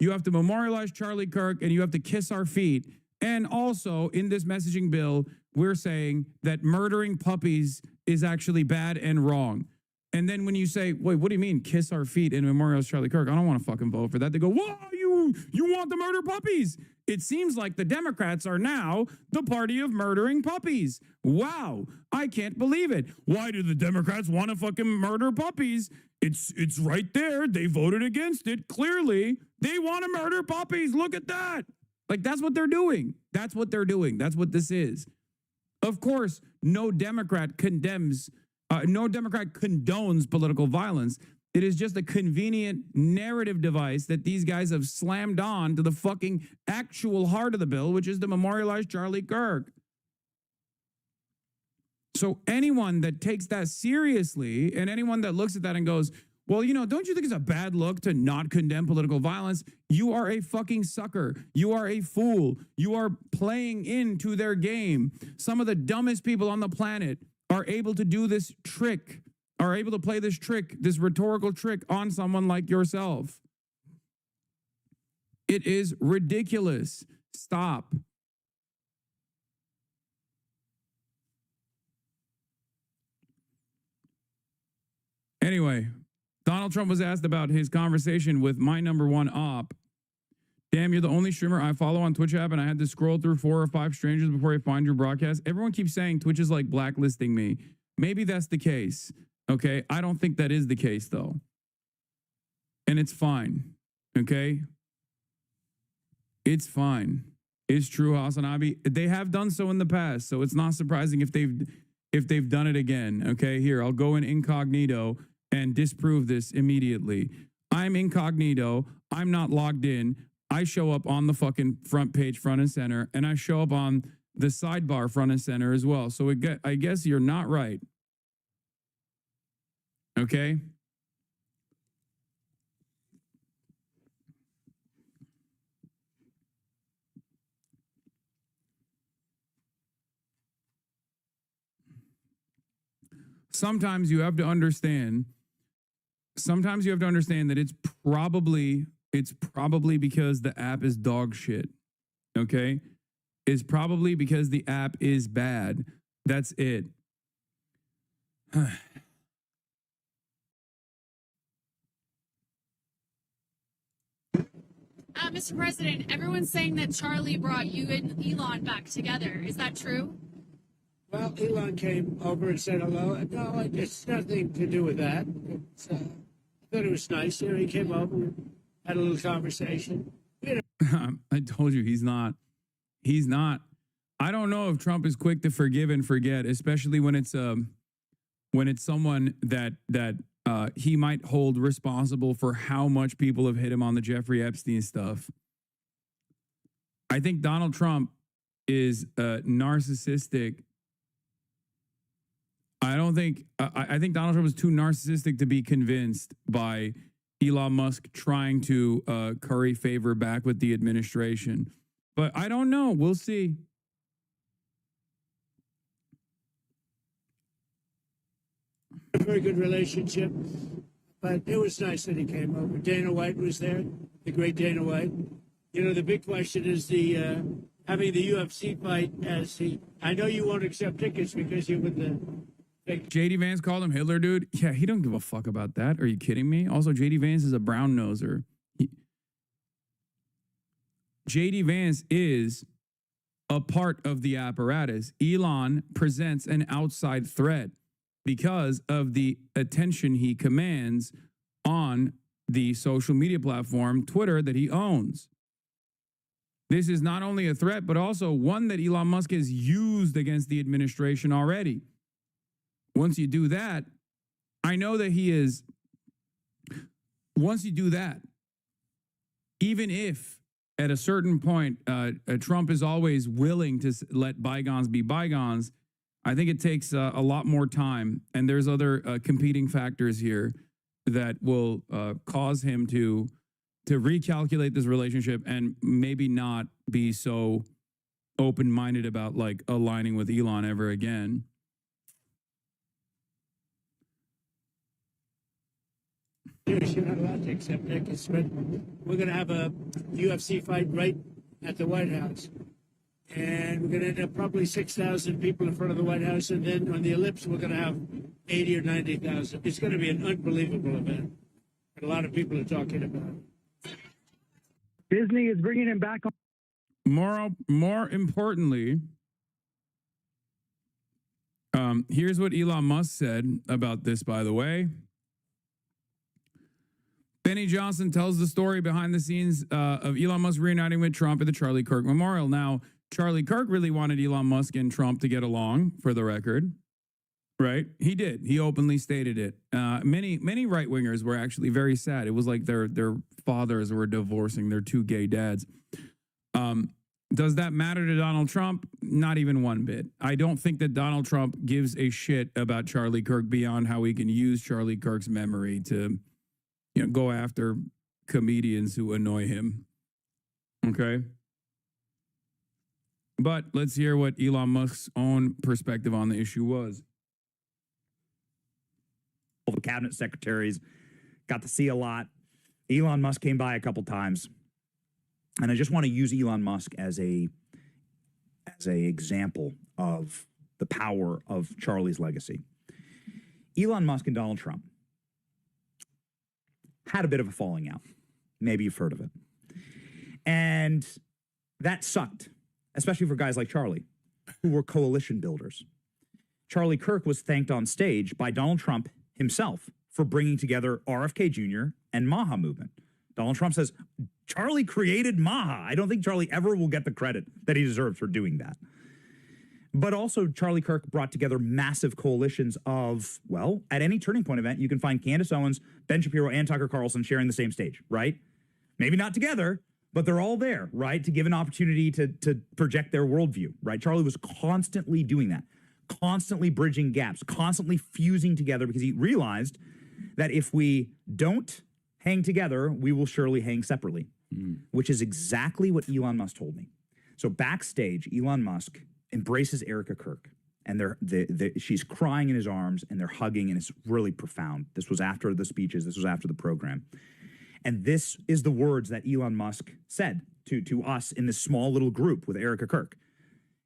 [SPEAKER 1] have to memorialize Charlie Kirk and you have to kiss our feet. And also in this messaging bill, we're saying that murdering puppies is actually bad and wrong. And then when you say, wait, what do you mean kiss our feet and memorialize Charlie Kirk? I don't want to fucking vote for that. They go, whoa, you want to murder puppies. It seems like the Democrats are now the party of murdering puppies. Wow, I can't believe it. Why do the Democrats want to fucking murder puppies? It's right there. They voted against it. Clearly, they want to murder puppies. Look at that. Like, that's what they're doing. That's what they're doing. That's what this is. Of course, no Democrat condones political violence. It is just a convenient narrative device that these guys have slammed on to the fucking actual heart of the bill, which is to memorialize Charlie Kirk. So anyone that takes that seriously and anyone that looks at that and goes, well, don't you think it's a bad look to not condemn political violence? You are a fucking sucker. You are a fool. You are playing into their game. Some of the dumbest people on the planet are able to do this trick, are able to play this trick, this rhetorical trick on someone like yourself. It is ridiculous. Stop. Anyway, Donald Trump was asked about his conversation with my number one op. Damn, you're the only streamer I follow on Twitch app, and I had to scroll through 4 or 5 strangers before I find your broadcast. Everyone keeps saying Twitch is like blacklisting me. Maybe that's the case. Okay, I don't think that is the case, though. And it's fine. Okay? It's fine. It's true, Hasanabi. They have done so in the past, so it's not surprising if they've done it again. Okay, here, I'll go in incognito and disprove this immediately. I'm incognito. I'm not logged in. I show up on the fucking front page, front and center, and I show up on the sidebar, front and center as well. So I guess you're not right. Okay? Sometimes you have to understand that it's probably because the app is dog shit. Okay? It's probably because the app is bad. That's it.
[SPEAKER 15] Mr. President, everyone's saying that Charlie brought you and Elon back together. Is that true?
[SPEAKER 16] Well, Elon came over and said hello. No, it's nothing to do with that. I thought it was nice. He came over, we had a little conversation.
[SPEAKER 1] I told you he's not. I don't know if Trump is quick to forgive and forget, especially when it's someone that he might hold responsible for how much people have hit him on the Jeffrey Epstein stuff. I think Donald Trump is narcissistic. I think Donald Trump is too narcissistic to be convinced by Elon Musk trying to curry favor back with the administration. But I don't know. We'll see.
[SPEAKER 16] a very good relationship. But it was nice that he came over. Dana White was there, the great Dana White. You know, the big question is the having the UFC fight as he. I know you won't accept tickets because you with the.
[SPEAKER 1] JD Vance called him Hitler, dude. Yeah, he don't give a fuck about that. Are you kidding me? Also, JD Vance is a brown noser. JD Vance is a part of the apparatus. Elon presents an outside threat because of the attention he commands on the social media platform, Twitter, that he owns. This is not only a threat, but also one that Elon Musk has used against the administration already. Once you do that, I know that he is, once you do that, even if at a certain point, Trump is always willing to let bygones be bygones, I think it takes a lot more time. And there's other competing factors here that will cause him to recalculate this relationship and maybe not be so open-minded about like aligning with Elon ever again.
[SPEAKER 16] You're not allowed to accept tickets, but we're going to have a UFC fight right at the White House. And we're going to end up probably 6,000 people in front of the White House. And then on the ellipse, we're going to have 80 or 90,000. It's going to be an unbelievable event. And a lot of people are talking about it.
[SPEAKER 17] Disney is bringing him back on.
[SPEAKER 1] More importantly, here's what Elon Musk said about this, by the way. Benny Johnson tells the story behind the scenes of Elon Musk reuniting with Trump at the Charlie Kirk Memorial. Now, Charlie Kirk really wanted Elon Musk and Trump to get along, for the record, right? He did. He openly stated it. Many right-wingers were actually very sad. It was like their fathers were divorcing their two gay dads. Does that matter to Donald Trump? Not even one bit. I don't think that Donald Trump gives a shit about Charlie Kirk beyond how he can use Charlie Kirk's memory to go after comedians who annoy him. Okay? But let's hear what Elon Musk's own perspective on the issue was.
[SPEAKER 18] All the cabinet secretaries got to see a lot. Elon Musk came by a couple times. And I just want to use Elon Musk as a example of the power of Charlie's legacy. Elon Musk and Donald Trump had a bit of a falling out. Maybe you've heard of it. And that sucked, especially for guys like Charlie, who were coalition builders. Charlie Kirk was thanked on stage by Donald Trump himself for bringing together RFK Jr. and Maha movement. Donald Trump says, Charlie created Maha. I don't think Charlie ever will get the credit that he deserves for doing that. But also, Charlie Kirk brought together massive coalitions of, well, at any Turning Point event, you can find Candace Owens, Ben Shapiro, and Tucker Carlson sharing the same stage, right? Maybe not together, but they're all there, right? To give an opportunity to project their worldview, right? Charlie was constantly doing that, constantly bridging gaps, constantly fusing together because he realized that if we don't hang together, we will surely hang separately, which is exactly what Elon Musk told me. So backstage, Elon Musk embraces Erica Kirk, and she's crying in his arms, and they're hugging, and it's really profound. This was after the speeches. This was after the program. And this is the words that Elon Musk said to us in this small little group with Erica Kirk.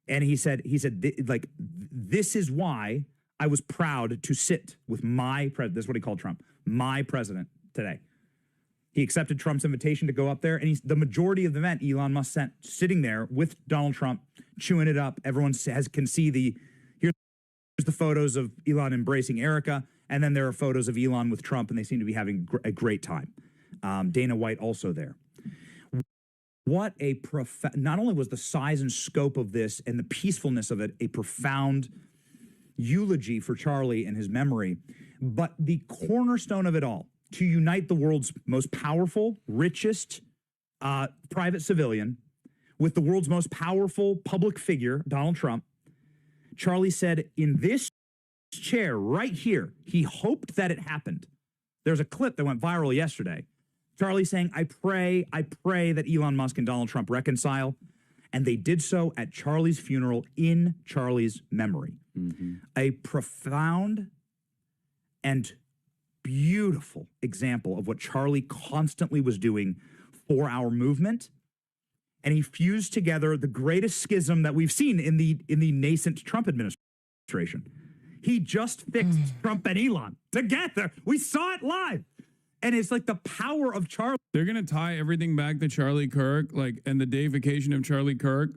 [SPEAKER 18] And he said, this is why I was proud to sit with my president. This is what he called Trump, my president today. He accepted Trump's invitation to go up there, and the majority of the event, Elon Musk sent sitting there with Donald Trump, chewing it up. Everyone can see here's the photos of Elon embracing Erica, and then there are photos of Elon with Trump, and they seem to be having a great time. Dana White also there. What not only was the size and scope of this and the peacefulness of it a profound eulogy for Charlie and his memory, but the cornerstone of it all, to unite the world's most powerful, richest private civilian with the world's most powerful public figure, Donald Trump. Charlie said, in this chair right here, he hoped that it happened. There's a clip that went viral yesterday. Charlie saying, I pray that Elon Musk and Donald Trump reconcile. And they did so at Charlie's funeral in Charlie's memory. A profound and beautiful example of what Charlie constantly was doing for our movement. And he fused together the greatest schism that we've seen in the nascent Trump administration. He just fixed Trump and Elon together. We saw it live. And it's like the power of Charlie.
[SPEAKER 1] They're going to tie everything back to Charlie Kirk, like, and the deification of Charlie Kirk.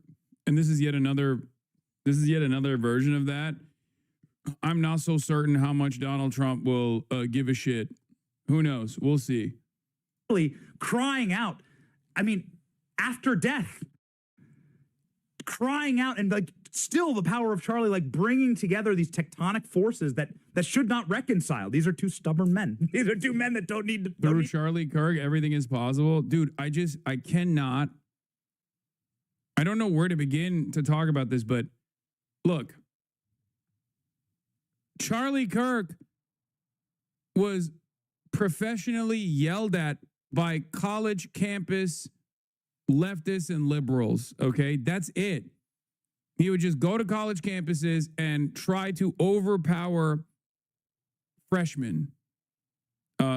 [SPEAKER 1] And this is yet another version of that. I'm not so certain how much Donald Trump will give a shit. Who knows? We'll see.
[SPEAKER 18] Crying out. I mean, after death, crying out, and like still the power of Charlie, like bringing together these tectonic forces that should not reconcile. These are two stubborn men. These are two men that don't need to.
[SPEAKER 1] Through Charlie Kirk, everything is possible. Dude, I cannot. I don't know where to begin to talk about this, but look, Charlie Kirk was professionally yelled at by college campus leftists and liberals, okay? That's it. He would just go to college campuses and try to overpower freshmen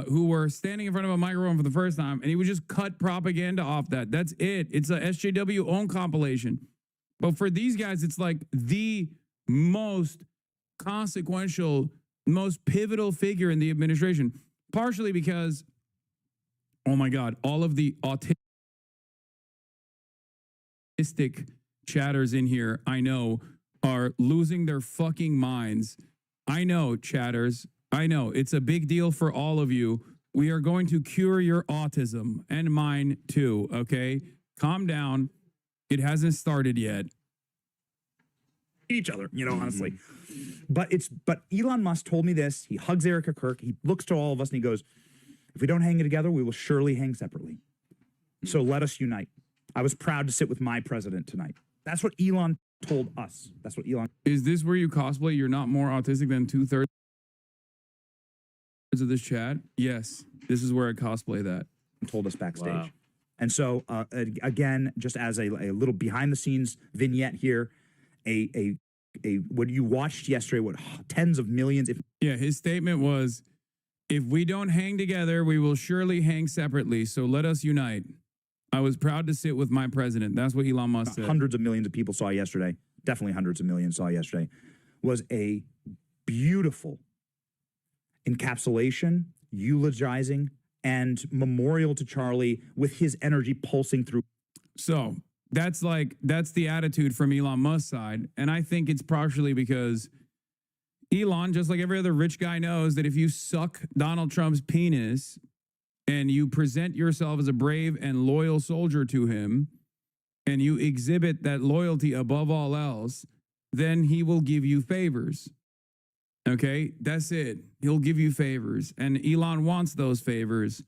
[SPEAKER 1] who were standing in front of a microphone for the first time, and he would just cut propaganda off that. That's it. It's a SJW own compilation. But for these guys, it's like the most consequential, most pivotal figure in the administration, partially because, oh my God, all of the autistic chatters in here, I know, are losing their fucking minds. I know, chatters. I know. It's a big deal for all of you. We are going to cure your autism and mine too, okay? Calm down. It hasn't started yet.
[SPEAKER 18] Each other, honestly. But Elon Musk told me this. He hugs Erica Kirk. He looks to all of us and he goes, if we don't hang together, we will surely hang separately. So let us unite. I was proud to sit with my president tonight. That's what Elon told us. That's what Elon.
[SPEAKER 1] Is this where you cosplay? You're not more autistic than 2/3 of this chat? Yes. This is where I cosplay that.
[SPEAKER 18] Told us backstage.
[SPEAKER 1] Wow.
[SPEAKER 18] And so, again, just as a little behind the scenes vignette here, what you watched yesterday, what tens of millions.
[SPEAKER 1] Yeah, his statement was, if we don't hang together, we will surely hang separately. So let us unite. I was proud to sit with my president. That's what Elon Musk said.
[SPEAKER 18] Hundreds of millions of people saw yesterday. Definitely hundreds of millions saw yesterday. Was a beautiful encapsulation, eulogizing, and memorial to Charlie with his energy pulsing through.
[SPEAKER 1] So that's the attitude from Elon Musk's side. And I think it's partially because Elon, just like every other rich guy, knows that if you suck Donald Trump's penis and you present yourself as a brave and loyal soldier to him, and you exhibit that loyalty above all else, then he will give you favors. Okay, that's it. He'll give you favors. And Elon wants those favors.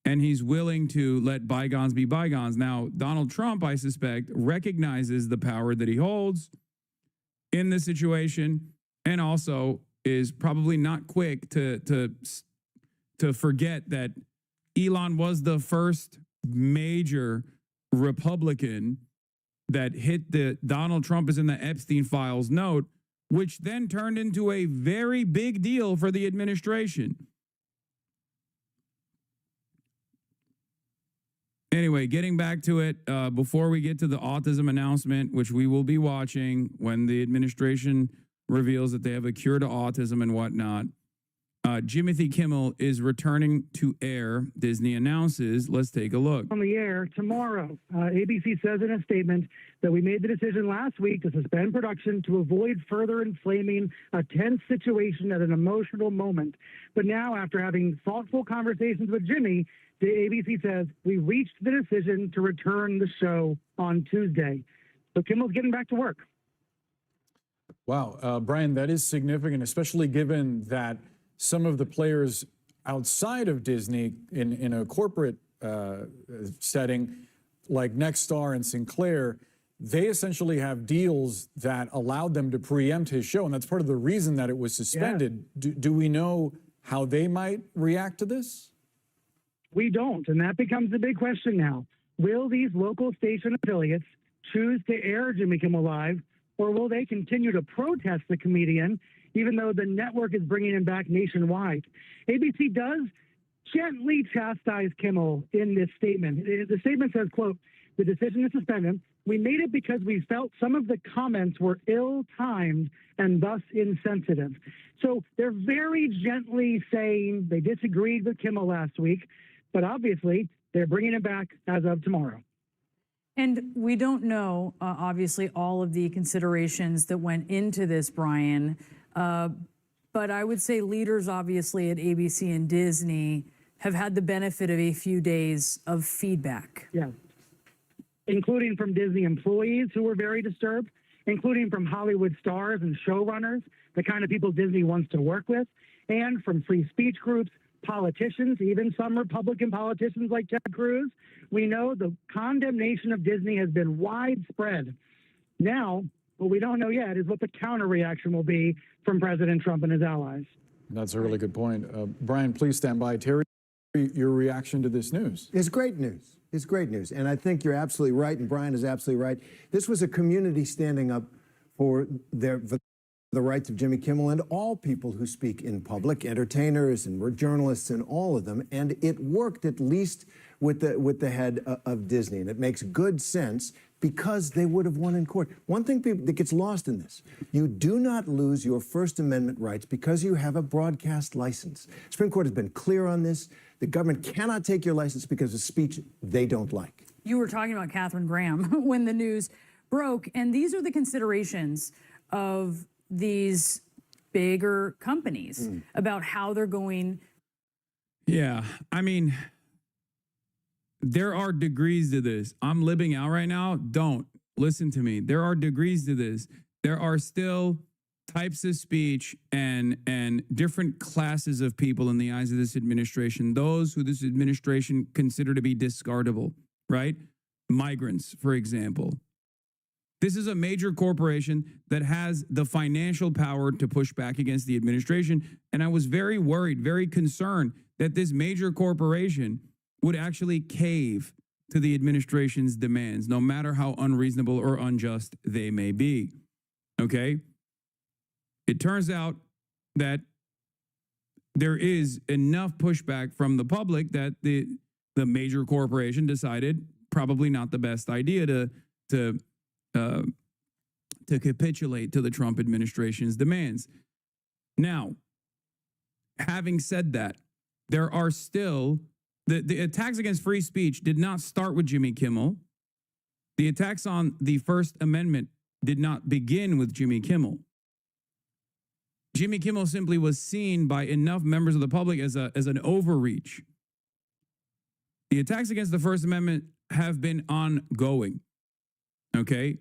[SPEAKER 1] And he's willing to let bygones be bygones. Now, Donald Trump, I suspect, recognizes the power that he holds in this situation, and also is probably not quick to forget that Elon was the first major Republican that hit the Donald Trump is in the Epstein files note, which then turned into a very big deal for the administration. Anyway, getting back to it, before we get to the autism announcement, which we will be watching when the administration reveals that they have a cure to autism and whatnot, Jimothy Kimmel is returning to air. Disney announces. Let's take a look.
[SPEAKER 17] On the air tomorrow. ABC says in a statement that we made the decision last week to suspend production to avoid further inflaming a tense situation at an emotional moment. But now, after having thoughtful conversations with Jimmy, the ABC says we reached the decision to return the show on Tuesday. So Kimmel's getting back to work.
[SPEAKER 19] Wow, Brian, that is significant, especially given that some of the players outside of Disney in a corporate setting, like Nexstar and Sinclair, they essentially have deals that allowed them to preempt his show, and that's part of the reason that it was suspended. Yeah. Do we know how they might react to this?
[SPEAKER 17] We don't, and that becomes the big question now. Will these local station affiliates choose to air Jimmy Kimmel Live, or will they continue to protest the comedian even though the network is bringing him back nationwide. ABC does gently chastise Kimmel in this statement. The statement says, quote, "The decision to suspend him, we made it because we felt some of the comments were ill-timed and thus insensitive." So they're very gently saying they disagreed with Kimmel last week, but obviously they're bringing him back as of tomorrow.
[SPEAKER 20] And we don't know, obviously, all of the considerations that went into this, Brian. But I would say leaders, obviously, at ABC and Disney have had the benefit of a few days of feedback.
[SPEAKER 17] Yeah. Including from Disney employees who were very disturbed, including from Hollywood stars and showrunners, the kind of people Disney wants to work with, and from free speech groups, politicians, even some Republican politicians like Ted Cruz. We know the condemnation of Disney has been widespread. Now, what we don't know yet is what the counter reaction will be from President Trump and his allies.
[SPEAKER 19] That's a really good point. Brian, please stand by. Terry, your reaction to this news?
[SPEAKER 21] It's great news. It's great news. And I think you're absolutely right, and Brian is absolutely right. This was a community standing up for the rights of Jimmy Kimmel and all people who speak in public, entertainers and journalists and all of them. And it worked, at least with the head of Disney. And it makes good sense because they would have won in court. One thing that gets lost in this, you do not lose your First Amendment rights because you have a broadcast license. The Supreme Court has been clear on this. The government cannot take your license because of speech they don't like.
[SPEAKER 20] You were talking about Katharine Graham when the news broke, and these are the considerations of these bigger companies about how they're going.
[SPEAKER 1] Yeah, I mean, there are degrees to this. I'm living out right now. Don't listen to me. There are degrees to this. There are still types of speech and different classes of people in the eyes of this administration. Those who this administration consider to be discardable, right? Migrants, for example. This is a major corporation that has the financial power to push back against the administration. And I was very worried, very concerned that this major corporation would actually cave to the administration's demands, no matter how unreasonable or unjust they may be. Okay? It turns out that there is enough pushback from the public that the major corporation decided probably not the best idea to capitulate to the Trump administration's demands. Now, having said that, there are still the attacks against free speech did not start with Jimmy Kimmel. The attacks on the First Amendment did not begin with Jimmy Kimmel. Jimmy Kimmel simply was seen by enough members of the public as an overreach. The attacks against the First Amendment have been ongoing, okay,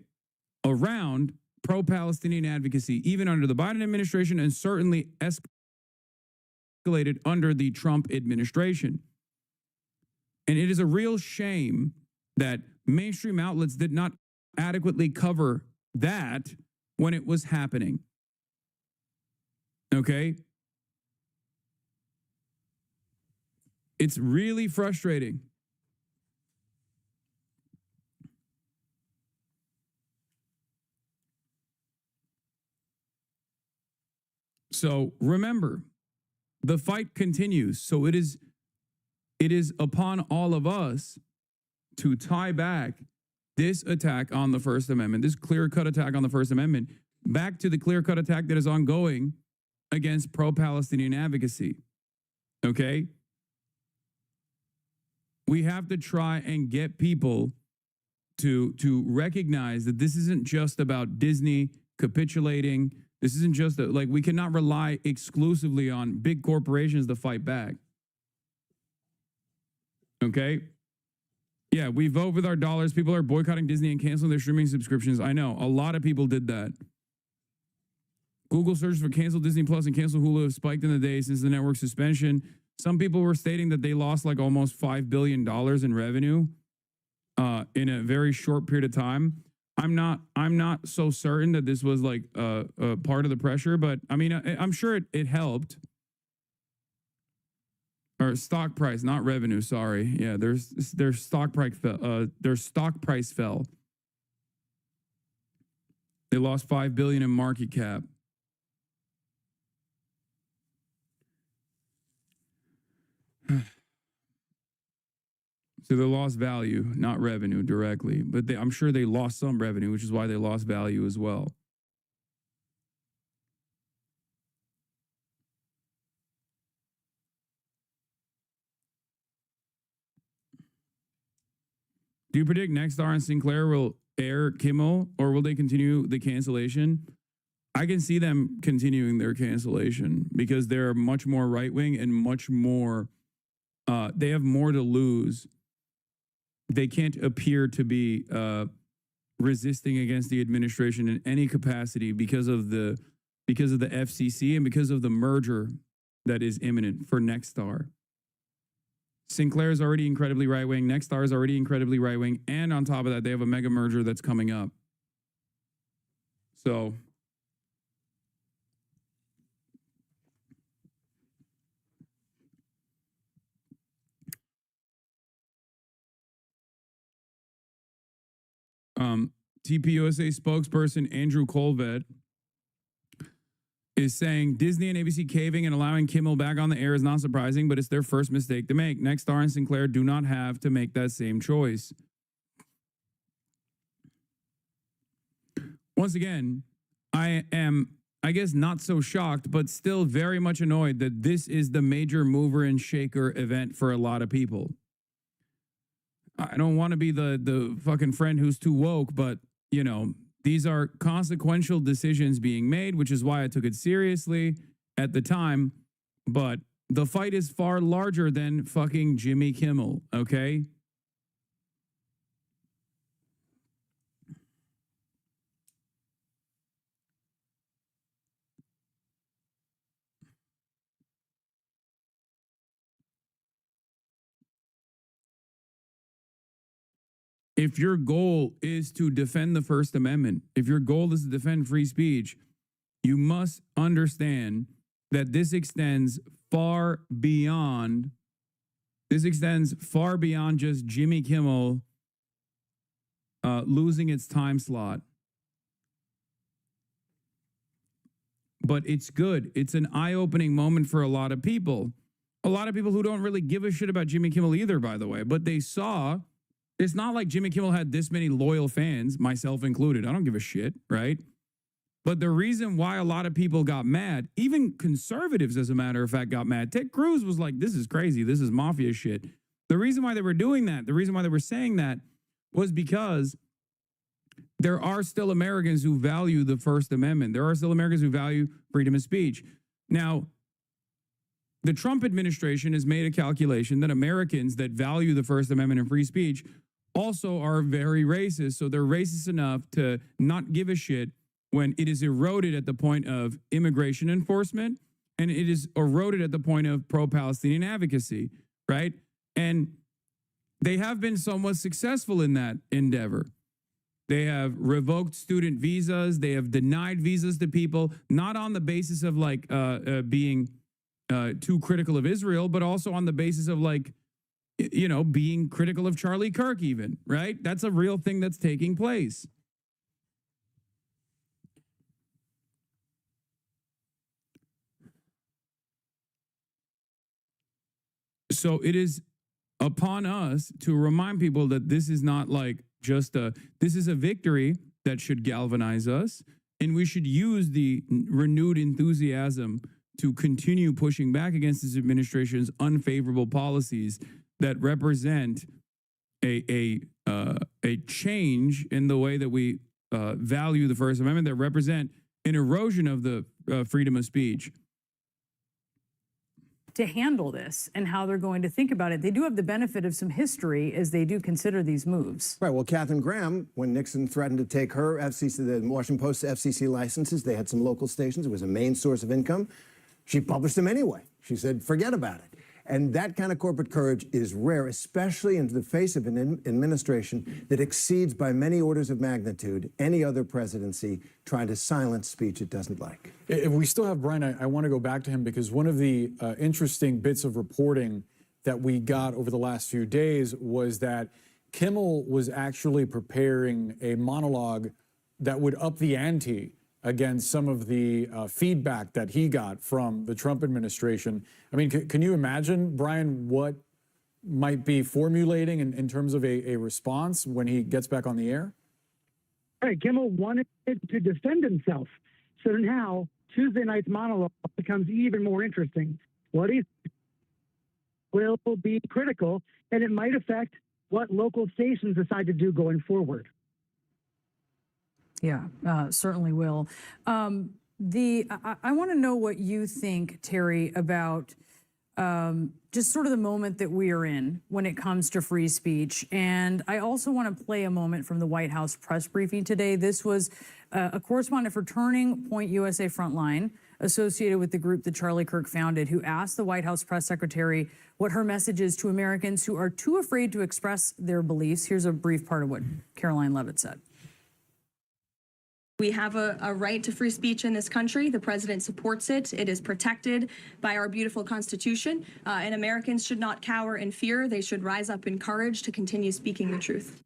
[SPEAKER 1] around pro-Palestinian advocacy, even under the Biden administration, and certainly escalated under the Trump administration. And it is a real shame that mainstream outlets did not adequately cover that when it was happening. Okay? It's really frustrating. So remember, the fight continues. So it is upon all of us to tie back this attack on the First Amendment, this clear-cut attack on the First Amendment, back to the clear-cut attack that is ongoing against pro-Palestinian advocacy. Okay? We have to try and get people to recognize that this isn't just about Disney capitulating. This isn't just like we cannot rely exclusively on big corporations to fight back. Okay? Yeah, we vote with our dollars. People are boycotting Disney and canceling their streaming subscriptions. I know, a lot of people did that. Google searches for cancel Disney Plus and cancel Hulu have spiked in the days since the network suspension. Some people were stating that they lost like almost $5 billion in revenue in a very short period of time. I'm not so certain that this was like a part of the pressure, but I mean, I'm sure it helped. Or stock price, not revenue. Sorry, yeah, their stock price fell. They lost $5 billion in market cap. So they lost value, not revenue directly, but I'm sure they lost some revenue, which is why they lost value as well. Do you predict Nexstar and Sinclair will air Kimmel, or will they continue the cancellation? I can see them continuing their cancellation because they're much more right-wing and much more, they have more to lose. They can't appear to be resisting against the administration in any capacity because of the FCC and because of the merger that is imminent for Nexstar. Sinclair is already incredibly right-wing. Nexstar is already incredibly right-wing. And on top of that, they have a mega merger that's coming up. So TPUSA spokesperson Andrew Colvett is saying Disney and ABC caving and allowing Kimmel back on the air is not surprising, but it's their first mistake to make. Nexstar and Sinclair do not have to make that same choice. Once again, I am, I guess, not so shocked, but still very much annoyed that this is the major mover and shaker event for a lot of people. I don't want to be the fucking friend who's too woke, but, you know, these are consequential decisions being made, which is why I took it seriously at the time. But the fight is far larger than fucking Jimmy Kimmel, okay? If your goal is to defend the First Amendment, if your goal is to defend free speech, you must understand that this extends far beyond just Jimmy Kimmel losing its time slot. But it's good. It's an eye-opening moment for a lot of people. A lot of people who don't really give a shit about Jimmy Kimmel either, by the way. But they saw, it's not like Jimmy Kimmel had this many loyal fans, myself included. I don't give a shit, right? But the reason why a lot of people got mad, even conservatives, as a matter of fact, got mad. Ted Cruz was like, this is crazy. This is mafia shit. The reason why they were doing that, the reason why they were saying that was because there are still Americans who value the First Amendment. There are still Americans who value freedom of speech. Now, the Trump administration has made a calculation that Americans that value the First Amendment and free speech also are very racist. So they're racist enough to not give a shit when it is eroded at the point of immigration enforcement and it is eroded at the point of pro-Palestinian advocacy, right? And they have been somewhat successful in that endeavor. They have revoked student visas. They have denied visas to people, not on the basis of like being too critical of Israel, but also on the basis of like, you know, being critical of Charlie Kirk even, right? That's a real thing that's taking place. So it is upon us to remind people that this is not like just this is a victory that should galvanize us, and we should use the renewed enthusiasm to continue pushing back against this administration's unfavorable policies that represent a change in the way that we value the First Amendment, that represent an erosion of the freedom of speech.
[SPEAKER 20] To handle this and how they're going to think about it. They do have the benefit of some history as they do consider these moves.
[SPEAKER 21] Right. Well, Katharine Graham, when Nixon threatened to take her FCC, the Washington Post's FCC licenses, they had some local stations. It was a main source of income. She published them anyway. She said, forget about it. And that kind of corporate courage is rare, especially in the face of an administration that exceeds by many orders of magnitude any other presidency trying to silence speech it doesn't like.
[SPEAKER 19] If we still have Brian, I want to go back to him because one of the interesting bits of reporting that we got over the last few days was that Kimmel was actually preparing a monologue that would up the ante against some of the feedback that he got from the Trump administration. I mean, can you imagine, Brian, what might be formulating in terms of a response when he gets back on the air?
[SPEAKER 17] Right, Kimmel wanted to defend himself. So now Tuesday night's monologue becomes even more interesting. What he will be critical, and it might affect what local stations decide to do going forward.
[SPEAKER 20] Yeah, certainly will. I want to know what you think, Terry, about just sort of the moment that we are in when it comes to free speech. And I also want to play a moment from the White House press briefing today. This was a correspondent for Turning Point USA Frontline, associated with the group that Charlie Kirk founded, who asked the White House press secretary what her message is to Americans who are too afraid to express their beliefs. Here's a brief part of what Caroline Levitt said.
[SPEAKER 14] We have a right to free speech in this country. The president supports it. It is protected by our beautiful Constitution. And Americans should not cower in fear. They should rise up in courage to continue speaking the truth.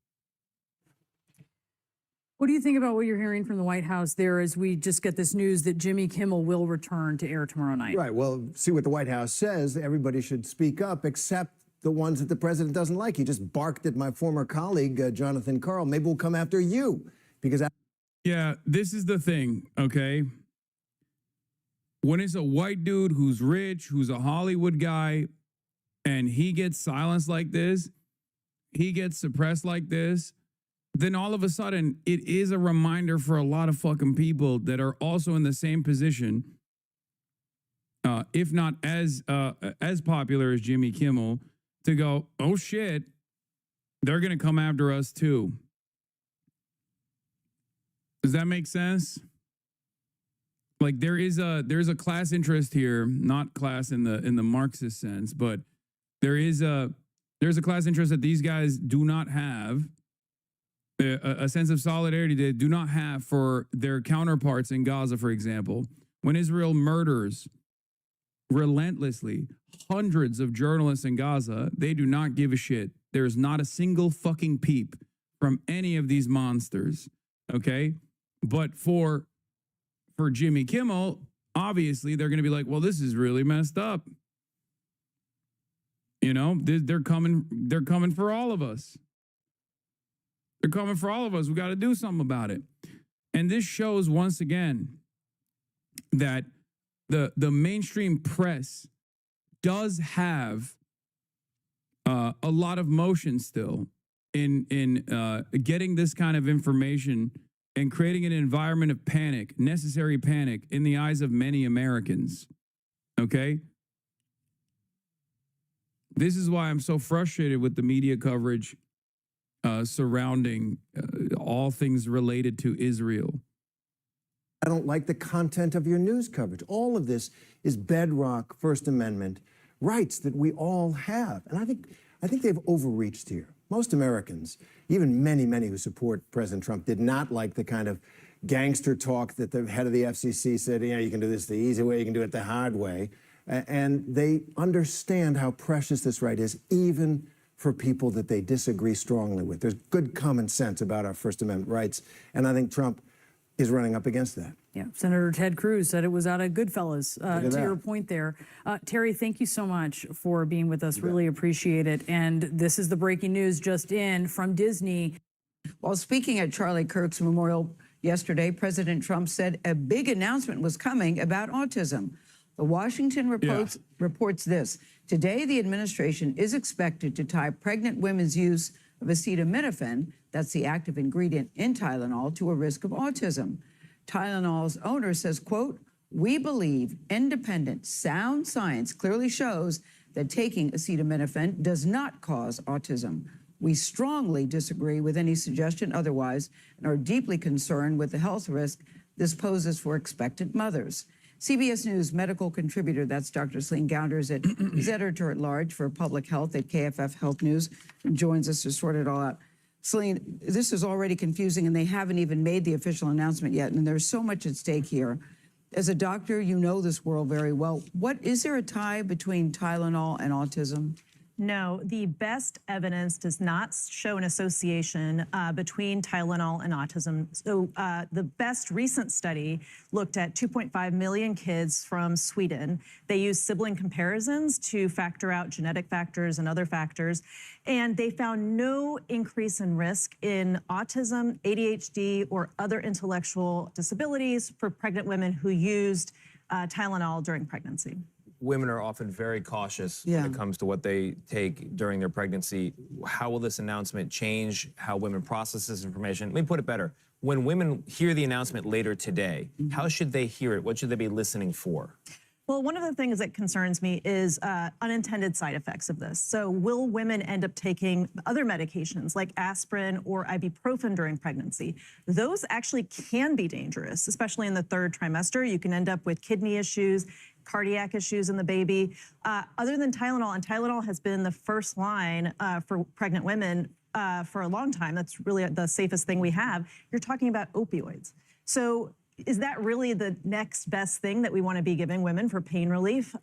[SPEAKER 20] What do you think about what you're hearing from the White House there as we just get this news that Jimmy Kimmel will return to air tomorrow night?
[SPEAKER 21] Right. Well, see what the White House says. Everybody should speak up except the ones that the president doesn't like. He just barked at my former colleague, Jonathan Karl. Maybe we'll come after you because...
[SPEAKER 1] Yeah, this is the thing, okay? When it's a white dude who's rich, who's a Hollywood guy, and he gets silenced like this, he gets suppressed like this, then all of a sudden it is a reminder for a lot of fucking people that are also in the same position, if not as popular as Jimmy Kimmel, to go, oh shit, they're going to come after us too. Does that make sense? Like there's a class interest here, not class in the Marxist sense, but there's a class interest that these guys do not have, a sense of solidarity they do not have for their counterparts in Gaza, for example. When Israel murders relentlessly hundreds of journalists in Gaza, they do not give a shit. There's not a single fucking peep from any of these monsters, okay? But for Jimmy Kimmel, obviously they're going to be like, well, this is really messed up. You know, they're coming for all of us. They're coming for all of us. We got to do something about it. And this shows once again that the mainstream press does have a lot of motion still in getting this kind of information and creating an environment of panic, necessary panic in the eyes of many Americans, okay? This is why I'm so frustrated with the media coverage surrounding all things related to Israel.
[SPEAKER 21] I don't like the content of your news coverage. All of this is bedrock First Amendment rights that we all have. And I think they've overreached here. Most Americans, even many who support President Trump, did not like the kind of gangster talk that the head of the FCC said, you can do this the easy way, you can do it the hard way. And they understand how precious this right is, even for people that they disagree strongly with. There's good common sense about our First Amendment rights, and I think Trump is running up against that.
[SPEAKER 20] Yeah, Senator Ted Cruz said it was out of Goodfellas, to your point there. Terry, thank you so much for being with us. Really appreciate it. And this is the breaking news just in from Disney.
[SPEAKER 2] While speaking at Charlie Kirk's memorial yesterday, President Trump said a big announcement was coming about autism. The Washington reports this. Today, the administration is expected to tie pregnant women's use of acetaminophen, that's the active ingredient in Tylenol, to a risk of autism. Tylenol's owner says, quote, we believe independent, sound science clearly shows that taking acetaminophen does not cause autism. We strongly disagree with any suggestion otherwise and are deeply concerned with the health risk this poses for expectant mothers. CBS News medical contributor, that's Dr. Celine Gowders, is editor-at-large for public health at KFF Health News, and joins us to sort it all out. Celine, this is already confusing, and they haven't even made the official announcement yet, and there's so much at stake here. As a doctor, you know this world very well. Is there a tie between Tylenol and autism?
[SPEAKER 3] No, the best evidence does not show an association between Tylenol and autism. So the best recent study looked at 2.5 million kids from Sweden. They used sibling comparisons to factor out genetic factors and other factors. And they found no increase in risk in autism, ADHD, or other intellectual disabilities for pregnant women who used Tylenol during pregnancy.
[SPEAKER 5] Women are often very cautious when it comes to what they take during their pregnancy. How will this announcement change how women process this information? Let me put it better. When women hear the announcement later today, how should they hear it? What should they be listening for?
[SPEAKER 3] Well, one of the things that concerns me is unintended side effects of this. So will women end up taking other medications like aspirin or ibuprofen during pregnancy? Those actually can be dangerous, especially in the third trimester. You can end up with kidney issues, cardiac issues in the baby. Other than Tylenol, and Tylenol has been the first line for pregnant women for a long time. That's really the safest thing we have. You're talking about opioids. So is that really the next best thing that we want to be giving women for pain relief?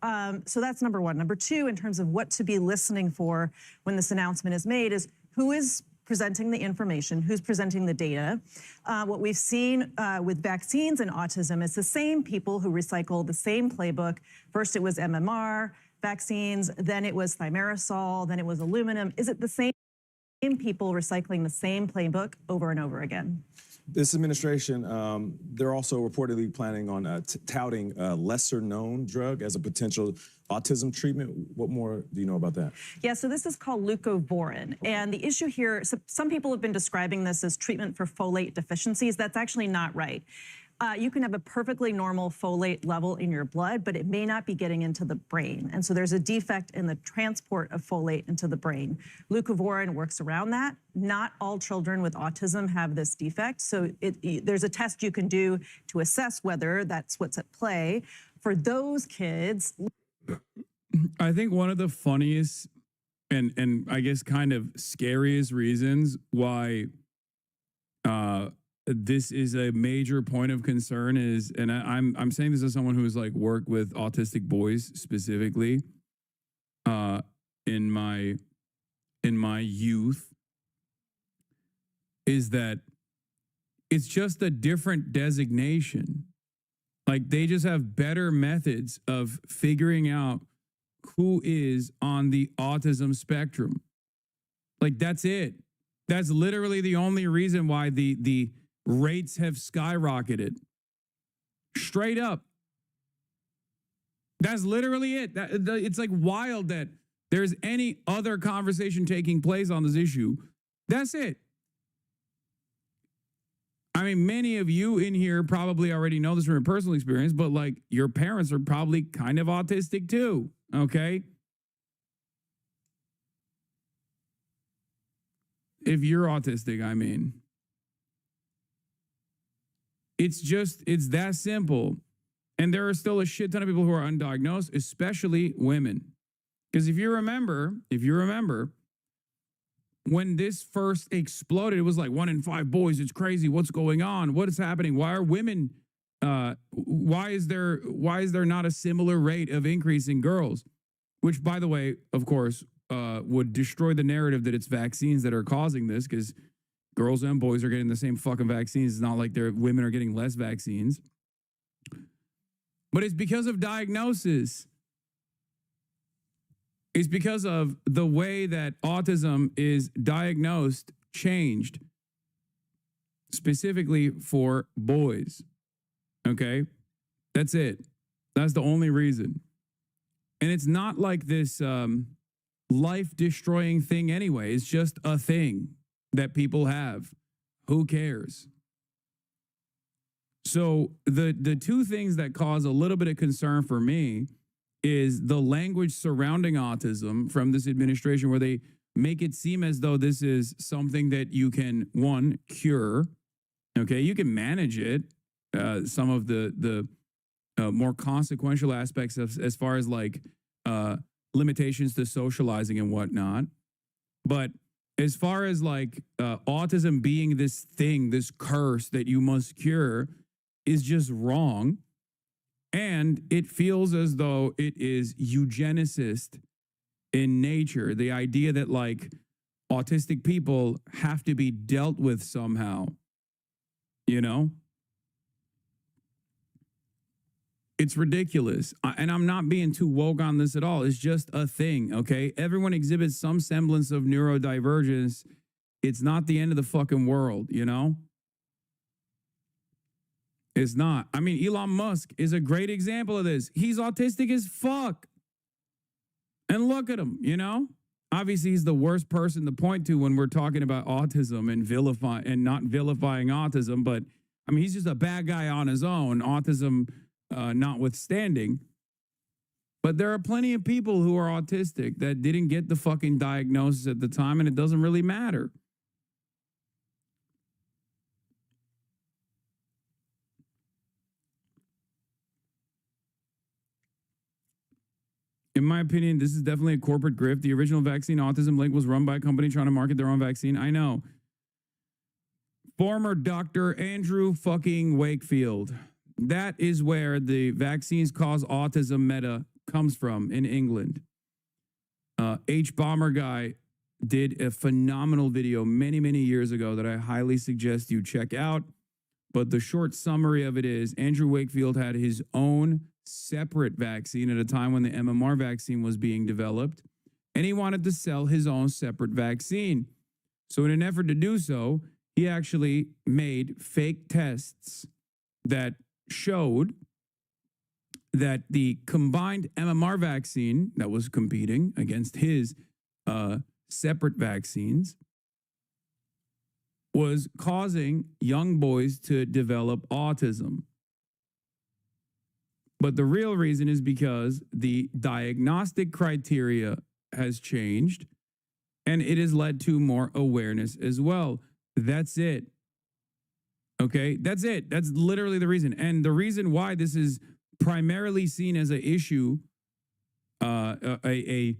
[SPEAKER 3] So that's number one. Number two, in terms of what to be listening for when this announcement is made, is who is presenting the information, who's presenting the data. What we've seen with vaccines and autism is the same people who recycle the same playbook. First it was MMR vaccines, then it was thimerosal, then it was aluminum. Is it the same people recycling the same playbook over and over again?
[SPEAKER 22] This administration, they're also reportedly planning on touting a lesser-known drug as a potential autism treatment. What more do you know about that?
[SPEAKER 3] Yeah, so this is called leucovorin. And the issue here, some people have been describing this as treatment for folate deficiencies. That's actually not right. You can have a perfectly normal folate level in your blood, but it may not be getting into the brain. And so there's a defect in the transport of folate into the brain. Leucovorin works around that. Not all children with autism have this defect. So there's a test you can do to assess whether that's what's at play. For those kids,
[SPEAKER 1] I think one of the funniest and I guess kind of scariest reasons why this is a major point of concern is, and I'm saying this as someone who has like worked with autistic boys specifically in my youth, is that it's just a different designation. Like they just have better methods of figuring out who is on the autism spectrum. Like that's it. That's literally the only reason why the rates have skyrocketed. Straight up. That's literally it. It's like wild that there's any other conversation taking place on this issue. That's it. I mean, many of you in here probably already know this from your personal experience, but like your parents are probably kind of autistic too, okay? If you're autistic, I mean. It's that simple. And there are still a shit ton of people who are undiagnosed, especially women. Because if you remember, when this first exploded, it was like 1 in 5 boys. It's crazy. What's going on? What is happening? Why are women, why is there not a similar rate of increase in girls? Which, by the way, of course, would destroy the narrative that it's vaccines that are causing this, because girls and boys are getting the same fucking vaccines. It's not like women are getting less vaccines. But it's because of diagnosis. It's because of the way that autism is diagnosed changed, specifically for boys. Okay? That's it. That's the only reason. And it's not like this life-destroying thing anyway. It's just a thing that people have. Who cares? So the two things that cause a little bit of concern for me is the language surrounding autism from this administration, where they make it seem as though this is something that you can, one, cure. Okay, you can manage it. Some of the more consequential aspects of, as far as like limitations to socializing and whatnot. But as far as like autism being this thing, this curse that you must cure, is just wrong. And it feels as though it is eugenicist in nature. The idea that like autistic people have to be dealt with somehow, you know? It's ridiculous. And I'm not being too woke on this at all. It's just a thing, okay? Everyone exhibits some semblance of neurodivergence. It's not the end of the fucking world, you know? It's not. I mean, Elon Musk is a great example of this. He's autistic as fuck. And look at him, you know? Obviously, he's the worst person to point to when we're talking about autism and not vilifying autism. But, I mean, he's just a bad guy on his own, autism notwithstanding. But there are plenty of people who are autistic that didn't get the fucking diagnosis at the time, and it doesn't really matter. In my opinion, this is definitely a corporate grift. The original vaccine autism link was run by a company trying to market their own vaccine. I know. Former Dr. Andrew fucking Wakefield. That is where the vaccines cause autism meta comes from in England. H. Bomber Guy did a phenomenal video many, many years ago that I highly suggest you check out. But the short summary of it is Andrew Wakefield had his own separate vaccine at a time when the MMR vaccine was being developed, and he wanted to sell his own separate vaccine. So in an effort to do so, he actually made fake tests that showed that the combined MMR vaccine that was competing against his separate vaccines was causing young boys to develop autism. But the real reason is because the diagnostic criteria has changed, and it has led to more awareness as well. That's it. Okay, that's it. That's literally the reason. And the reason why this is primarily seen as an issue, a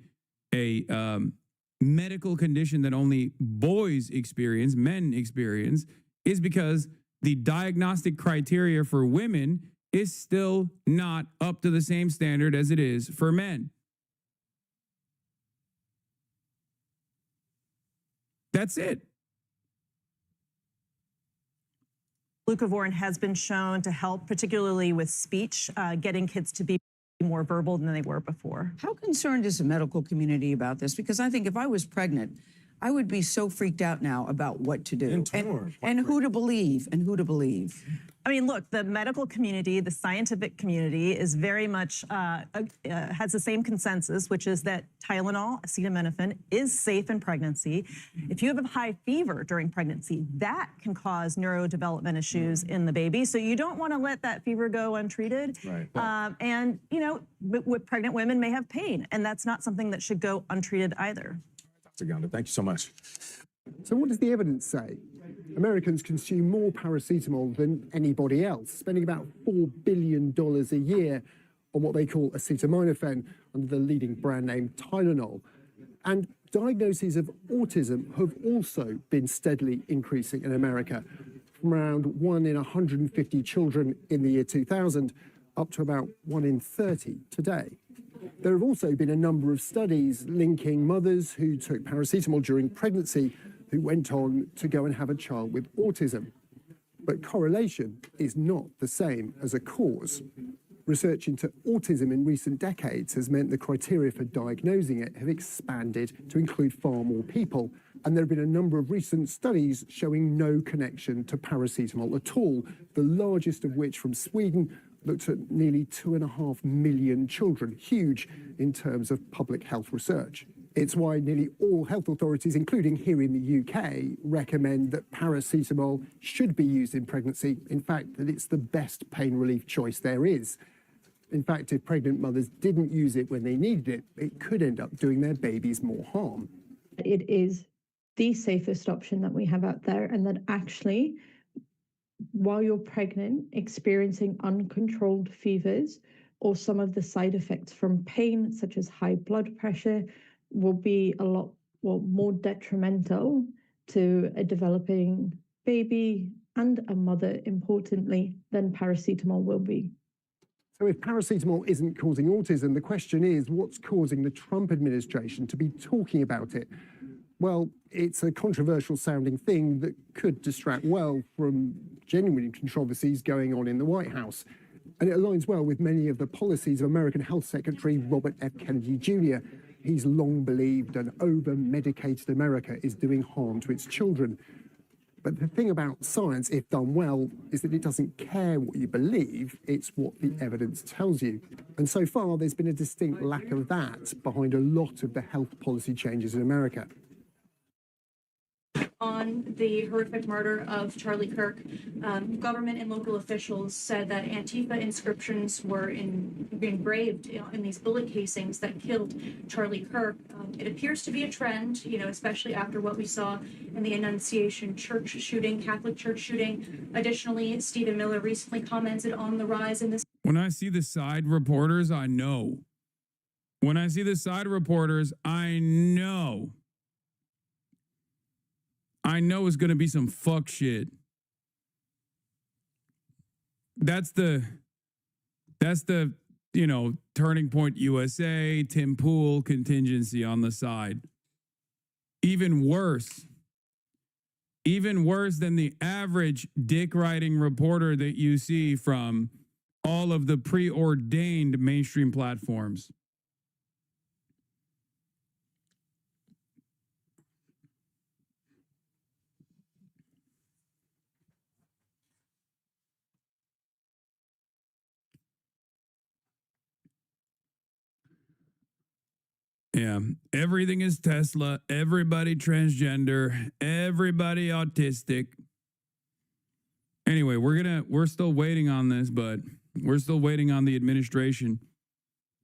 [SPEAKER 1] medical condition that only boys experience, men experience, is because the diagnostic criteria for women is still not up to the same standard as it is for men. That's it.
[SPEAKER 3] Glucovorin has been shown to help, particularly with speech, getting kids to be more verbal than they were before.
[SPEAKER 2] How concerned is the medical community about this? Because I think if I was pregnant, I would be so freaked out now about what to do and who to believe and who to believe.
[SPEAKER 3] I mean, look, the medical community, the scientific community is very much, has the same consensus, which is that Tylenol, acetaminophen, is safe in pregnancy. If you have a high fever during pregnancy, that can cause neurodevelopment issues in the baby. So you don't want to let that fever go untreated. Right. And, you know, with pregnant women may have pain, and that's not something that should go untreated either.
[SPEAKER 22] Dr. Gounder, thank you so much.
[SPEAKER 4] So what does the evidence say? Americans consume more paracetamol than anybody else, spending about $4 billion a year on what they call acetaminophen under the leading brand name Tylenol. And diagnoses of autism have also been steadily increasing in America, from around 1 in 150 children in the year 2000 up to about 1 in 30 today. There have also been a number of studies linking mothers who took paracetamol during pregnancy who went on to go and have a child with autism. But correlation is not the same as a cause. Research into autism in recent decades has meant the criteria for diagnosing it have expanded to include far more people. And there have been a number of recent studies showing no connection to paracetamol at all, the largest of which from Sweden looked at nearly 2.5 million children, huge in terms of public health research. It's why nearly all health authorities, including here in the UK, recommend that paracetamol should be used in pregnancy. In fact, that it's the best pain relief choice there is. In fact, if pregnant mothers didn't use it when they needed it, it could end up doing their babies more harm.
[SPEAKER 7] It is the safest option that we have out there, and that actually, while you're pregnant, experiencing uncontrolled fevers or some of the side effects from pain, such as high blood pressure, will be a lot more detrimental to a developing baby and a mother, importantly, than paracetamol will be.
[SPEAKER 4] So if paracetamol isn't causing autism, the question is, what's causing the Trump administration to be talking about it? Well, it's a controversial sounding thing that could distract well from genuine controversies going on in the White House. And it aligns well with many of the policies of American Health Secretary Robert F. Kennedy Jr. He's long believed an over-medicated America is doing harm to its children. But the thing about science, if done well, is that it doesn't care what you believe, it's what the evidence tells you. And so far, there's been a distinct lack of that behind a lot of the health policy changes in America.
[SPEAKER 8] On the horrific murder of Charlie Kirk, government and local officials said that Antifa inscriptions were engraved in these bullet casings that killed Charlie Kirk. It appears to be a trend, especially after what we saw in the Annunciation Church shooting, Catholic Church shooting. Additionally, Stephen Miller recently commented on the rise in this.
[SPEAKER 1] When I see the side reporters, I know. When I see the side reporters, I know. I know it's going to be some fuck shit. That's the, Turning Point USA, Tim Pool contingency on the side. Even worse than the average dick-riding reporter that you see from all of the preordained mainstream platforms. Yeah, everything is Tesla, everybody transgender, everybody autistic. Anyway, we're still waiting on this, but we're still waiting on the administration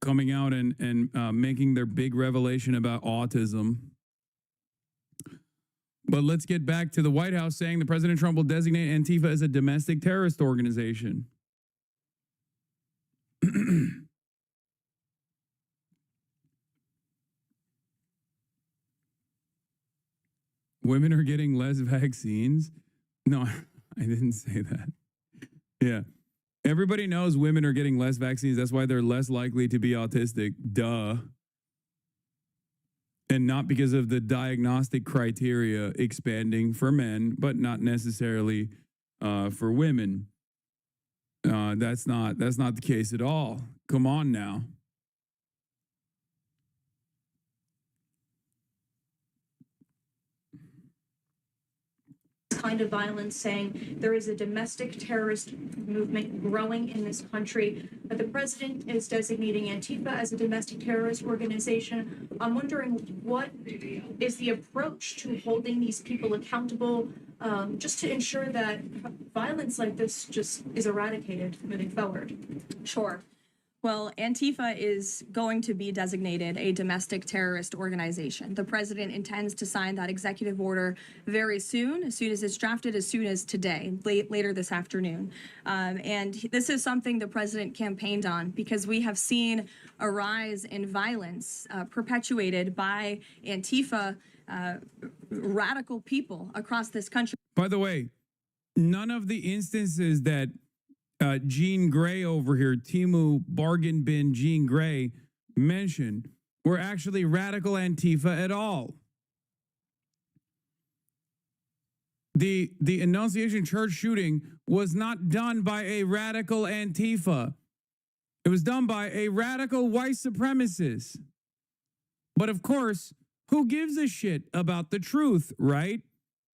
[SPEAKER 1] coming out and making their big revelation about autism. But let's get back to the White House saying that President Trump will designate Antifa as a domestic terrorist organization. Women are getting less vaccines? No, I didn't say that. Yeah. Everybody knows women are getting less vaccines. That's why they're less likely to be autistic. Duh. And not because of the diagnostic criteria expanding for men, but not necessarily for women. That's not the case at all. Come on now.
[SPEAKER 8] Kind of violence, saying there is a domestic terrorist movement growing in this country. But the president is designating Antifa as a domestic terrorist organization. I'm wondering, what is the approach to holding these people accountable, just to ensure that violence like this just is eradicated moving forward?
[SPEAKER 14] Sure. Well, Antifa is going to be designated a domestic terrorist organization. The president intends to sign that executive order very soon as it's drafted, as soon as today, later this afternoon. And this is something the president campaigned on because we have seen a rise in violence perpetuated by Antifa, radical people across this country.
[SPEAKER 1] By the way, none of the instances that Jean Grey over here, Timu Bargain Bin Jean Grey mentioned were actually radical Antifa at all. The Annunciation Church shooting was not done by a radical Antifa. It was done by a radical white supremacist. But of course, who gives a shit about the truth, right?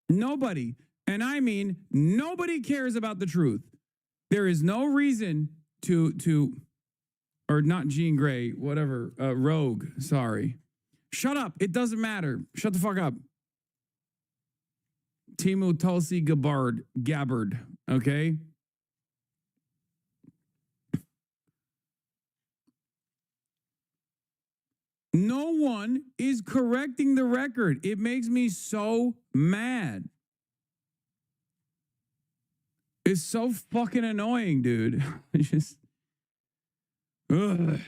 [SPEAKER 1] Nobody. And I mean, nobody cares about the truth. There is no reason or not Jean Grey, whatever, Rogue, sorry. Shut up. It doesn't matter. Shut the fuck up. Timu Tulsi Gabbard, okay? No one is correcting the record. It makes me so mad. It's so fucking annoying, dude. It's just, ugh.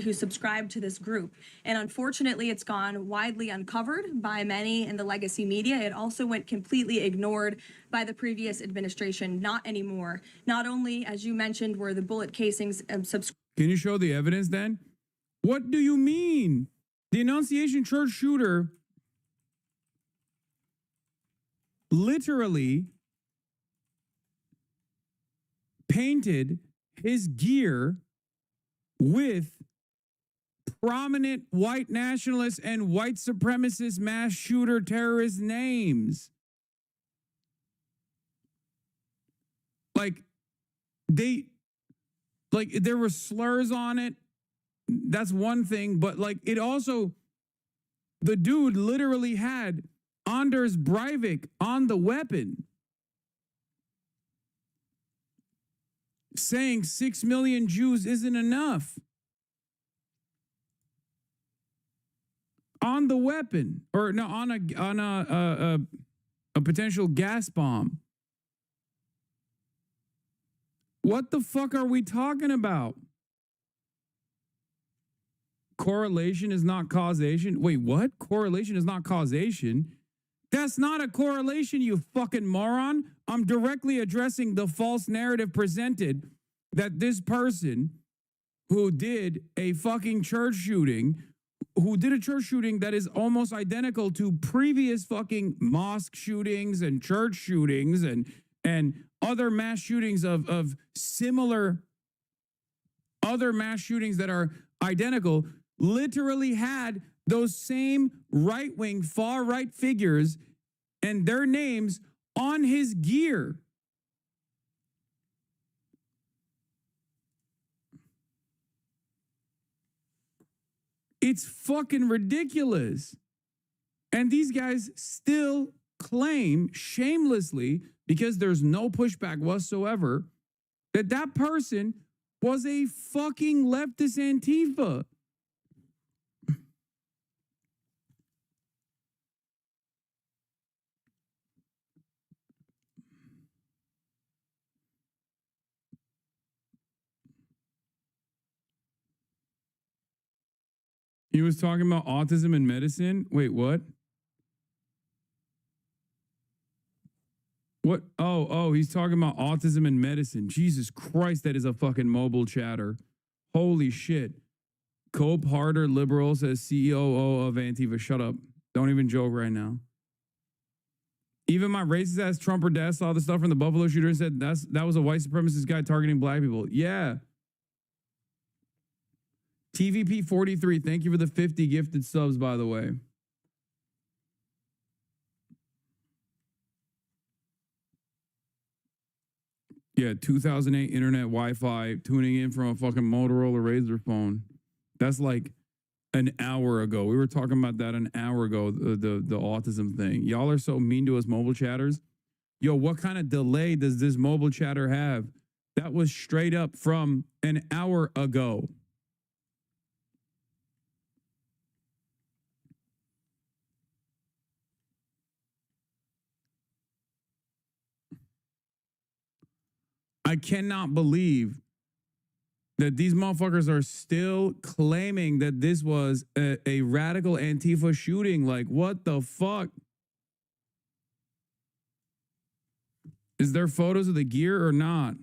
[SPEAKER 14] who subscribe to this group. And unfortunately, it's gone widely uncovered by many in the legacy media. It also went completely ignored by the previous administration. Not anymore. Not only, as you mentioned, were the bullet casings subscribed.
[SPEAKER 1] Can you show the evidence then? What do you mean? The Annunciation Church shooter literally painted his gear with prominent white nationalist and white supremacist mass shooter terrorist names. Like there were slurs on it. That's one thing, but like it also, the dude literally had Anders Breivik on the weapon, saying 6 million Jews isn't enough. On the weapon, or no, on a potential gas bomb. What the fuck are we talking about? Correlation is not causation. Wait, what? Correlation is not causation? That's not a correlation, you fucking moron. I'm directly addressing the false narrative presented that this person who did a fucking church shooting, that is almost identical to previous fucking mosque shootings and church shootings and other mass shootings of similar other mass shootings that are identical, literally had those same right-wing, far-right figures and their names on his gear. It's fucking ridiculous. And these guys still claim shamelessly, because there's no pushback whatsoever, that that person was a fucking leftist Antifa. He was talking about autism and medicine. Wait, what? What? Oh, he's talking about autism and medicine. Jesus Christ, that is a fucking mobile chatter. Holy shit. Cope Harder Liberal says COO of Antifa. Shut up. Don't even joke right now. Even my racist ass Trumper dad saw the stuff from the Buffalo shooter and said that was a white supremacist guy targeting black people. Yeah. TVP 43, thank you for the 50 gifted subs, by the way. Yeah, 2008 internet Wi-Fi, tuning in from a fucking Motorola Razr phone. That's like an hour ago. We were talking about that an hour ago, the autism thing. Y'all are so mean to us mobile chatters. Yo, what kind of delay does this mobile chatter have? That was straight up from an hour ago. I cannot believe that these motherfuckers are still claiming that this was a radical Antifa shooting. Like, what the fuck? Is there photos of the gear or not?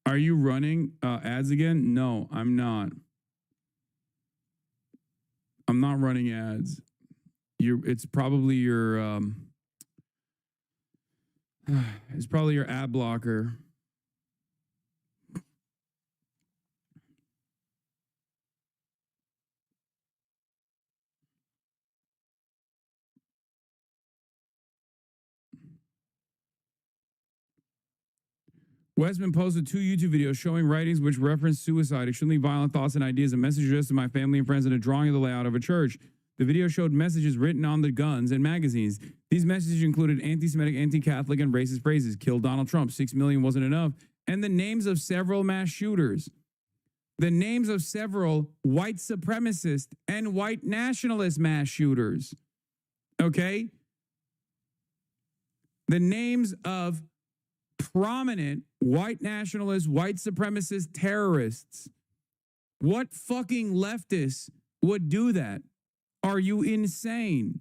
[SPEAKER 1] Are you running ads again? No, I'm not. I'm not running ads. It's probably your it's probably your ad blocker. Westman posted 2 YouTube videos showing writings which reference suicide, extremely violent thoughts and ideas, and messages addressed to my family and friends, and a drawing of the layout of a church. The video showed messages written on the guns and magazines. These messages included anti-Semitic, anti-Catholic, and racist phrases. Kill Donald Trump. 6 million wasn't enough. and the names of several mass shooters, the names of several white supremacist and white nationalist mass shooters, okay? The names of prominent white nationalist, white supremacist terrorists. What fucking leftist would do that? Are you insane?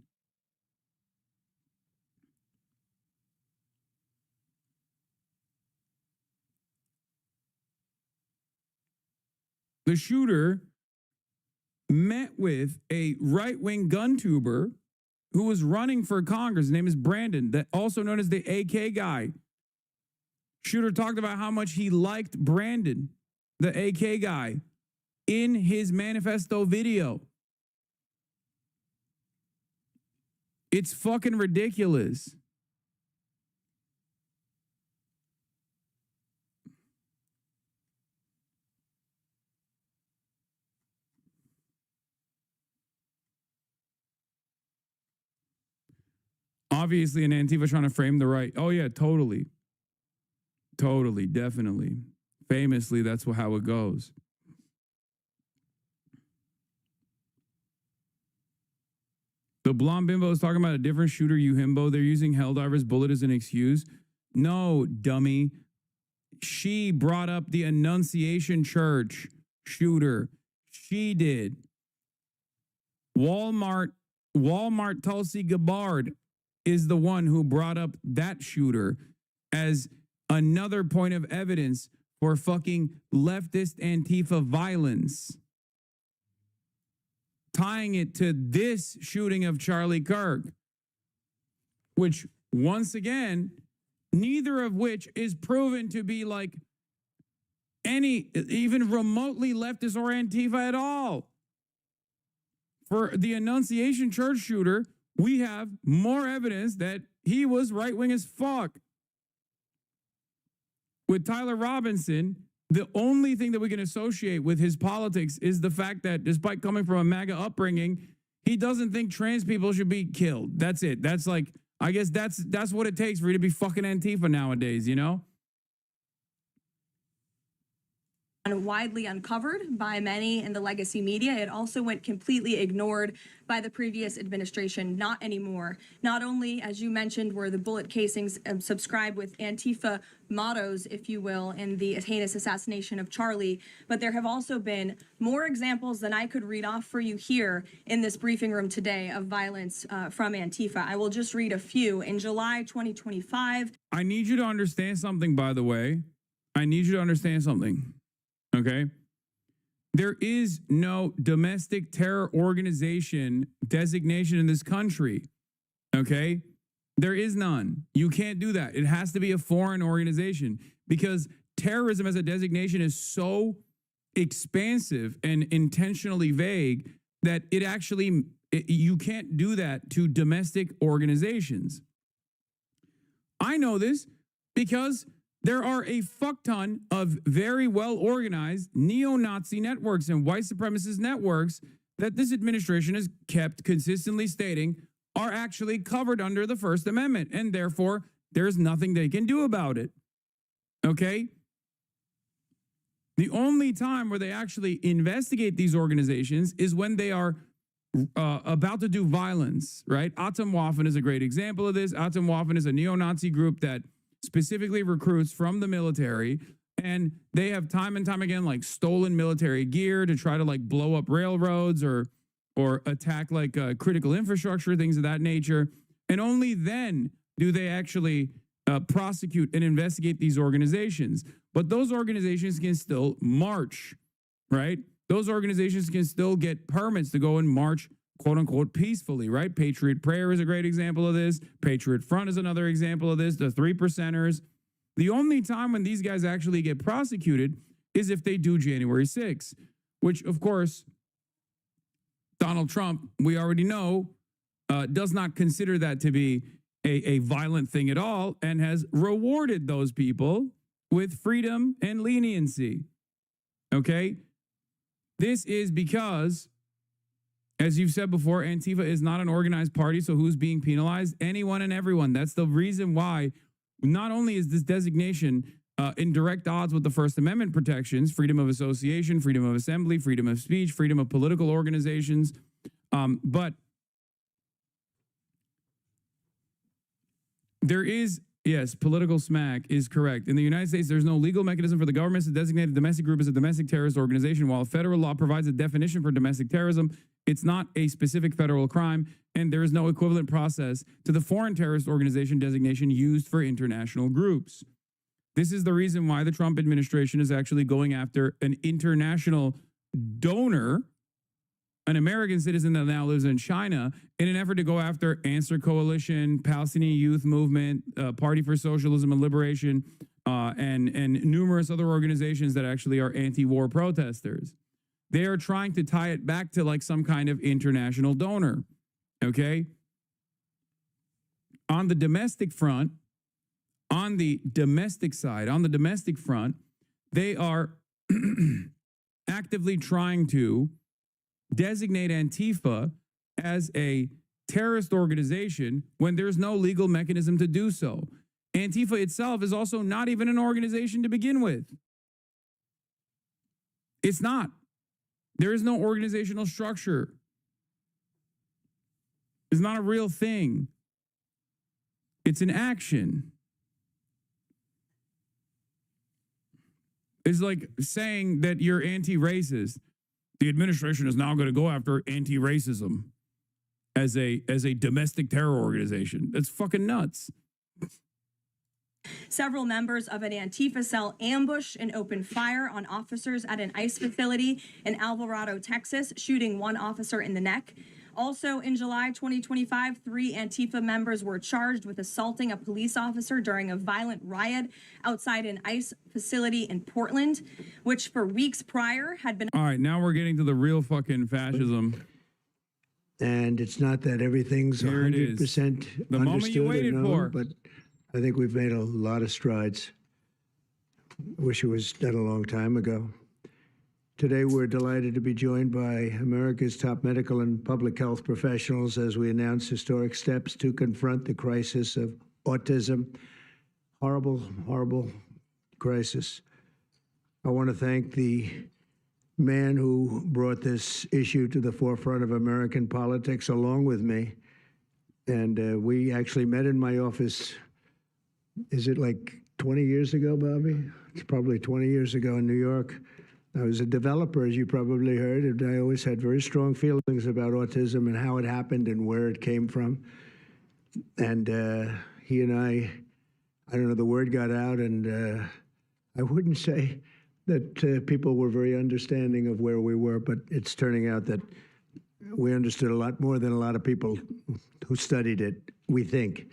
[SPEAKER 1] The shooter met with a right-wing gun tuber who was running for Congress. His name is Brandon, that also known as the AK guy. Shooter talked about how much he liked Brandon, the AK guy, in his manifesto video. It's fucking ridiculous. Obviously, an Antifa trying to frame the right. Oh, yeah, totally. Totally, definitely. Famously, that's how it goes. The blonde bimbo is talking about a different shooter, you himbo. They're using Helldiver's bullet as an excuse. No, dummy. She brought up the Annunciation Church shooter. She did. Walmart Tulsi Gabbard is the one who brought up that shooter as another point of evidence for fucking leftist Antifa violence, tying it to this shooting of Charlie Kirk, which, once again, neither of which is proven to be like any even remotely leftist or Antifa at all. For the Annunciation Church shooter, we have more evidence that he was right-wing as fuck. With Tyler Robinson, the only thing that we can associate with his politics is the fact that despite coming from a MAGA upbringing, he doesn't think trans people should be killed. That's it. That's like, I guess that's what it takes for you to be fucking Antifa nowadays, you know?
[SPEAKER 14] Widely uncovered by many in the legacy media. It also went completely ignored by the previous administration. Not anymore. Not only, as you mentioned, were the bullet casings subscribed with Antifa mottos, if you will, in the heinous assassination of Charlie, but there have also been more examples than I could read off for you here in this briefing room today of violence from Antifa. I will just read a few. In July 2025.
[SPEAKER 1] I need you to understand something, by the way. I need you to understand something. Okay? There is no domestic terror organization designation in this country. Okay? There is none. You can't do that. It has to be a foreign organization because terrorism as a designation is so expansive and intentionally vague that it actually, you can't do that to domestic organizations. I know this because there are a fuck ton of very well-organized neo-Nazi networks and white supremacist networks that this administration has kept consistently stating are actually covered under the First Amendment, and therefore there's nothing they can do about it. Okay? The only time where they actually investigate these organizations is when they are about to do violence, right? Atomwaffen is a great example of this. Atomwaffen is a neo-Nazi group that specifically recruits from the military, and they have time and time again like stolen military gear to try to like blow up railroads or attack like critical infrastructure, things of that nature. And only then do they actually prosecute and investigate these organizations. But those organizations can still march, right? Those organizations can still get permits to go and march, quote unquote, peacefully, right? Patriot Prayer is a great example of this. Patriot Front is another example of this. The 3%ers. The only time when these guys actually get prosecuted is if they do January 6th, which, of course, Donald Trump, we already know, does not consider that to be a violent thing at all and has rewarded those people with freedom and leniency. Okay? This is because, as you've said before, Antifa is not an organized party, so who's being penalized? Anyone and everyone. That's the reason why not only is this designation in direct odds with the First Amendment protections, freedom of association, freedom of assembly, freedom of speech, freedom of political organizations. But there is, yes, political smack is correct. In the United States, there's no legal mechanism for the government to designate a domestic group as a domestic terrorist organization. While federal law provides a definition for domestic terrorism, it's not a specific federal crime, and there is no equivalent process to the foreign terrorist organization designation used for international groups. This is the reason why the Trump administration is actually going after an international donor, an American citizen that now lives in China, in an effort to go after Answer Coalition, Palestinian Youth Movement, Party for Socialism and Liberation, and numerous other organizations that actually are anti-war protesters. They are trying to tie it back to like some kind of international donor, okay? On the domestic front, on the domestic side, on the domestic front, they are actively trying to designate Antifa as a terrorist organization when there's no legal mechanism to do so. Antifa itself is also not even an organization to begin with. It's not. There is no organizational structure. It's not a real thing. It's an action. It's like saying that you're anti-racist. The administration is now going to go after anti-racism as a domestic terror organization. That's fucking nuts.
[SPEAKER 14] Several members of an Antifa cell ambushed and opened fire on officers at an ICE facility in Alvarado, Texas, shooting one officer in the neck. Also in July 2025, 3 Antifa members were charged with assaulting a police officer during a violent riot outside an ICE facility in Portland, which for weeks prior had been...
[SPEAKER 1] All right, now we're getting to the real fucking fascism.
[SPEAKER 9] And it's not that everything's 100%
[SPEAKER 1] the moment you waited for.
[SPEAKER 9] But I think we've made a lot of strides. Wish it was done a long time ago. Today, we're delighted to be joined by America's top medical and public health professionals as we announce historic steps to confront the crisis of autism. Horrible, horrible crisis. I want to thank the man who brought this issue to the forefront of American politics along with me. And we actually met in my office, is it like 20 years ago, Bobby? It's probably 20 years ago in New York. I was a developer, as you probably heard, and I always had very strong feelings about autism and how it happened and where it came from. And he and I don't know, the word got out, and I wouldn't say that people were very understanding of where we were, but it's turning out that we understood a lot more than a lot of people who studied it, we think.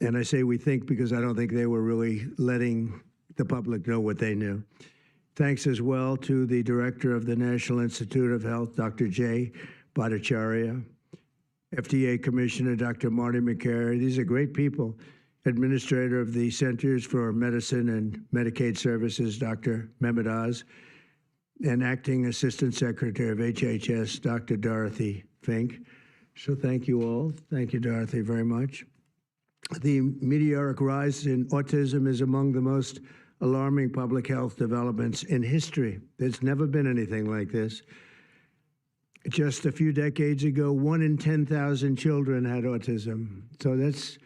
[SPEAKER 9] And I say we think because I don't think they were really letting the public know what they knew. Thanks as well to the director of the National Institute of Health, Dr. Jay Bhattacharya, FDA Commissioner, Dr. Marty McCary. These are great people. Administrator of the Centers for Medicine and Medicaid Services, Dr. Mehmet Oz, and Acting Assistant Secretary of HHS, Dr. Dorothy Fink. So thank you all. Thank you, Dorothy, very much. The meteoric rise in autism is among the most alarming public health developments in history. There's never been anything like this. Just a few decades ago, 1 in 10,000 children had autism. So that's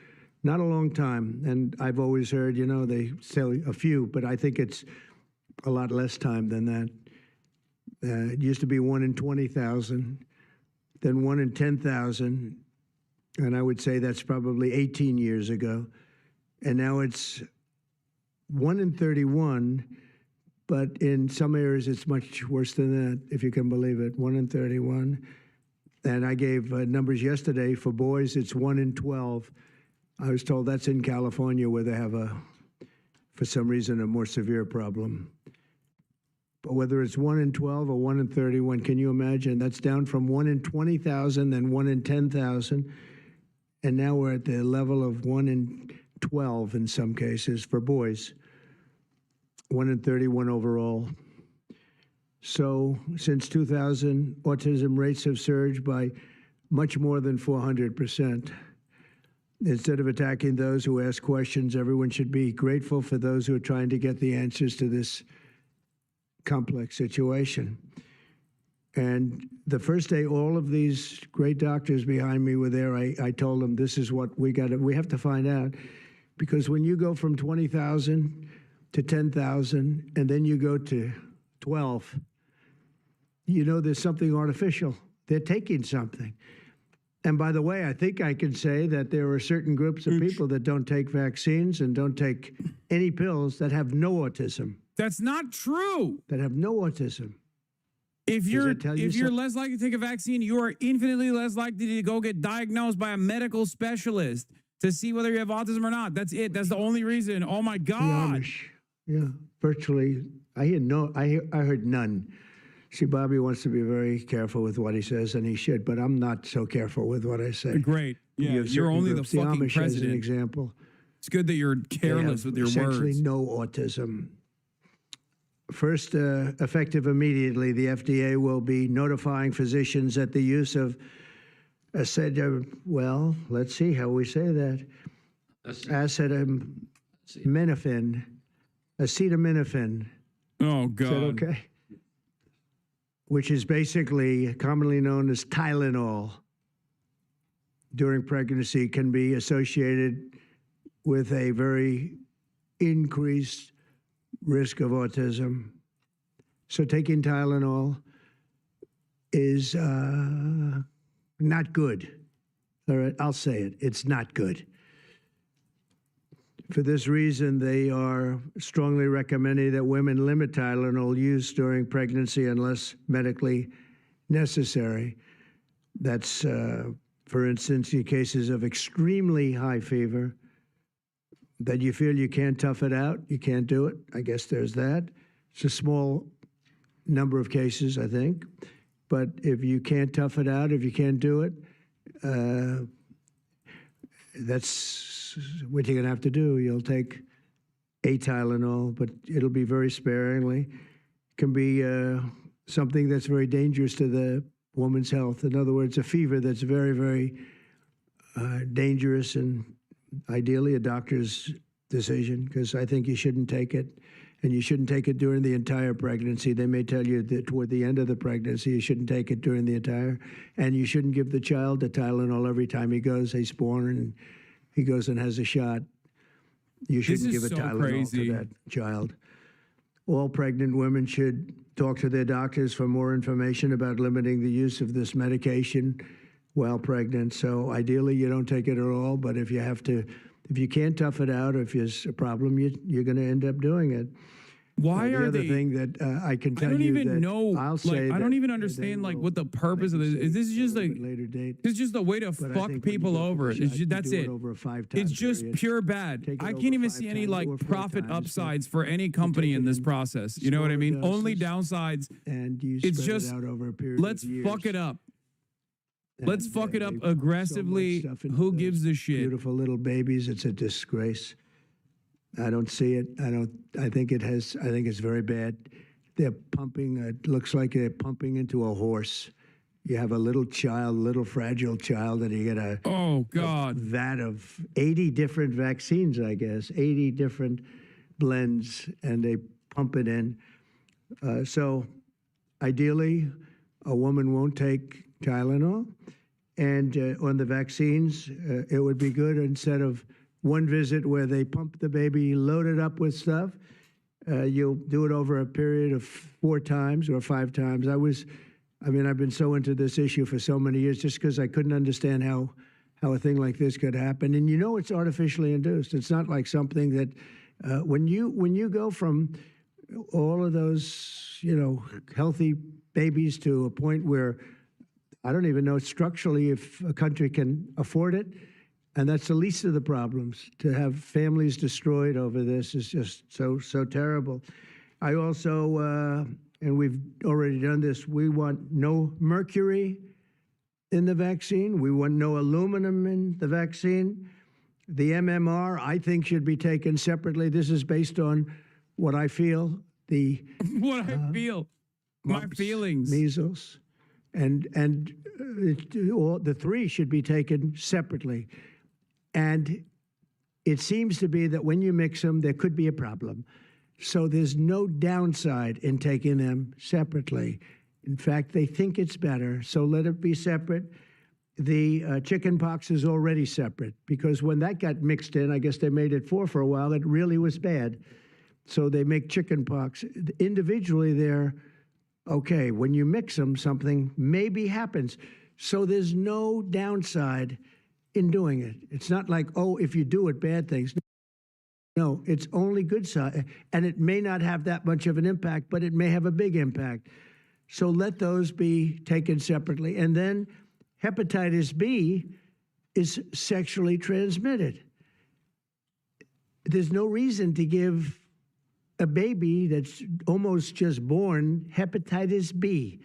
[SPEAKER 9] not a long time. And I've always heard, you know, they say a few, but I think it's a lot less time than that. It used to be 1 in 20,000, then 1 in 10,000. And I would say that's probably 18 years ago. And now it's 1 in 31, but in some areas it's much worse than that, if you can believe it, 1 in 31. And I gave numbers yesterday. For boys, it's 1 in 12. I was told that's in California where they have for some reason, a more severe problem. But whether it's 1 in 12 or 1 in 31, can you imagine? That's down from 1 in 20,000, then 1 in 10,000. And now we're at the level of 1 in 12 in some cases for boys, 1 in 31 overall. So since 2000, autism rates have surged by much more than 400%. Instead of attacking those who ask questions, everyone should be grateful for those who are trying to get the answers to this complex situation. And the first day all of these great doctors behind me were there, I told them, this is what we have to find out. Because when you go from 20,000 to 10,000, and then you go to 12, you know there's something artificial. They're taking something. And by the way, I think I can say that there are certain groups of people that don't take vaccines and don't take any pills that have no autism.
[SPEAKER 1] That's not true.
[SPEAKER 9] That have no autism.
[SPEAKER 1] If you're less likely to take a vaccine, you are infinitely less likely to go get diagnosed by a medical specialist to see whether you have autism or not. That's it. That's the only reason. Oh my God.
[SPEAKER 9] Yeah, virtually. I heard none. See, Bobby wants to be very careful with what he says, and he should, but I'm not so careful with what I say.
[SPEAKER 1] Great. Yeah, you're only the fucking
[SPEAKER 9] Amish
[SPEAKER 1] president.
[SPEAKER 9] as an example.
[SPEAKER 1] It's good that you're careless with your
[SPEAKER 9] essentially
[SPEAKER 1] words.
[SPEAKER 9] No autism. First, effective immediately, the FDA will be notifying physicians that the use of let's see how we say that. Acetaminophen.
[SPEAKER 1] Oh, God.
[SPEAKER 9] Is that okay? Which is basically commonly known as Tylenol, during pregnancy can be associated with a very increased risk of autism. So taking Tylenol is not good. All right, I'll say it. It's not good. For this reason, they are strongly recommending that women limit Tylenol use during pregnancy unless medically necessary. That's, for instance, in cases of extremely high fever, that you feel you can't tough it out, you can't do it. I guess there's that. It's a small number of cases, I think. But if you can't tough it out, if you can't do it, that's what you're going to have to do. You'll take a Tylenol, but it'll be very sparingly. It can be something that's very dangerous to the woman's health. In other words, a fever that's very, very dangerous, and ideally a doctor's decision, because I think you shouldn't take it. And you shouldn't take it during the entire pregnancy. They may tell you that toward the end of the pregnancy, you shouldn't take it during the entire, and you shouldn't give the child a Tylenol every time he's born and he goes and has a shot. You shouldn't give a Tylenol to that child. All pregnant women should talk to their doctors for more information about limiting the use of this medication while pregnant. So ideally, you don't take it at all, but if you can't tough it out, if there's a problem, you're going to end up doing it.
[SPEAKER 1] Why
[SPEAKER 9] the
[SPEAKER 1] are
[SPEAKER 9] other
[SPEAKER 1] they?
[SPEAKER 9] thing that I can tell you,
[SPEAKER 1] I don't even
[SPEAKER 9] that
[SPEAKER 1] know.
[SPEAKER 9] I'll say
[SPEAKER 1] I don't even understand what the purpose of this is. This just like
[SPEAKER 9] later date.
[SPEAKER 1] It's just a way to fuck people over. That's it. It's just pure bad. I can't even see any profit upsides for any company in this process. You know what I mean? Only downsides.
[SPEAKER 9] And you
[SPEAKER 1] it's
[SPEAKER 9] spread
[SPEAKER 1] just
[SPEAKER 9] it out over a period
[SPEAKER 1] let's
[SPEAKER 9] of years.
[SPEAKER 1] fuck it up. Let's fuck it up aggressively. Who gives a shit?
[SPEAKER 9] Beautiful little babies. It's a disgrace. I don't see it. I think it's very bad. They're pumping, it looks like they're pumping into a horse. You have a little child, little fragile child, and you get a vat of 80 different vaccines, I guess, 80 different blends, and they pump it in. So ideally, a woman won't take Tylenol. And on the vaccines, it would be good instead of one visit where they pump the baby loaded up with stuff, you'll do it over a period of 4 times or 5 times. I've been so into this issue for so many years just because I couldn't understand how a thing like this could happen. And it's artificially induced. It's not like something that when you go from all of those, healthy babies to a point where I don't even know structurally if a country can afford it. And that's the least of the problems. To have families destroyed over this is just so terrible. I also, and we've already done this, we want no mercury in the vaccine. We want no aluminum in the vaccine. The MMR, I think, should be taken separately. This is based on what I feel. My feelings. Measles. And the 3 should be taken separately. And it seems to be that when you mix them, there could be a problem. So there's no downside in taking them separately. In fact, they think it's better, so let it be separate. The chicken pox is already separate because when that got mixed in, I guess they made it for a while, it really was bad. So they make chicken pox. Individually, they're okay. When you mix them, something maybe happens. So there's no downside in doing it. It's not like, oh, if you do it, bad things. No, it's only good side. And it may not have that much of an impact, but it may have a big impact. So let those be taken separately. And then hepatitis B is sexually transmitted. There's no reason to give a baby that's almost just born hepatitis B.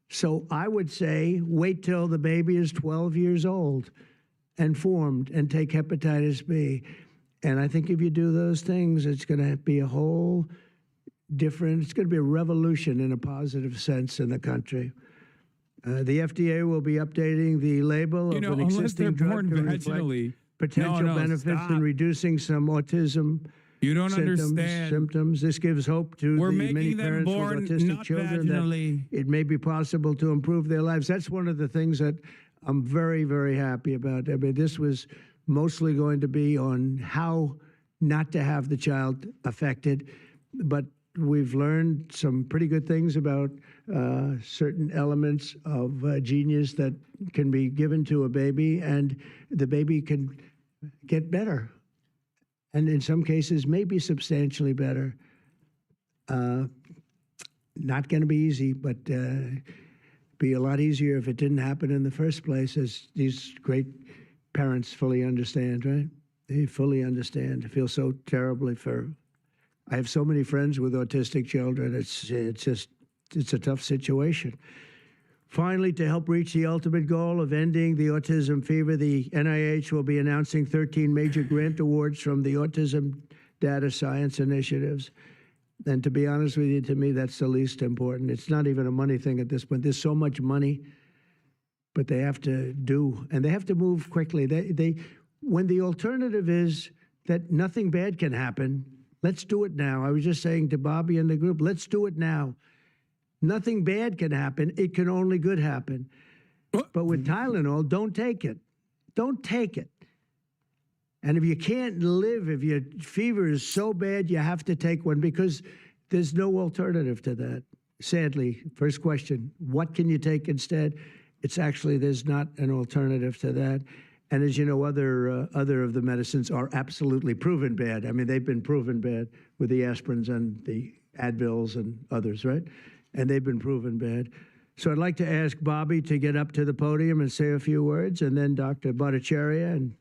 [SPEAKER 9] So I would say wait till the baby is 12 years old and formed and take hepatitis B. And I think if you do those things, it's going to be a whole different, it's going to be a revolution in a positive sense in the country. The FDA will be updating the label of an existing drug to reflect potential benefits in reducing some autism symptoms. This gives hope to the many parents with autistic children that it may be possible to improve their lives. That's one of the things that I'm very, very happy about. I mean, this was mostly going to be on how not to have the child affected, but we've learned some pretty good things about certain elements of genius that can be given to a baby, and the baby can get better. And in some cases, maybe substantially better. Not going to be easy, but be a lot easier if it didn't happen in the first place, as these great parents fully understand, right? They fully understand. I feel so terribly for. I have so many friends with autistic children. It's a tough situation. Finally, to help reach the ultimate goal of ending the autism fever, the NIH will be announcing 13 major grant awards from the Autism Data Science Initiatives. And to be honest with you, to me, that's the least important. It's not even a money thing at this point. There's so much money, but they have to do, and they have to move quickly. When the alternative is that nothing bad can happen, let's do it now. I was just saying to Bobby and the group, let's do it now. Nothing bad can happen. It can only good happen. But with Tylenol, don't take it. Don't take it. And if you can't live, if your fever is so bad, you have to take one because there's no alternative to that. Sadly, first question, what can you take instead? It's actually, there's not an alternative to that. And as you know, other of the medicines are absolutely proven bad. I mean, they've been proven bad with the aspirins and the advils and others, right? And they've been proven bad. So I'd like to ask Bobby to get up to the podium and say a few words, and then Dr. Bhattacharya and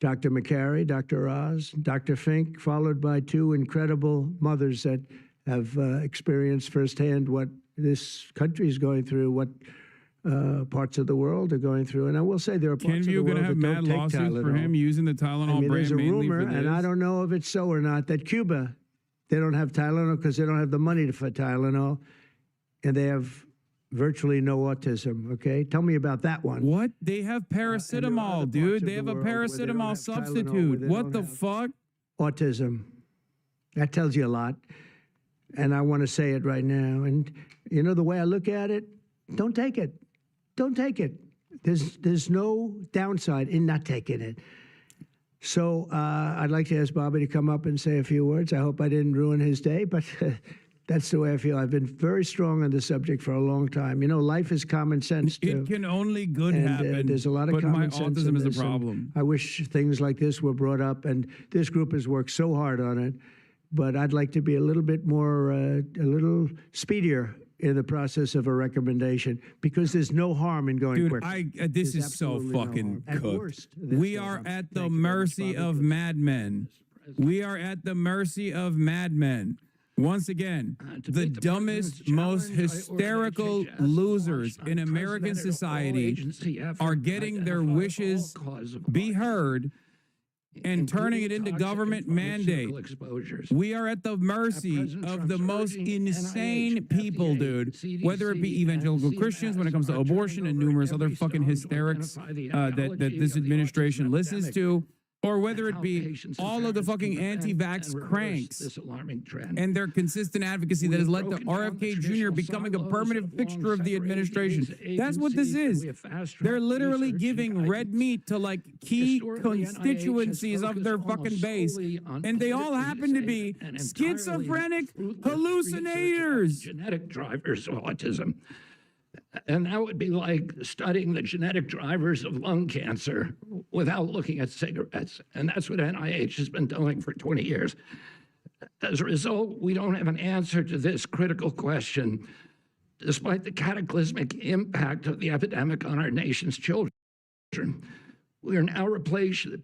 [SPEAKER 9] Dr. McCary, Dr. Oz, Dr. Fink, followed by two incredible mothers that have experienced firsthand what this country is going through, what parts of the world are going through. And I will say there are parts of the world that don't take Tylenol. Can you for him
[SPEAKER 1] using the Tylenol brand?
[SPEAKER 9] There's a rumor, and I don't know if it's so or not, that Cuba, they don't have Tylenol because they don't have the money for Tylenol, and they have virtually no autism, okay? Tell me about that one.
[SPEAKER 1] What? They have paracetamol, dude. They have a paracetamol substitute. What the fuck?
[SPEAKER 9] Autism. That tells you a lot. And I want to say it right now. And you know the way I look at it? Don't take it. Don't take it. There's no downside in not taking it. So I'd like to ask Bobby to come up and say a few words. I hope I didn't ruin his day, but that's the way I feel. I've been very strong on the subject for a long time. You know, life is common sense, too.
[SPEAKER 1] It can only good happen,
[SPEAKER 9] there's a lot of common sense.
[SPEAKER 1] But my autism is the problem.
[SPEAKER 9] I wish things like this were brought up, and this group has worked so hard on it. But I'd like to be a little bit more, a little speedier in the process of a recommendation, because there's no harm in going quick.
[SPEAKER 1] This is so fucking cooked. We are at the mercy of madmen. We are at the mercy of madmen. Once again, the dumbest, most hysterical losers in American society are getting their wishes be heard and turning it into government mandate. We are at the mercy of the most insane people, dude. Whether it be evangelical Christians when it comes to abortion and numerous other fucking hysterics that this administration listens to, or whether it be all of the fucking anti-vax cranks and their consistent advocacy that has led to RFK Jr. becoming a permanent fixture of the administration. That's what this is. They're literally giving red meat to like key constituencies of their fucking base, and they all happen to be schizophrenic hallucinators.
[SPEAKER 6] Genetic drivers of autism. And that would be like studying the genetic drivers of lung cancer without looking at cigarettes. And that's what NIH has been doing for 20 years. As a result, we don't have an answer to this critical question, despite the cataclysmic impact of the epidemic on our nation's children. We are now replacing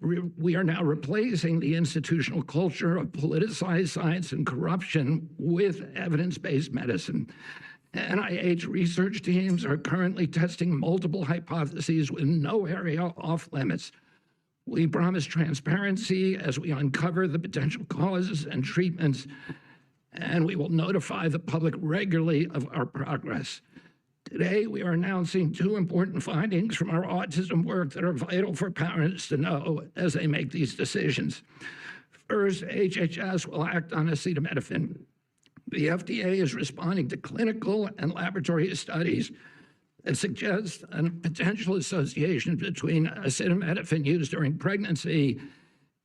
[SPEAKER 6] the institutional culture of politicized science and corruption with evidence-based medicine. NIH research teams are currently testing multiple hypotheses with no area off limits. We promise transparency as we uncover the potential causes and treatments, and we will notify the public regularly of our progress. Today, we are announcing two important findings from our autism work that are vital for parents to know as they make these decisions. First, HHS will act on acetaminophen. The FDA is responding to clinical and laboratory studies that suggest a potential association between acetaminophen use during pregnancy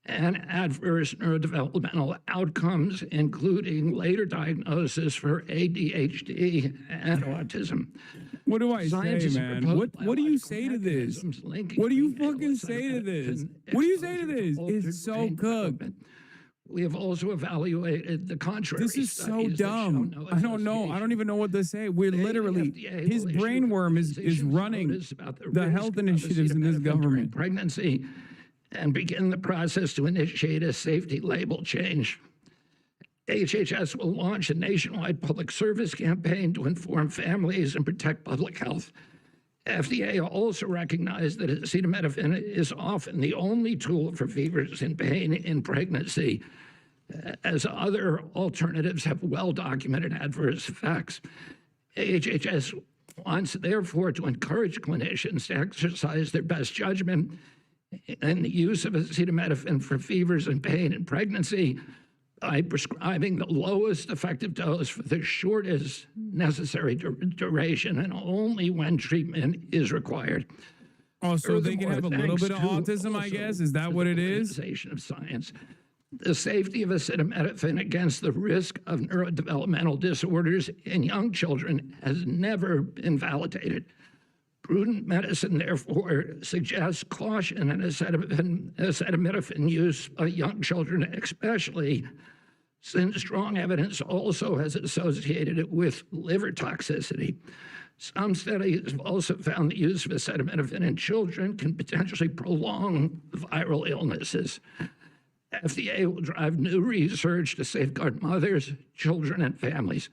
[SPEAKER 6] and adverse neurodevelopmental outcomes, including later diagnosis for ADHD and autism.
[SPEAKER 1] What do I say, man? What do you say to this? What do you fucking say to this? What do you say to this? It's so cooked.
[SPEAKER 6] We have also evaluated the contrary.
[SPEAKER 1] This is so dumb. I don't know. I don't even know what to say. We're literally, his brainworm is running the health initiatives in this government.
[SPEAKER 6] Pregnancy and begin the process to initiate a safety label change. HHS will launch a nationwide public service campaign to inform families and protect public health. FDA also recognized that acetaminophen is often the only tool for fevers and pain in pregnancy, as other alternatives have well-documented adverse effects. HHS wants, therefore, to encourage clinicians to exercise their best judgment in the use of acetaminophen for fevers and pain in pregnancy by prescribing the lowest effective dose for the shortest necessary duration and only when treatment is required.
[SPEAKER 1] Oh, so they can have a little bit of autism, I guess? Is that what it is?
[SPEAKER 6] Of science. The safety of acetaminophen against the risk of neurodevelopmental disorders in young children has never been validated. Prudent medicine, therefore, suggests caution in acetaminophen use of young children, especially since strong evidence also has associated it with liver toxicity. Some studies have also found the use of acetaminophen in children can potentially prolong viral illnesses. FDA will drive new research to safeguard mothers, children, and families.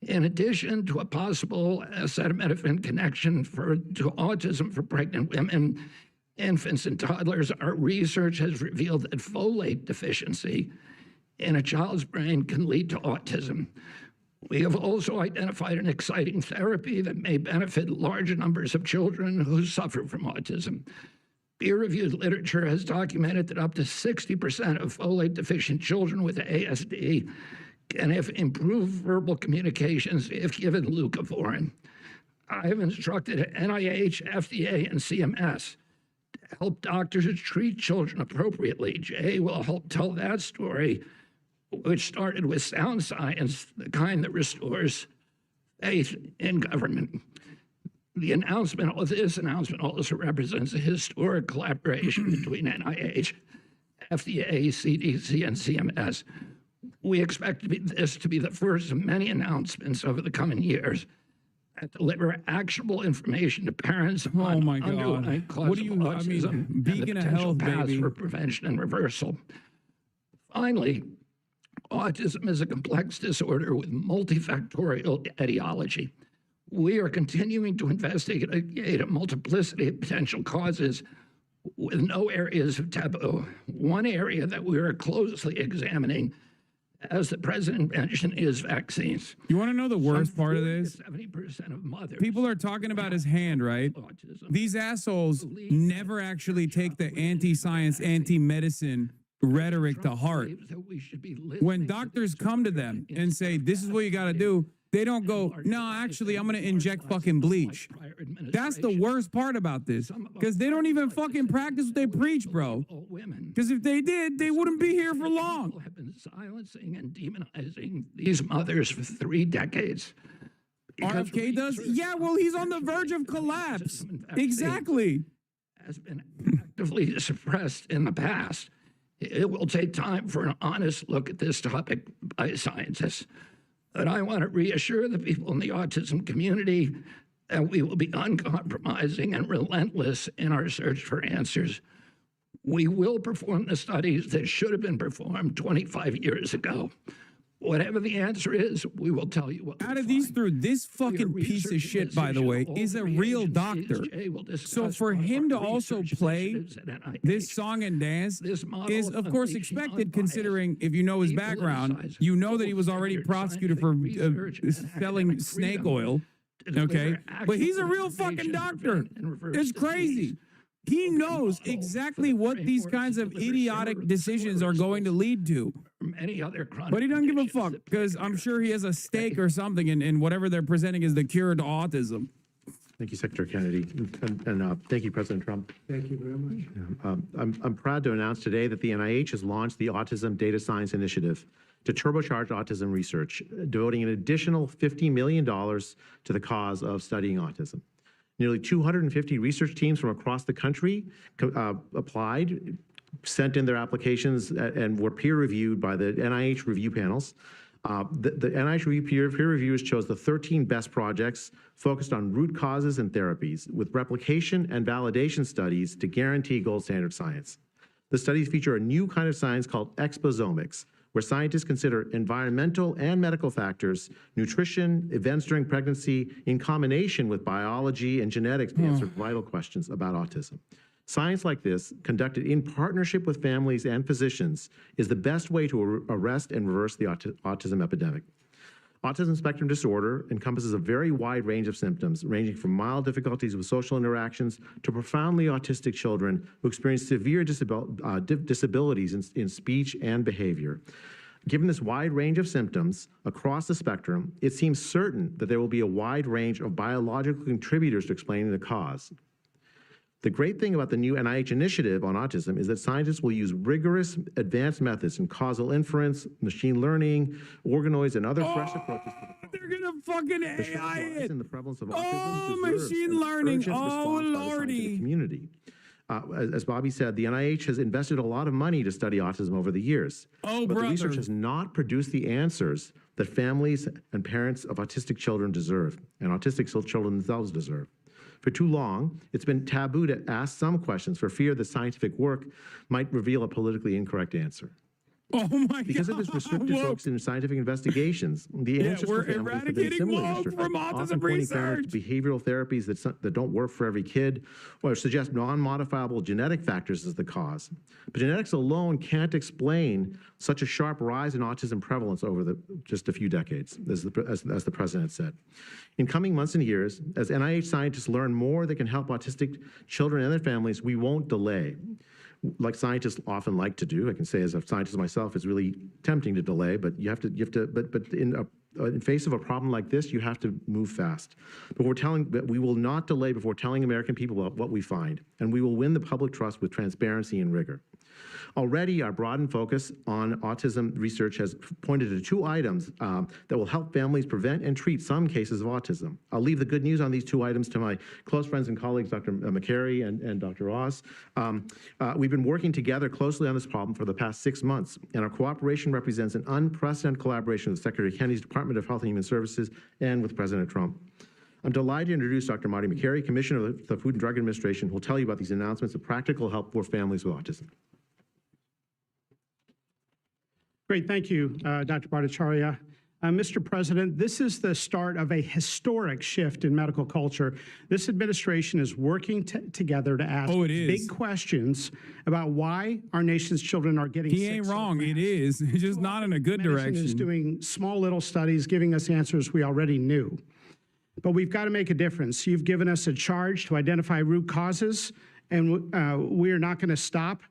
[SPEAKER 6] In addition to a possible acetaminophen connection to autism for pregnant women, infants, and toddlers, our research has revealed that folate deficiency in a child's brain can lead to autism. We have also identified an exciting therapy that may benefit large numbers of children who suffer from autism. Peer-reviewed literature has documented that up to 60% of folate-deficient children with ASD can have improved verbal communications if given leucovorin. I have instructed NIH, FDA, and CMS to help doctors treat children appropriately. Jay will help tell that story, which started with sound science, the kind that restores faith in government. This announcement also represents a historic collaboration between NIH, FDA, CDC, and CMS. We expect this to be the first of many announcements over the coming years that deliver actionable information to parents on underlying causes of autism
[SPEAKER 1] beacon of health,
[SPEAKER 6] paths
[SPEAKER 1] baby.
[SPEAKER 6] for prevention and reversal. Finally, autism is a complex disorder with multifactorial etiology. We are continuing to investigate a multiplicity of potential causes with no areas of taboo. One area that we are closely examining, as the president mentioned, is vaccines.
[SPEAKER 1] You want to know the worst part of this?
[SPEAKER 6] 70% of mothers.
[SPEAKER 1] People are talking about his hand, right? These assholes never actually take the anti-science, anti-medicine rhetoric to heart. When doctors come to them and say, this is what you got to do, they don't go, no, actually, I'm going to inject fucking bleach. That's the worst part about this, because they don't even fucking practice what they preach, bro. Because if they did, they wouldn't be here for long.
[SPEAKER 6] Have been silencing and demonizing these mothers for 3 decades.
[SPEAKER 1] RFK does? Yeah, well, he's on the verge of collapse. Exactly.
[SPEAKER 6] Has been actively suppressed in the past. It will take time for an honest look at this topic by scientists. But I want to reassure the people in the autism community that we will be uncompromising and relentless in our search for answers. We will perform the studies that should have been performed 25 years ago. Whatever the answer is, we will tell you what.
[SPEAKER 1] Out of these three, this fucking piece of shit, by the way, is a real doctor. So for him to also play this song and dance is, of course, expected, considering if you know his background, you know that he was already prosecuted for selling snake oil. Okay, but he's a real fucking doctor. It's crazy. He knows exactly what these kinds of idiotic decisions are going to lead to. But he doesn't give a fuck, because I'm sure he has a stake or something in whatever they're presenting as the cure to autism.
[SPEAKER 10] Thank you, Secretary Kennedy, and thank you, President Trump.
[SPEAKER 4] Thank you very much.
[SPEAKER 10] I'm proud to announce today that the NIH has launched the Autism Data Science Initiative to turbocharge autism research, devoting an additional $50 million to the cause of studying autism. Nearly 250 research teams from across the country applied, sent in their applications, and were peer-reviewed by the NIH review panels. The NIH peer reviewers chose the 13 best projects focused on root causes and therapies, with replication and validation studies to guarantee gold standard science. The studies feature a new kind of science called exposomics, where scientists consider environmental and medical factors, nutrition, events during pregnancy, in combination with biology and genetics to answer vital questions about autism. Science like this, conducted in partnership with families and physicians, is the best way to arrest and reverse the autism epidemic. Autism spectrum disorder encompasses a very wide range of symptoms, ranging from mild difficulties with social interactions to profoundly autistic children who experience severe disabilities in speech and behavior. Given this wide range of symptoms across the spectrum, it seems certain that there will be a wide range of biological contributors to explaining the cause. The great thing about the new NIH initiative on autism is that scientists will use rigorous advanced methods in causal inference, machine learning, organoids, and other fresh approaches to the
[SPEAKER 1] They're gonna fucking AI it.
[SPEAKER 10] The prevalence of autism
[SPEAKER 1] machine learning. Oh, lordy.
[SPEAKER 10] Community. As Bobby said, the NIH has invested a lot of money to study autism over the years.
[SPEAKER 1] Oh,
[SPEAKER 10] but
[SPEAKER 1] brother.
[SPEAKER 10] the research has not produced the answers that families and parents of autistic children deserve, and autistic children themselves deserve. For too long, it's been taboo to ask some questions for fear that scientific work might reveal a politically incorrect answer.
[SPEAKER 1] Oh my God.
[SPEAKER 10] Because of this restricted focus in scientific investigations, the answers for families have been similar, often pointing families to behavioral therapies that don't work for every kid, or suggest non-modifiable genetic factors as the cause. But genetics alone can't explain such a sharp rise in autism prevalence over just a few decades, as the president said. In coming months and years, as NIH scientists learn more that can help autistic children and their families, we won't delay. Like scientists often like to do. I can say as a scientist myself, it's really tempting to delay, but but in face of a problem like this, you have to move fast. But we will not delay before telling American people about what we find, and we will win the public trust with transparency and rigor. Already, our broadened focus on autism research has pointed to 2 items that will help families prevent and treat some cases of autism. I'll leave the good news on these 2 items to my close friends and colleagues, Dr. McCary and Dr. Oz. We've been working together closely on this problem for the past 6 months, and our cooperation represents an unprecedented collaboration with Secretary Kennedy's Department of Health and Human Services and with President Trump. I'm delighted to introduce Dr. Marty McCary, Commissioner of the Food and Drug Administration, who will tell you about these announcements of practical help for families with autism.
[SPEAKER 17] Great, thank you, Dr. Bhattacharya.
[SPEAKER 11] Mr. President, this is the start of a historic shift in medical culture. This administration is working together to ask big questions about why our nation's children are getting sick.
[SPEAKER 1] He ain't wrong. It is. It's just not in a good direction.
[SPEAKER 11] Medicine is doing small little studies, giving us answers we already knew. But we've got to make a difference. You've given us a charge to identify root causes, and we are not going to stop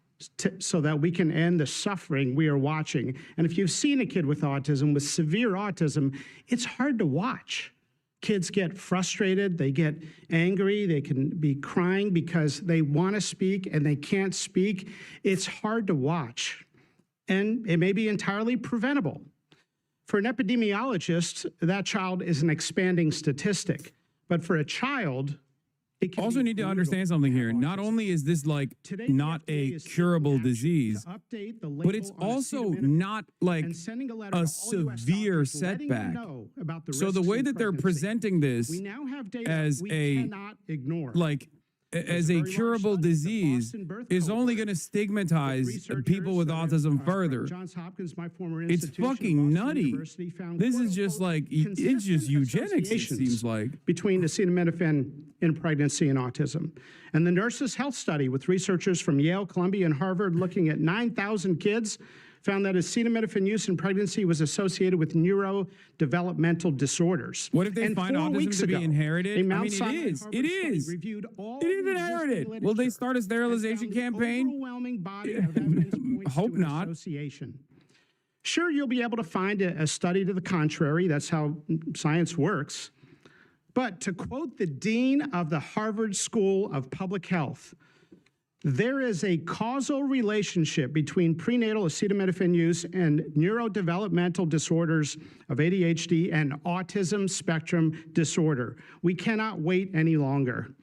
[SPEAKER 11] so that we can end the suffering we are watching. And if you've seen a kid with autism, with severe autism, it's hard to watch. Kids get frustrated, they get angry, they can be crying because they want to speak and they can't speak. It's hard to watch, and it may be entirely preventable. For an epidemiologist, that child is an expanding statistic, but for a child,
[SPEAKER 1] also need to understand something here. Not only is this like not a curable disease, but it's also not like a severe setback. So the way that they're presenting this as a as a curable disease is only going to stigmatize people with autism further. It's fucking nutty. This is just like, it's just eugenics, it seems like.
[SPEAKER 11] Between acetaminophen in pregnancy and autism. And the Nurses' Health Study with researchers from Yale, Columbia, and Harvard looking at 9,000 kids found that acetaminophen use in pregnancy was associated with neurodevelopmental disorders.
[SPEAKER 1] What if they find autism to be inherited? I mean, it is. It is. It is inherited. Will they start a sterilization campaign?
[SPEAKER 11] Overwhelming body of evidence points
[SPEAKER 1] Hope
[SPEAKER 11] to an
[SPEAKER 1] not.
[SPEAKER 11] association. Sure, you'll be able to find a study to the contrary. That's how science works. But to quote the dean of the Harvard School of Public Health, there is a causal relationship between prenatal acetaminophen use and neurodevelopmental disorders of ADHD and autism spectrum disorder. We cannot wait any longer.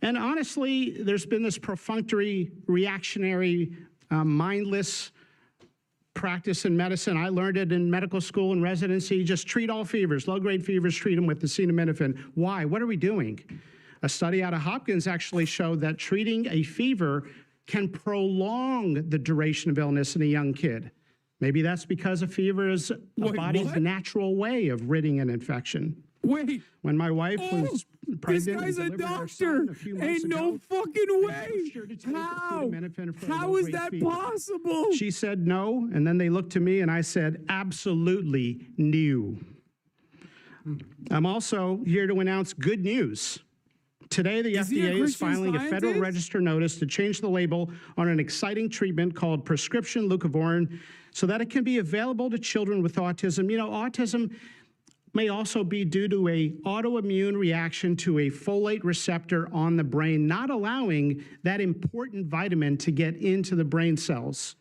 [SPEAKER 11] And honestly, there's been this perfunctory, reactionary, mindless practice in medicine. I learned it in medical school and residency. Just treat all fevers, low-grade fevers, treat them with acetaminophen. Why? What are we doing? A study out of Hopkins actually showed that treating a fever can prolong the duration of illness in a young kid. Maybe that's because a fever is a body's natural way of ridding an infection.
[SPEAKER 1] Wait.
[SPEAKER 11] When my wife was pregnant,
[SPEAKER 1] this guy's a doctor. Ain't no fucking way. How? How is that possible?
[SPEAKER 11] She said no, and then they looked to me and I said, absolutely new. I'm also here to announce good news. Today, the FDA is filing a Federal Register notice to change the label on an exciting treatment called prescription leucovorin so that it can be available to children with autism. You know, autism may also be due to a autoimmune reaction to a folate receptor on the brain, not allowing that important vitamin to get into the brain cells.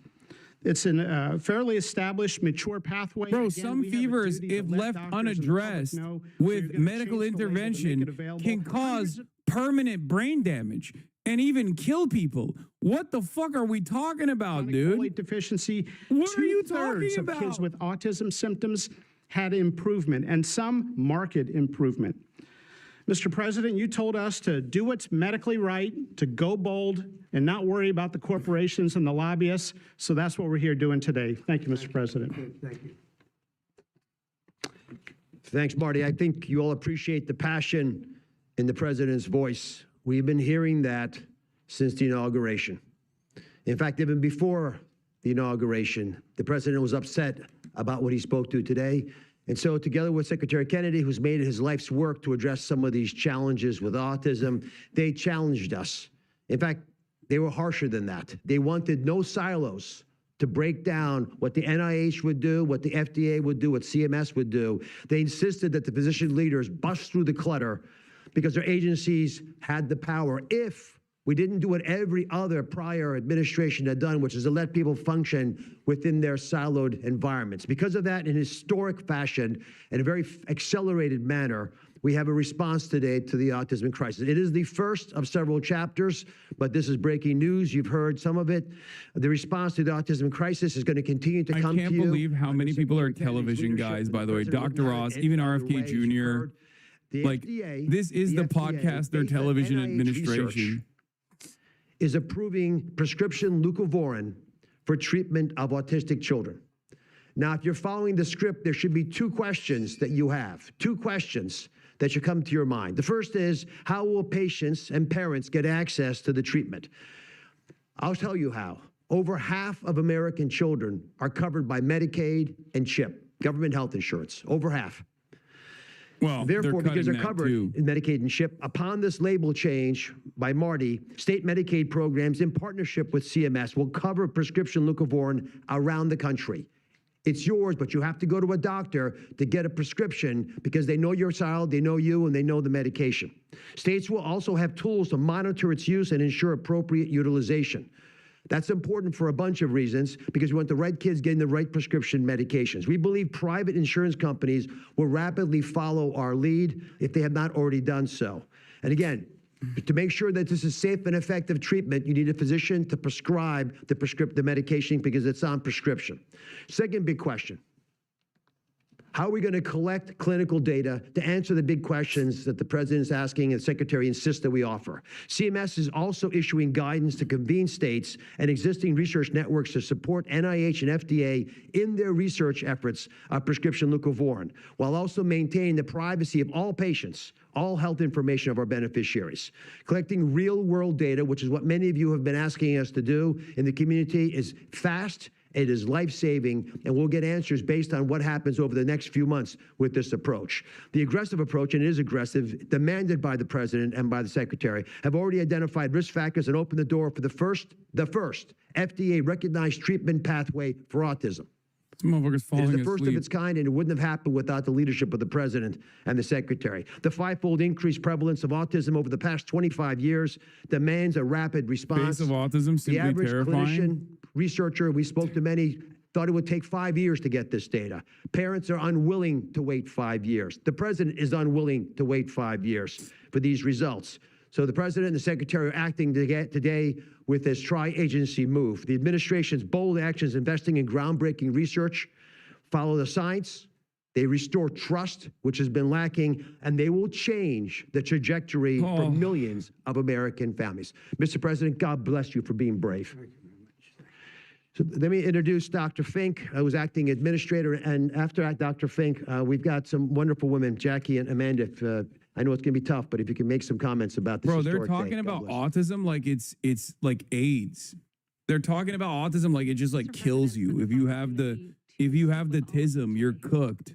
[SPEAKER 11] It's a fairly established, mature pathway.
[SPEAKER 1] Bro, some fevers, if left unaddressed with medical intervention, can cause permanent brain damage and even kill people. What the fuck are we talking about, dude?
[SPEAKER 11] Folate deficiency.
[SPEAKER 1] What are you talking
[SPEAKER 11] of
[SPEAKER 1] about?
[SPEAKER 11] Kids with autism symptoms had improvement, and some marked improvement. Mr. President, you told us to do what's medically right, to go bold, and not worry about the corporations and the lobbyists. So that's what we're here doing today. Thank you, Mr. President.
[SPEAKER 12] Thank you. Thanks, Marty. I think you all appreciate the passion in the president's voice. We've been hearing that since the inauguration. In fact, even before the inauguration, the president was upset about what he spoke to today. And so together with Secretary Kennedy, who's made it his life's work to address some of these challenges with autism, they challenged us. In fact, they were harsher than that. They wanted no silos to break down what the NIH would do, what the FDA would do, what CMS would do. They insisted that the physician leaders bust through the clutter because their agencies had the power. If we didn't do what every other prior administration had done, which is to let people function within their siloed environments. Because of that, in historic fashion, in a very accelerated manner, we have a response today to the autism crisis. It is the first of several chapters, but this is breaking news. You've heard some of it. The response to the autism crisis is going to continue to come to you.
[SPEAKER 1] I can't believe how many people are television guys, by the way. Dr. Ross, even RFK Jr. Like, this is the podcast, their television administration
[SPEAKER 12] is approving prescription leucovorin for treatment of autistic children. Now, if you're following the script, there should be two questions that you have, two questions that should come to your mind. The first is, how will patients and parents get access to the treatment? I'll tell you how. Over half of American children are covered by Medicaid and CHIP, government health insurance, over half.
[SPEAKER 1] Well,
[SPEAKER 12] therefore, because they're covered
[SPEAKER 1] too.
[SPEAKER 12] in Medicaid and CHIP, upon this label change by Marty, state Medicaid programs in partnership with CMS will cover prescription leucovorin around the country. It's yours, but you have to go to a doctor to get a prescription because they know your child, they know you, and they know the medication. States will also have tools to monitor its use and ensure appropriate utilization. That's important for a bunch of reasons, because we want the right kids getting the right prescription medications. We believe private insurance companies will rapidly follow our lead if they have not already done so. And again, to make sure that this is safe and effective treatment, you need a physician to prescribe the medication because it's on prescription. Second big question. How are we going to collect clinical data to answer the big questions that the president is asking and the secretary insists that we offer? CMS is also issuing guidance to convene states and existing research networks to support NIH and FDA in their research efforts of prescription leucovorin, while also maintaining the privacy of all patients, all health information of our beneficiaries. Collecting real-world data, which is what many of you have been asking us to do in the community, is fast. It is life-saving, and we'll get answers based on what happens over the next few months with this approach. The aggressive approach, and it is aggressive, demanded by the president and by the secretary, have already identified risk factors and opened the door for the first FDA-recognized treatment pathway for autism.
[SPEAKER 1] This motherfucker's falling
[SPEAKER 12] It is the
[SPEAKER 1] asleep.
[SPEAKER 12] first of its kind, and it wouldn't have happened without the leadership of the president and the secretary. The five-fold increased prevalence of autism over the past 25 years demands a rapid response.
[SPEAKER 1] Face of autism, simply
[SPEAKER 12] the average
[SPEAKER 1] terrifying.
[SPEAKER 12] clinician, researcher, we spoke to many, thought it would take 5 years to get this data. Parents are unwilling to wait 5 years. The president is unwilling to wait 5 years for these results. So the president and the secretary are acting today with this tri-agency move. The administration's bold actions investing in groundbreaking research follow the science. They restore trust, which has been lacking, and they will change the trajectory for millions of American families. Mr. President, God bless you for being brave. So let me introduce Dr. Fink, who's acting administrator, and after Dr. Fink, we've got some wonderful women, Jackie and Amanda. I know it's going to be tough, but if you can make some comments about this.
[SPEAKER 1] Bro, they're
[SPEAKER 12] historic day.
[SPEAKER 1] talking
[SPEAKER 12] God
[SPEAKER 1] about
[SPEAKER 12] bless you.
[SPEAKER 1] autism like it's like AIDS. They're talking about autism like it just like kills you. If you have the tism, you're cooked.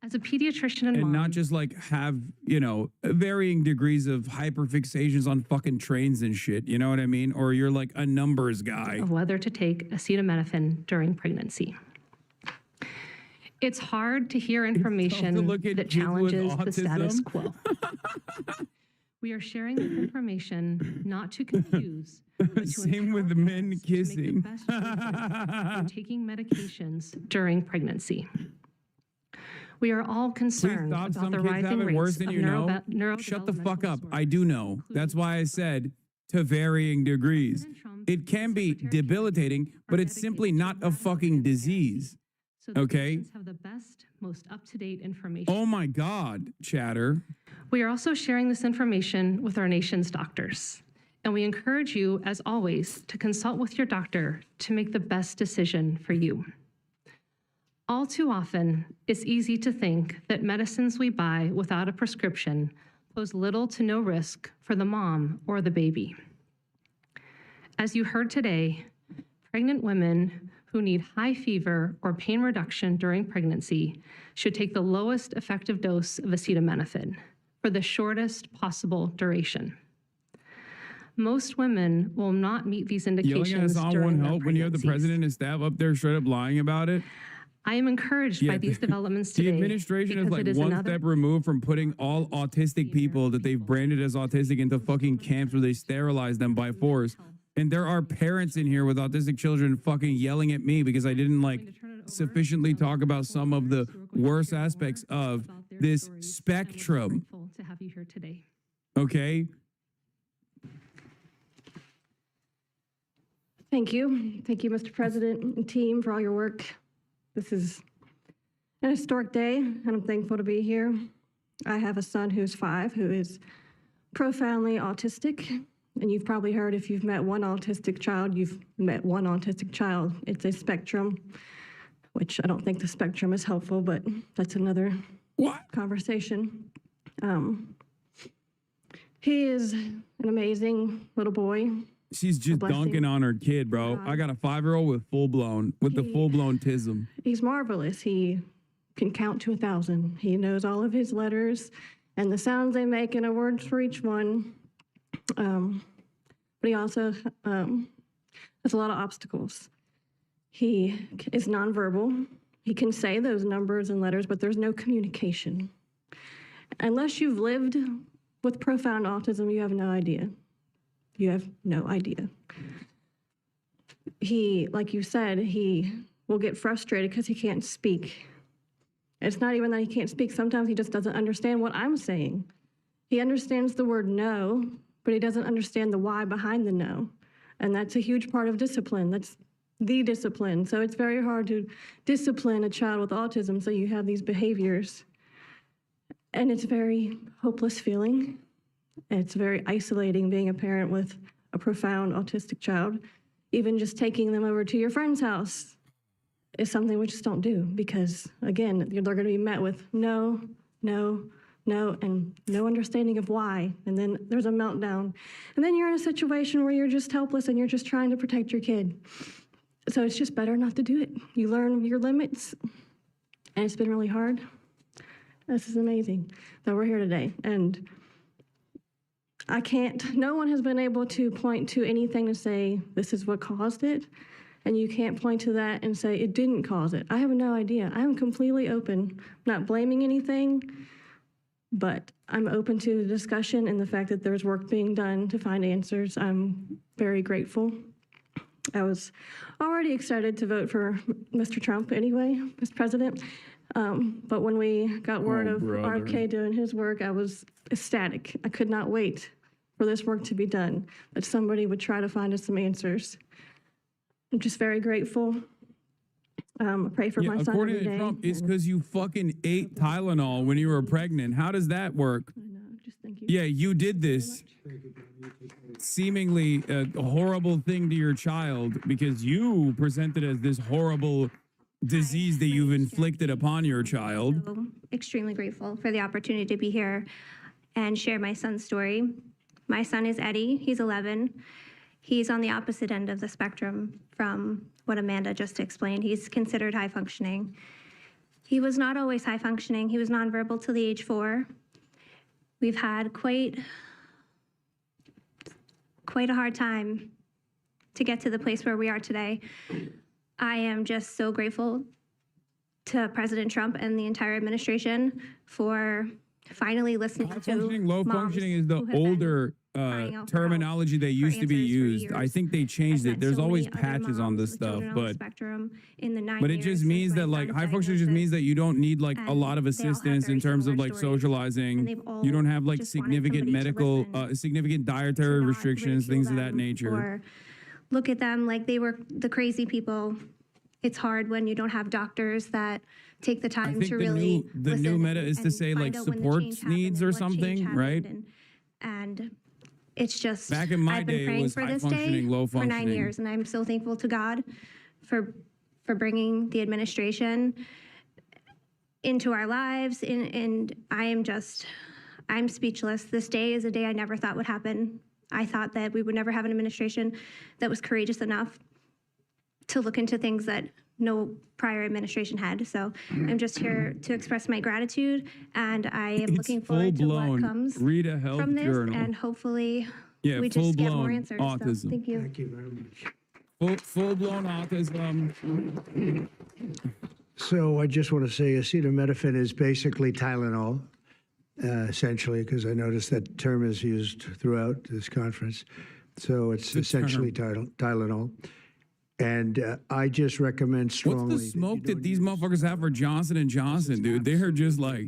[SPEAKER 13] As a pediatrician and
[SPEAKER 1] And
[SPEAKER 13] mom,
[SPEAKER 1] not just like have, you know, varying degrees of hyperfixations on fucking trains and shit. You know what I mean? Or you're like a numbers guy.
[SPEAKER 13] of whether to take acetaminophen during pregnancy. It's hard to hear information
[SPEAKER 1] look at
[SPEAKER 13] that
[SPEAKER 1] kids with
[SPEAKER 13] challenges the status
[SPEAKER 1] autism.
[SPEAKER 13] quo. We are sharing this information not to confuse, but to
[SPEAKER 1] Same with the men kissing.
[SPEAKER 13] best choices when taking medications during pregnancy. We are all
[SPEAKER 1] Please
[SPEAKER 13] concerned
[SPEAKER 1] stop.
[SPEAKER 13] about
[SPEAKER 1] Some
[SPEAKER 13] the
[SPEAKER 1] kids
[SPEAKER 13] rising
[SPEAKER 1] have it
[SPEAKER 13] rates
[SPEAKER 1] worse than
[SPEAKER 13] of
[SPEAKER 1] you know. Shut the fuck up. I do know. That's why I said to varying degrees. It can be debilitating, but it's simply not a fucking disease.
[SPEAKER 13] so that
[SPEAKER 1] Okay?
[SPEAKER 13] patients have the best, most up-to-date information.
[SPEAKER 1] Oh my God, chatter.
[SPEAKER 13] We are also sharing this information with our nation's doctors, and we encourage you, as always, to consult with your doctor to make the best decision for you. All too often, it's easy to think that medicines we buy without a prescription pose little to no risk for the mom or the baby. As you heard today, pregnant women who need high fever or pain reduction during pregnancy should take the lowest effective dose of acetaminophen for the shortest possible duration. Most women will not meet these
[SPEAKER 1] Yelling at
[SPEAKER 13] indications
[SPEAKER 1] us on
[SPEAKER 13] during
[SPEAKER 1] won't
[SPEAKER 13] their
[SPEAKER 1] help when you have the
[SPEAKER 13] pregnancies.
[SPEAKER 1] president and staff up there straight up lying about it.
[SPEAKER 13] I am encouraged by these developments today.
[SPEAKER 1] The administration is
[SPEAKER 13] because
[SPEAKER 1] like
[SPEAKER 13] it is
[SPEAKER 1] one
[SPEAKER 13] another
[SPEAKER 1] step removed from putting all autistic people that they've branded as autistic into fucking camps where they sterilize them by force. And there are parents in here with autistic children fucking yelling at me because I didn't like sufficiently talk about some of the worst aspects of this spectrum.
[SPEAKER 13] grateful to have you here today.
[SPEAKER 1] Okay?
[SPEAKER 15] Thank you. Thank you, Mr. President and team, for all your work. This is an historic day, and I'm thankful to be here. I have a son who's 5 who is profoundly autistic, and you've probably heard if you've met one autistic child, you've met one autistic child. It's a spectrum. which I don't think the spectrum is helpful, but that's another conversation. He is an amazing little boy.
[SPEAKER 1] She's just dunking on her kid, bro. I got a 5-year-old with the full-blown tism.
[SPEAKER 15] He's marvelous. He can count to 1,000. He knows all of his letters and the sounds they make and a word for each one. But he also has a lot of obstacles. He is nonverbal. He can say those numbers and letters, but there's no communication. Unless you've lived with profound autism, you have no idea. You have no idea. He, like you said, he will get frustrated because he can't speak. It's not even that he can't speak. Sometimes he just doesn't understand what I'm saying. He understands the word no, but he doesn't understand the why behind the no. And that's a huge part of discipline. That's the discipline. So it's very hard to discipline a child with autism, so you have these behaviors. And it's a very hopeless feeling. It's very isolating being a parent with a profound autistic child. Even just taking them over to your friend's house is something we just don't do because, again, they're going to be met with no, no, no, and no understanding of why. And then there's a meltdown. And then you're in a situation where you're just helpless and you're just trying to protect your kid. So it's just better not to do it. You learn your limits, and it's been really hard. This is amazing that we're here today. And no one has been able to point to anything to say this is what caused it. And you can't point to that and say it didn't cause it. I have no idea. I'm completely open, not blaming anything, but I'm open to the discussion and the fact that there's work being done to find answers. I'm very grateful. I was already excited to vote for Mr. Trump anyway, Mr. President. But when we got word of RFK doing his work, I was ecstatic. I could not wait for this work to be done, that somebody would try to find us some answers. I'm just very grateful. I pray for my son
[SPEAKER 1] according
[SPEAKER 15] every
[SPEAKER 1] to
[SPEAKER 15] day.
[SPEAKER 1] Trump, it's because you fucking ate Tylenol when you were pregnant. How does that work?
[SPEAKER 15] I know, just thank you.
[SPEAKER 1] Yeah, you did this seemingly a horrible thing to your child because you presented as this horrible disease that you've inflicted upon your child.
[SPEAKER 16] So extremely grateful for the opportunity to be here and share my son's story. My son is Eddie. He's 11. He's on the opposite end of the spectrum from what Amanda just explained. He's considered high functioning. He was not always high functioning. He was nonverbal till the age 4. We've had quite a hard time to get to the place where we are today. I am just so grateful to President Trump and the entire administration for finally listening to
[SPEAKER 1] Low functioning is the older terminology that used to be used. I think they changed it. There's always patches on this stuff, but it just means that like high functioning just means that you don't need like a lot of assistance in terms of like socializing. You don't have like significant medical, significant dietary restrictions, things of that nature.
[SPEAKER 16] Or look at them like they were the crazy people. It's hard when you don't have doctors that take the time to really
[SPEAKER 1] the new meta is to say like support needs or something, right?
[SPEAKER 16] And it's just
[SPEAKER 1] back in my
[SPEAKER 16] I've been
[SPEAKER 1] day, it
[SPEAKER 16] praying
[SPEAKER 1] was
[SPEAKER 16] for
[SPEAKER 1] high
[SPEAKER 16] this
[SPEAKER 1] functioning,
[SPEAKER 16] day
[SPEAKER 1] low
[SPEAKER 16] for
[SPEAKER 1] functioning.
[SPEAKER 16] 9 years, and I'm so thankful to God for bringing the administration into our lives. And I'm speechless. This day is a day I never thought would happen. I thought that we would never have an administration that was courageous enough to look into things that no prior administration had. So I'm just here to express my gratitude, and I am looking forward to what comes
[SPEAKER 1] Read a health
[SPEAKER 16] from this,
[SPEAKER 1] journal.
[SPEAKER 16] and hopefully
[SPEAKER 1] Yeah,
[SPEAKER 16] we just get more
[SPEAKER 1] full-blown
[SPEAKER 16] answers.
[SPEAKER 1] autism.
[SPEAKER 16] So thank you.
[SPEAKER 12] Thank you very much.
[SPEAKER 1] Full-blown autism.
[SPEAKER 9] So I just want to say acetaminophen is basically Tylenol, essentially, because I noticed that term is used throughout this conference. So it's essentially Tylenol. And I just recommend strongly.
[SPEAKER 1] What's the smoke that these motherfuckers have for Johnson & Johnson, dude? They're just like,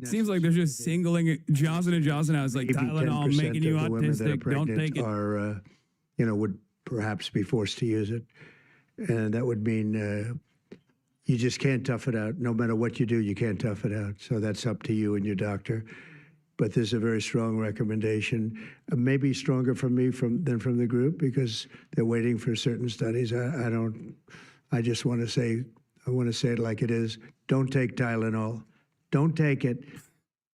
[SPEAKER 1] seems like they're just singling Johnson & Johnson out as like
[SPEAKER 9] Maybe
[SPEAKER 1] Tylenol,
[SPEAKER 9] 10%
[SPEAKER 1] making you
[SPEAKER 9] of the women that are
[SPEAKER 1] autistic. Don't
[SPEAKER 9] pregnant
[SPEAKER 1] take it.
[SPEAKER 9] Are, would perhaps be forced to use it. And that would mean you just can't tough it out. No matter what you do, you can't tough it out. So that's up to you and your doctor. But this is a very strong recommendation, maybe stronger from me than from the group because they're waiting for certain studies. I just want to say I want to say it like it is. Don't take Tylenol. Don't take it.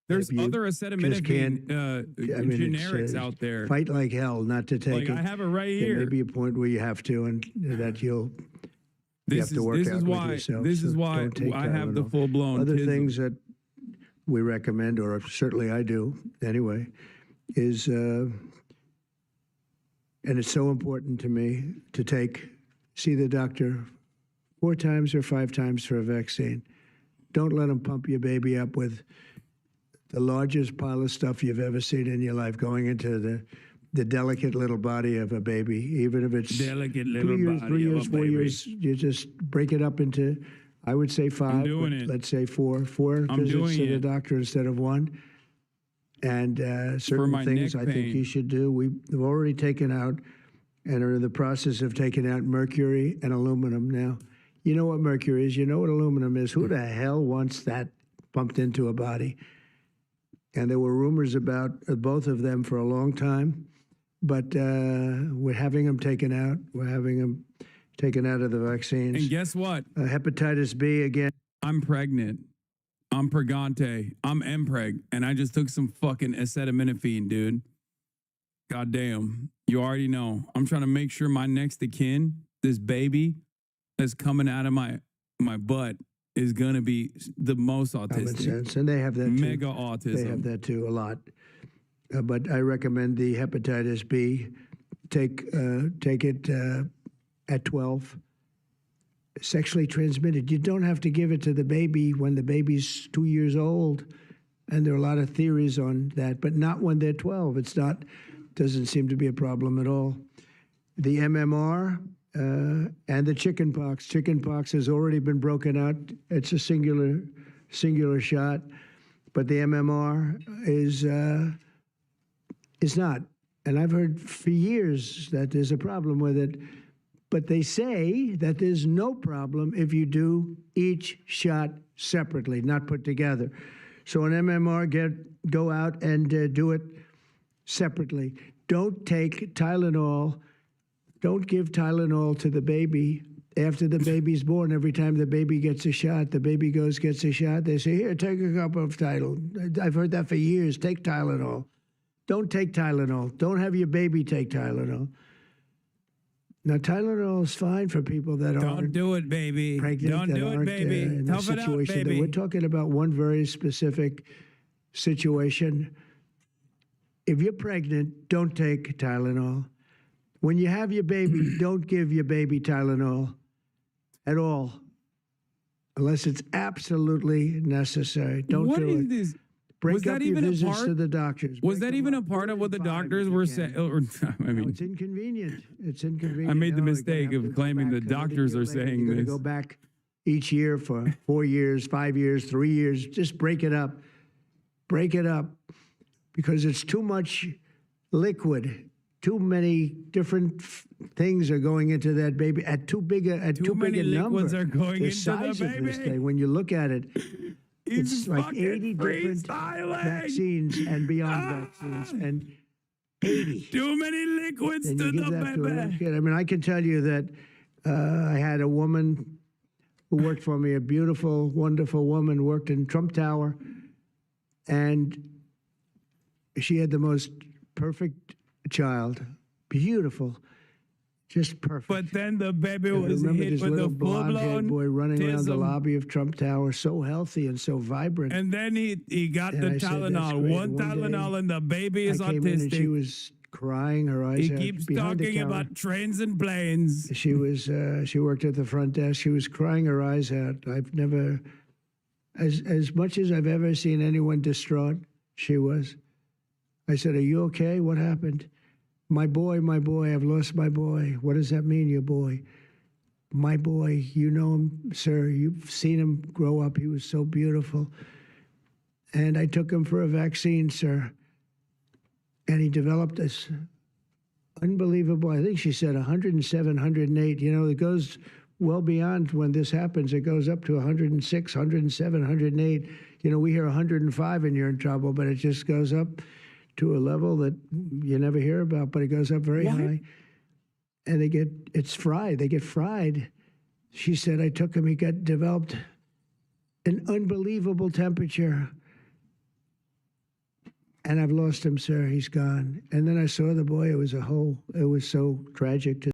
[SPEAKER 1] There's
[SPEAKER 9] You
[SPEAKER 1] other
[SPEAKER 9] just
[SPEAKER 1] acetaminophen
[SPEAKER 9] can't-
[SPEAKER 1] generics out there.
[SPEAKER 9] Fight like hell not to take
[SPEAKER 1] Like,
[SPEAKER 9] it.
[SPEAKER 1] I have it right
[SPEAKER 9] There may
[SPEAKER 1] here.
[SPEAKER 9] be a point where you have to, and that you have to work out with yourself.
[SPEAKER 1] This is
[SPEAKER 9] So
[SPEAKER 1] why
[SPEAKER 9] don't take
[SPEAKER 1] I have the
[SPEAKER 9] Tylenol.
[SPEAKER 1] full-blown
[SPEAKER 9] Other
[SPEAKER 1] tism.
[SPEAKER 9] things that we recommend, or certainly I do anyway, is, and it's so important to me to see the doctor 4 times or 5 times for a vaccine. Don't let them pump your baby up with the largest pile of stuff you've ever seen in your life going into the delicate little body of a baby, even if it's
[SPEAKER 1] Delicate
[SPEAKER 9] 2
[SPEAKER 1] little
[SPEAKER 9] years,
[SPEAKER 1] body
[SPEAKER 9] 3
[SPEAKER 1] of a
[SPEAKER 9] years, 4
[SPEAKER 1] baby.
[SPEAKER 9] years. You just break it up into, I would say 5,
[SPEAKER 1] doing
[SPEAKER 9] but
[SPEAKER 1] it.
[SPEAKER 9] let's say 4
[SPEAKER 1] I'm
[SPEAKER 9] visits
[SPEAKER 1] doing
[SPEAKER 9] to the
[SPEAKER 1] it.
[SPEAKER 9] doctor instead of 1. And certain
[SPEAKER 1] my
[SPEAKER 9] things
[SPEAKER 1] neck
[SPEAKER 9] I think
[SPEAKER 1] pain.
[SPEAKER 9] you should do. We've already taken out and are in the process of taking out mercury and aluminum now. You know what mercury is. You know what aluminum is. Who the hell wants that pumped into a body? And there were rumors about both of them for a long time, but we're having them taken out. We're having them taken out of the vaccines.
[SPEAKER 1] And guess what?
[SPEAKER 9] Hepatitis B again.
[SPEAKER 1] I'm pregnant. I'm pregante. I'm mpreg. And I just took some fucking acetaminophen, dude. God damn. You already know. I'm trying to make sure my next of kin, this baby that's coming out of my butt, is going to be the most
[SPEAKER 9] Common
[SPEAKER 1] autistic.
[SPEAKER 9] sense. And they have that too.
[SPEAKER 1] Mega autism.
[SPEAKER 9] They have that too, a lot. But I recommend the hepatitis B. Take it at 12. Sexually transmitted. You don't have to give it to the baby when the baby's 2 years old. And there are a lot of theories on that, but not when they're 12. Doesn't seem to be a problem at all. The MMR and the chickenpox. Chickenpox has already been broken out. It's a singular shot, but the MMR is not. And I've heard for years that there's a problem with it. But they say that there's no problem if you do each shot separately, not put together. So an MMR, go out and do it separately. Don't take Tylenol. Don't give Tylenol to the baby after the baby's born. Every time the baby gets a shot, the baby gets a shot. They say, here, take a cup of Tylenol. I've heard that for years. Take Tylenol. Don't take Tylenol. Don't have your baby take Tylenol. Now, Tylenol is fine for people that aren't
[SPEAKER 1] Don't do it, baby.
[SPEAKER 9] pregnant,
[SPEAKER 1] Don't
[SPEAKER 9] that
[SPEAKER 1] do it,
[SPEAKER 9] aren't,
[SPEAKER 1] baby.
[SPEAKER 9] in a
[SPEAKER 1] Tough it out,
[SPEAKER 9] situation that
[SPEAKER 1] baby.
[SPEAKER 9] we're talking about one very specific situation. If you're pregnant, don't take Tylenol. When you have your baby, don't give your baby Tylenol at all, unless it's absolutely necessary. Don't
[SPEAKER 1] What
[SPEAKER 9] do
[SPEAKER 1] is
[SPEAKER 9] it.
[SPEAKER 1] this?
[SPEAKER 9] Break
[SPEAKER 1] Was
[SPEAKER 9] up
[SPEAKER 1] that
[SPEAKER 9] your
[SPEAKER 1] even a
[SPEAKER 9] visits
[SPEAKER 1] part?
[SPEAKER 9] to the doctors.
[SPEAKER 1] Was
[SPEAKER 9] Break
[SPEAKER 1] that
[SPEAKER 9] them
[SPEAKER 1] even a
[SPEAKER 9] up.
[SPEAKER 1] part of what the
[SPEAKER 9] 45
[SPEAKER 1] doctors
[SPEAKER 9] if you
[SPEAKER 1] were
[SPEAKER 9] can.
[SPEAKER 1] saying? Or, I
[SPEAKER 9] No,
[SPEAKER 1] mean,
[SPEAKER 9] it's inconvenient. It's inconvenient.
[SPEAKER 1] I made the
[SPEAKER 9] No, you're
[SPEAKER 1] mistake
[SPEAKER 9] gonna have
[SPEAKER 1] of
[SPEAKER 9] to go
[SPEAKER 1] claiming the
[SPEAKER 9] back, 'cause then
[SPEAKER 1] doctors
[SPEAKER 9] you're
[SPEAKER 1] are
[SPEAKER 9] late.
[SPEAKER 1] saying
[SPEAKER 9] You're gonna
[SPEAKER 1] this.
[SPEAKER 9] go back each year for 4 years, 5 years, 3 years. Just break it up. Break it up, because it's too much liquid. Too many different things are going into that baby at too big a
[SPEAKER 1] many
[SPEAKER 9] number.
[SPEAKER 1] liquids are going
[SPEAKER 9] the
[SPEAKER 1] into the
[SPEAKER 9] size of this
[SPEAKER 1] baby.
[SPEAKER 9] thing, when you look at it,
[SPEAKER 1] He's
[SPEAKER 9] it's like
[SPEAKER 1] fucking
[SPEAKER 9] 80 different
[SPEAKER 1] freestyling.
[SPEAKER 9] vaccines and beyond vaccines, and 80.
[SPEAKER 1] Too many liquids
[SPEAKER 9] And
[SPEAKER 1] to
[SPEAKER 9] you give
[SPEAKER 1] the
[SPEAKER 9] that to a
[SPEAKER 1] baby.
[SPEAKER 9] kid. I mean, I can tell you that I had a woman who worked for me, a beautiful, wonderful woman, worked in Trump Tower, and she had the most perfect child, beautiful, just perfect.
[SPEAKER 1] But then the baby
[SPEAKER 9] And I
[SPEAKER 1] was
[SPEAKER 9] remember
[SPEAKER 1] hit
[SPEAKER 9] this
[SPEAKER 1] with
[SPEAKER 9] little
[SPEAKER 1] a
[SPEAKER 9] blonde-haired
[SPEAKER 1] full-blown
[SPEAKER 9] boy running around the
[SPEAKER 1] tism.
[SPEAKER 9] lobby of Trump Tower, so healthy and so vibrant.
[SPEAKER 1] And then he got
[SPEAKER 9] And
[SPEAKER 1] the
[SPEAKER 9] I said, "That's
[SPEAKER 1] Tylenol.
[SPEAKER 9] great."
[SPEAKER 1] One
[SPEAKER 9] One day,
[SPEAKER 1] Tylenol and the baby is
[SPEAKER 9] I came in and she
[SPEAKER 1] autistic.
[SPEAKER 9] was crying, her eyes
[SPEAKER 1] He
[SPEAKER 9] out
[SPEAKER 1] keeps
[SPEAKER 9] behind the
[SPEAKER 1] talking
[SPEAKER 9] counter.
[SPEAKER 1] about trains and planes.
[SPEAKER 9] She worked at the front desk. She was crying her eyes out. I've never, as much as I've ever seen anyone distraught, she was. I said, "Are you okay? What happened?" My boy, I've lost my boy. What does that mean, your boy? My boy, you know him, sir. You've seen him grow up. He was so beautiful. And I took him for a vaccine, sir. And he developed this unbelievable, I think she said 107, 108. You know, it goes well beyond when this happens. It goes up to 106, 107, 108. You know, we hear 105 and you're in trouble, but it just goes up to a level that you never hear about, but it goes up very high. And it's fried. They get fried. She said, I took him, he developed an unbelievable temperature. And I've lost him, sir. He's gone. And then I saw the boy. It was so tragic to